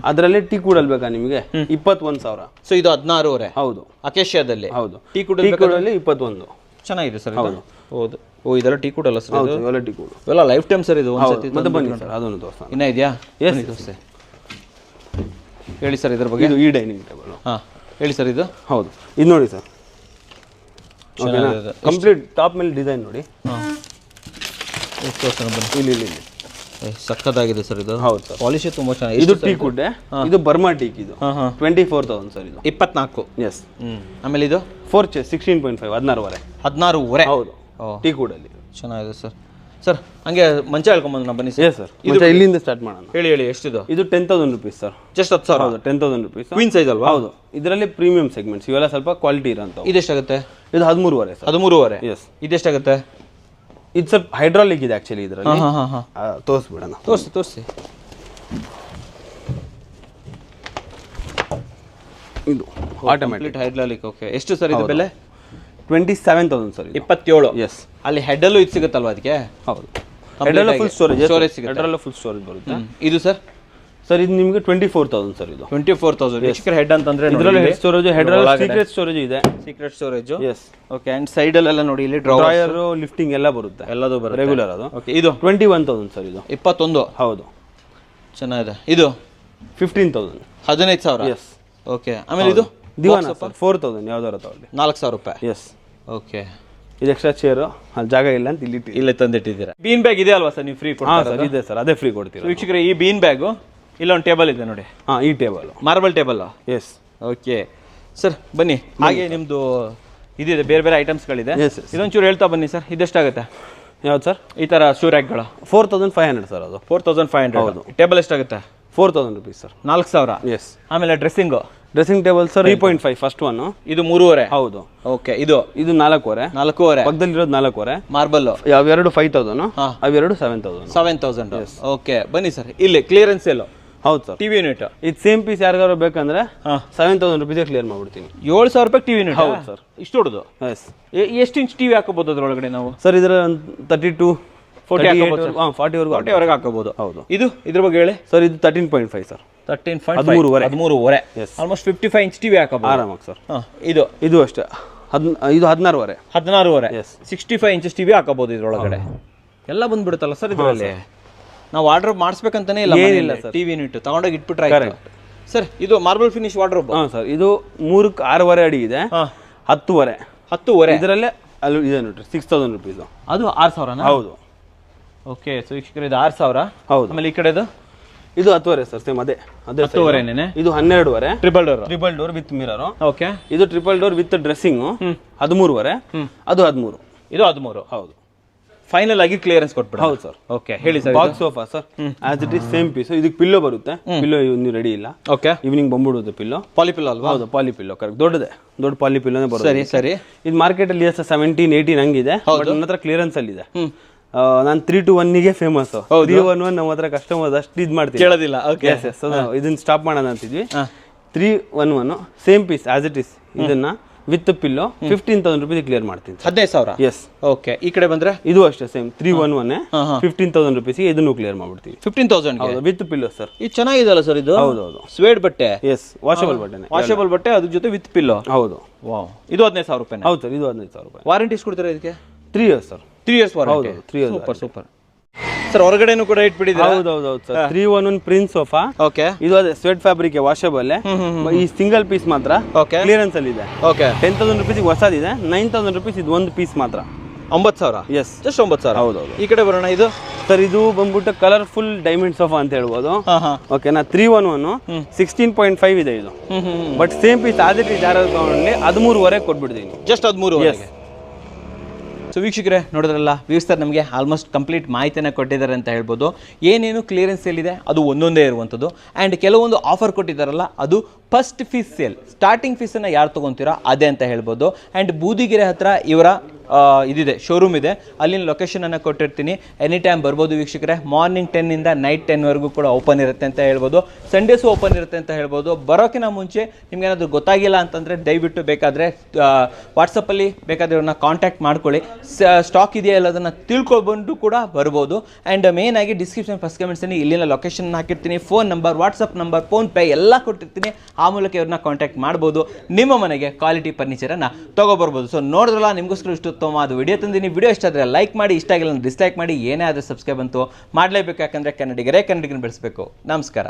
ಅದರಲ್ಲಿ ಟೀಕ್ ವುಡ್ ಅಲ್ಲಿ ಬೇಕಾ ನಿಮಗೆ? 21,000. ಸೊ ಇದು 16.5. ಹೌದು, ಅಕೇಶಿಯಾದಲ್ಲಿ. ಹೌದು. ಟೀಕ್ ವುಡ್ ಅಲ್ಲಿ 21. ಚೆನ್ನಾಗಿದೆ ಸರ್ ಇದು. ಹೌದು. ಓ, ಇದೆಲ್ಲ ಟೀಕ್ ವುಡ್ ಅಲ್ಲ ಸರ್? ಹೌದು, ಇವೆಲ್ಲ ಟೀಕ್ ವುಡ್. ಇವೆಲ್ಲ ಲೈಫ್ ಟೈಮ್ ಸರ್ ಇದು. ಒಂದ್ಸತಿ ಮತ್ತೆ ಬನ್ನಿ ಸರ್, ಅದನ್ನು ತೋರಿಸ್ತಾನೆ. ಇನ್ನ ಇದೆಯಾ? ಎಸ್, ತೋರಿಸಿ ಹೇಳಿ ಸರ್ ಇದ್ರ ಬಗ್ಗೆ. ಇದು ಈ ಡೈನಿಂಗ್ ಟೇಬಲ್. ಹೇಳಿ ಸರ್. ಇದು ಹೌದು, ಇದು ನೋಡಿ ಸರ್. ಕಂಪ್ಲೀಟ್ ಟಾಪ್ ಮೇಲೆ ಡಿಸೈನ್ ನೋಡಿ. ಇಲ್ಲಿ ಸಕ್ಕತ್ತಾಗಿದೆ ಸರ್ ಇದು. ಹೌದು ಸರ್, ಪಾಲಿಶ್ ತುಂಬಾ ಚೆನ್ನಾಗಿದೆ. ಇದು ಟೀಕ್ ವುಡ್. ಇದು ಬರ್ಮಾ ಟೀಕ್. ಇದು 24,000 ಸರ್. ಇದು 24. ಎಸ್. ಆಮೇಲೆ ಇದು 4 chairs 16.5. 16.5. ಹೌದು, ಟೀಕ್ ವುಡ್ ಅಲ್ಲಿ ಚೆನ್ನಾಗಿದೆ ಸರ್. ಸರ್ ಹಂಗೆ ಮಂಚ ಹೇಳ್ಕೊಂಬಂದು ನಾ ಬನ್ನಿ ಸರ್. ಎಸ್ ಸರ್, ಇಲ್ಲಿಂದ ಸ್ಟಾರ್ಟ್ ಮಾಡೋಣ. ಹೇಳಿ ಎಷ್ಟಿದು? ಇದು 10,000 rupees ಸರ್. ಜಸ್ಟ್ 10,000? ಹೌದು, 10,000 rupees. ಕ್ವೀನ್ ಸೈಜ್ ಅಲ್ವಾ? ಹೌದು. ಇದರಲ್ಲಿ ಪ್ರೀಮಿಯಂ ಸೆಗ್ಮೆಂಟ್ಸ್ ಇವೆಲ್ಲ ಸ್ವಲ್ಪ ಕ್ವಾಲಿಟಿ ಇರೋಂಥವು. ಇದೆಷ್ಟಾಗುತ್ತೆ? ಇದು 13.5 ಸರ್. 13.5. ಎಸ್. ಇದೆಷ್ಟಾಗುತ್ತೆ? ಇದು ಸ್ವಲ್ಪ ಹೈಡ್ರಾಲಿಕ್ ಇದೆ ಆಕ್ಚುಲಿ ಇದರಲ್ಲಿ. ತೋರಿಸ್ಬಿಡೋಣ. ತೋರಿಸಿ. ಇದು ಆಟೋಮ್ಯಾಟಿಕ್ ಹೈಡ್ರಾಲಿಕ್. ಓಕೆ, ಎಷ್ಟು ಸರ್ ಇದು ಬೆಲೆ? 27,000 ಸರ್. 27. ಎಸ್. ಅಲ್ಲಿ ಹೆಡ್ಡಲ್ಲೂ ಇದು ಸಿಗುತ್ತಲ್ವಾ ಅದಕ್ಕೆ? ಹೌದು, ಹೆಡ್ಡಲ್ಲ ಫುಲ್ ಸ್ಟೋರೇಜ್ ಸಿಗುತ್ತೆ. ಹೆಡ್ಡಲ್ಲ ಫುಲ್ ಸ್ಟೋರೇಜ್ ಬರುತ್ತೆ. ಇದು ಸರ್? ಸರ್ ಇದು ನಿಮಗೆ 24,000 ಸರ್. ಇದು 24,000. ಹೆಡ್ ಅಂತಂದ್ರೆ ಇದರಲ್ಲಿ ಹೆಡ್ ಸ್ಟೋರೇಜ್, ಹೆಡ್ರಲ್ಲಿ ಸೀಕ್ರೆಟ್ ಸ್ಟೋರೇಜ್ ಇದೆ. Secret storage. Yes. Okay, and side ಅಲ್ಲೆಲ್ಲ ನೋಡಿ, ಇಲ್ಲಿ ಡ್ರಾಯರ್, ಲಿಫ್ಟಿಂಗ್ ಎಲ್ಲ ಬರುತ್ತೆ. ಎಲ್ಲದೂ ಬರುತ್ತೆ ರೆಗ್ಯುಲರ್ ಅದು. ಓಕೆ, ಇದು 21,000 ಸರ್. ಇದು 21. ಹೌದು, ಚೆನ್ನಾಗಿದೆ. ಇದು 15,000. 15,000. ಎಸ್. ಓಕೆ, ಆಮೇಲೆ ಇದು ದಿವಾನ ಸರ್ 4,000. ಯಾವ್ದಾರ ತಗೊಳ್ಳಿ. 4,000 ರೂಪಾಯಿ. ಎಸ್. ಓಕೆ, ಇದು ಎಕ್ಸ್ಟ್ರಾ ಚೇರ್, ಅಲ್ಲಿ ಜಾಗ ಇಲ್ಲ ಅಂತ ಇಲ್ಲೇ ತಂದಿಟ್ಟಿದ್ದೀರಾ. ಬೀನ್ ಬ್ಯಾಗ್ ಇದೆ ಅಲ್ವಾ ಸರ್? ನೀವು ಫ್ರೀ ಕೊಡ್ತೀರಾ? ಇದೆ ಸರ್, ಅದೇ ಫ್ರೀ ಕೊಡ್ತೀವಿ. ವೀಕ್ಷಕರೇ, ಈ ಬೀನ್ ಬ್ಯಾಗು ಇಲ್ಲೊಂದು ಟೇಬಲ್ ಇದೆ ನೋಡಿ. ಈ table marble table. Yes. Okay sir, ಬನ್ನಿ. ಹಾಗೆ ನಿಮ್ದು ಇದಿದೆ, ಬೇರೆ ಬೇರೆ ಐಟಮ್ಸ್ಗಳಿದೆ. ಇದೊಂಚೂರು ಹೇಳ್ತಾ ಬನ್ನಿ ಸರ್. ಇದೆಷ್ಟಾಗುತ್ತೆ? ಯಾವ್ದು ಸರ್? ಈ ಥರ ಶೂ ರ್ಯಾಕ್ಗಳು 4,500 ಸರ್. ಅದು 4,500. ಹೌದು. ಟೇಬಲ್ ಎಷ್ಟಾಗುತ್ತೆ? 4,000 rupees ಸರ್. 4,000. ಎಸ್. ಆಮೇಲೆ dressing table sir 3.5 first one. ಇದು 3.5. ಹೌದು. ಓಕೆ, ಇದು 4.5. ಪಕ್ಕದಲ್ಲಿರೋದು 4.5. ಮಾರ್ಬಲ್. ಅವೆರಡು 5,000, ಅವೆರಡು 7,000. ಓಕೆ, ಬನ್ನಿ ಸರ್. ಇಲ್ಲಿ ಕ್ಲಿಯರೆನ್ಸ್ ಎಲ್ಲೋ. ಹೌದು ಸರ್. ಟಿವಿ ಯೂನಿಟ್ ಇದು ಸೇಮ್ ಪೀಸ್ ಯಾರಿಗಾರು ಬೇಕಂದ್ರೆ 7,000 rupees ಕ್ಲಿಯರ್ ಮಾಡ್ಬಿಡ್ತೀನಿ. 7,000 ರೂಪಾಯಿ ಟಿವಿ ಯೂನಿಟ್? ಹೌದು ಸರ್. ಇಷ್ಟು ದೊಡ್ಡದು? ಎಸ್. ಎಷ್ಟು ಇಂಚ್ ಟಿವಿ ಹಾಕೋಬಹುದು ಅದ್ರೊಳಗಡೆ ನಾವು? ಸರ್ ಇದರ 32 40 ಹಾಕೋಬಹುದು. ಹೌದು. ಇದು ಇದ್ರ ಬಗ್ಗೆ ಹೇಳಿ ಸರ್. ಇದು 13.5 ಸರ್. 13.5 ಆಲ್ಮೋಸ್ಟ್ 55 ಇಂಚ್ ಟಿವಿ ಹಾಕಬಹುದು ಆರಾಮಾಗಿ ಸರ್. ಇದು ಅಷ್ಟೇ ಇದು 16.5 65 ಇಂಚಸ್ ಟಿವಿ ಹಾಕಬಹುದು ಇದ್ರೊಳಗಡೆ. ಎಲ್ಲ ಬಂದ್ಬಿಡುತ್ತಲ್ಲ ಸರ್ ಇದರಲ್ಲಿ. ನಾವು ಆರ್ಡರ್ ಮಾಡಿಸ್ಬೇಕಂತಾನೆ ಇಲ್ಲ, ಏನಿಲ್ಲ ಸರ್. ಟಿವಿ ಯೂನಿಟ್ ತಗೊಂಡೋಗಿ ಇಟ್ಬಿಟ್ರೆ ಆಯ್ತು ಸರ್. ಇದು ಮಾರ್ಬಲ್ ಫಿನಿಶ್ ವಾರ್ಡ್ರೋಬ್. ಸರ್ ಇದು 3ಕ್ಕೆ 6.5 ಅಡಿ ಇದೆ. 10.5 ಇದರಲ್ಲೇ ಅಲ್ಲಿ ಇದೆ ನೋಡ್ರಿ 6000 ರುಪೀಸ್. ಅದು 6000. ಹೌದು. ಓಕೆ, ಸೊ ವೀಕ್ಷಕರೇ ಇದು 6000. ಹೌದು. ಆಮೇಲೆ ಈ ಕಡೆದು ಇದು 10.5 ಸರ್. ಸೇಮ್ ಅದೇ 10.5. ಇದು 12.5 triple door with mirror. Okay. ಇದು ಟ್ರಿಪಲ್ ಡೋರ್ ವಿತ್ ಡ್ರೆಸ್ಸಿಂಗ್ 13.5. ಅದು 13. ಇದು 13. ಹೌದು. ಫೈನಲ್ ಆಗಿ ಕ್ಲಿಯರೆನ್ಸ್ ಕೊಟ್ಬಿಡ. ಹೌದು ಸರ್. ಓಕೆ, ಹೇಳಿ sir. Box sofa sir, as it is same piece. ಇದಕ್ಕೆ ಪಿಲ್ಲೋ ಬರುತ್ತೆ. ಪಿಲ್ಲೋ ಇನ್ನು ರೆಡಿ ಇಲ್ಲ. ಓಕೆ. ಈವ್ನಿಂಗ್ ಬಂದ್ಬಿಡುತ್ತೆ ಪಿಲ್ಲೋ. ಪಾಲಿಪಿಲ್ಲೋ ಅಲ್ವಾ? ಹೌದು, ಪಾಲಿಪಿಲ್ಲೋ. ಕರೆಕ್ಟ್. ದೊಡ್ಡ ಪಾಲಿಪಿಲ್ಲೋನೇ ಬರುತ್ತೆ. ಸರಿ ಸರಿ. ಇದು ಮಾರ್ಕೆಟ್ ಅಲ್ಲಿ 17-18 ಹಂಗಿದೆ. ಬಟ್ ನನ್ನ ಹತ್ರ ಕ್ಲಿಯರೆನ್ಸ್ ಅಲ್ಲಿ ಇದೆ. ನಾನು 3-1 ಫೇಮಸ್. 3-1 ನಮ್ಮ ಹತ್ರ ಕಸ್ಟಮರ್ ಅಷ್ಟು ಇದು ಮಾಡ್ತೀವಿ, ಕೇಳೋದಿಲ್ಲ. ಓಕೆ, ಇದನ್ನ ಸ್ಟಾಪ್ ಮಾಡೋಣ ಅಂತಿದ್ವಿ. 3-1 same piece as it is. ಇದನ್ನ ವಿತ್ ಪಿಲ್ಲೋ 15,000 ರುಪೀಸ್ ಕ್ಲಿಯರ್ ಮಾಡ್ತೀನಿ. 15,000. ಎಸ್. ಓಕೆ. ಈ ಕಡೆ ಬಂದ್ರೆ ಇದು ಅಷ್ಟೇ ಸೇಮ್ 3-1 15,000 ರುಪೀಸ್ ಇದನ್ನು ಕ್ಲಿಯರ್ ಮಾಡ್ಬಿಡ್ತೀವಿ. 15,000 ವಿತ್ ಪಿಲ್ಲೋ ಸರ್. ಇದು ಚೆನ್ನಾಗಿದೆಲ್ಲ ಸರ್ ಇದು. ಹೌದು. ಸ್ವೇಡ್ ಬಟ್ಟೆ. S, washable ಬಟ್ಟೆನೆ. ವಾಷಬಲ್ ಬಟ್ಟೆ, ಅದ್ರ ಜೊತೆ ವಿತ್ ಪಿಲ್ಲೋ. ಹೌದು. ವಾವ್. ಇದು 15,000 ರೂಪಾಯಿ. ಹೌದು ಸರ್. ಇದು 15,000 ರೂಪಾಯಿ. ವಾರಂಟಿ ಎಷ್ಟು ಕೊಡ್ತೀರಾ ಇದಕ್ಕೆ? 3 ಇಯರ್ಸ್ ಸರ್. 3 years warranty. ಹೌದು, 3 ಇಯರ್ಸ್. Super super sir. ಹೊರಗಡೆನೂ ಕೂಡ ಇಟ್ಬಿಟ್ಟಿದ್ದೀರಾ? ಹೌದು ಸರ್. 3-1 prince sofa. ಓಕೆ. ಇದು ಅದೇ ಸ್ವೆಟ್ ಫ್ಯಾಬ್ರಿಕ್ ವಾಷಬಲ್. ಈ ಸಿಂಗಲ್ ಪೀಸ್ ಮಾತ್ರ ಕ್ಲಿಯರೆನ್ಸ್ ಅಲ್ಲಿ ಇದೆ. ಓಕೆ. 10,000 ರುಪೀಸ್ ಹೊಸದಿದೆ. 9,000 ರುಪೀಸ್ ಇದು ಒಂದು ಪೀಸ್ ಮಾತ್ರ. 9,000. Yes, just 9,000. ಹೌದು. ಈ ಕಡೆ ಬರೋಣ. ಇದು ಸರ್ ಇದು ಬಂದ್ಬಿಟ್ಟು ಕಲರ್ಫುಲ್ ಡೈಮಂಡ್ ಸೋಫಾ ಅಂತ ಹೇಳ್ಬೋದು. ಓಕೆನಾ. 3-1 16.5 ಇದೆ ಇದು. But same piece as it is ಯಾರು ತಗೊಂಡ್ಲಿ 13.5 ಕೊಟ್ಬಿಡ್ತೀನಿ. ಜಸ್ಟ್ 13. ಸೊ ವೀಕ್ಷಕರೇ ನೋಡಿದ್ರಲ್ಲ, ವೀರ್ ಸರ್ ನಮಗೆ ಆಲ್ಮೋಸ್ಟ್ ಕಂಪ್ಲೀಟ್ ಮಾಹಿತಿಯನ್ನು ಕೊಟ್ಟಿದ್ದಾರೆ ಅಂತ ಹೇಳ್ಬೋದು. ಏನೇನು ಕ್ಲಿಯರೆನ್ಸ್ ಸೇಲ್ ಇದೆ ಅದು ಒಂದೊಂದೇ ಇರುವಂಥದ್ದು. ಆ್ಯಂಡ್ ಕೆಲವೊಂದು ಆಫರ್ ಕೊಟ್ಟಿದ್ದಾರಲ್ಲ ಅದು ಫಸ್ಟ್ ಫೀಸ್ ಸೇಲ್. ಸ್ಟಾರ್ಟಿಂಗ್ ಫೀಸನ್ನು ಯಾರು ತೊಗೊತೀರೋ ಅದೇ ಅಂತ ಹೇಳ್ಬೋದು. ಆ್ಯಂಡ್ ಬೂದಿಗೆರೆ ಹತ್ರ ಇವರ ಇದಿದೆ, ಶೋರೂಮ್ ಇದೆ. ಅಲ್ಲಿನ ಲೊಕೇಶನನ್ನು ಕೊಟ್ಟಿರ್ತೀನಿ. ಎನಿ ಟೈಮ್ ಬರ್ಬೋದು ವೀಕ್ಷಕರೇ. ಮಾರ್ನಿಂಗ್ 10 ಇಂದ ನೈಟ್ 10ವರೆಗೂ ಕೂಡ ಓಪನ್ ಇರುತ್ತೆ ಅಂತ ಹೇಳ್ಬೋದು. ಸಂಡೇಸು ಓಪನ್ ಇರುತ್ತೆ ಅಂತ ಹೇಳ್ಬೋದು. ಬರೋಕ್ಕಿಂತ ಮುಂಚೆ ನಿಮ್ಗೇನಾದರೂ ಗೊತ್ತಾಗಿಲ್ಲ ಅಂತಂದರೆ ದಯವಿಟ್ಟು ಬೇಕಾದರೆ ವಾಟ್ಸಪ್ಪಲ್ಲಿ ಬೇಕಾದರೆ ಅವ್ರನ್ನ ಕಾಂಟ್ಯಾಕ್ಟ್ ಮಾಡ್ಕೊಳ್ಳಿ. ಸ್ಟಾಕ್ ಇದೆಯಾ ಇಲ್ಲ ಅದನ್ನು ತಿಳ್ಕೊಬಂದು ಕೂಡ ಬರ್ಬೋದು. ಆ್ಯಂಡ್ ಮೇನ್ ಆಗಿ ಡಿಸ್ಕ್ರಿಪ್ಷನ್ ಫಸ್ಟ್ ಕಮೆಂಟ್ಸಲ್ಲಿ ಇಲ್ಲಿನ ಲೊಕೇಶನ್ ಹಾಕಿರ್ತೀನಿ. Phone number, WhatsApp number, PhonePe ಎಲ್ಲ ಕೊಟ್ಟಿರ್ತೀನಿ. ಆ ಮೂಲಕ ಇವ್ರನ್ನ ಕಾಂಟ್ಯಾಕ್ಟ್ ಮಾಡ್ಬೋದು. ನಿಮ್ಮ ಮನೆಗೆ ಕ್ವಾಲಿಟಿ ಫರ್ನಿಚರನ್ನು ತೊಗೊಬರ್ಬೋದು. ಸೊ ನೋಡಿದ್ರಲ್ಲ, ನಿಮಗೋಸ್ಕರ ಇಷ್ಟು ಉತ್ತಮ ಅದು ವಿಡಿಯೋ ತಂದಿನಿ. ವಿಡಿಯೋ ಇಷ್ಟ ಆದರೆ ಲೈಕ್ ಮಾಡಿ, ಇಷ್ಟ ಆಗಿಲ್ಲ ಡಿಸ್ಲೈಕ್ ಮಾಡಿ. ಏನೇ ಆದರೂ ಸಬ್ಸ್ಕ್ರೈಬ್ ಅಂತೂ ಮಾಡಲೇಬೇಕು. ಯಾಕಂದರೆ ಕನ್ನಡಿಗರೇ ಕನ್ನಡಿಗರನ್ನು ಬೆಳೆಸಬೇಕು. ನಮಸ್ಕಾರ.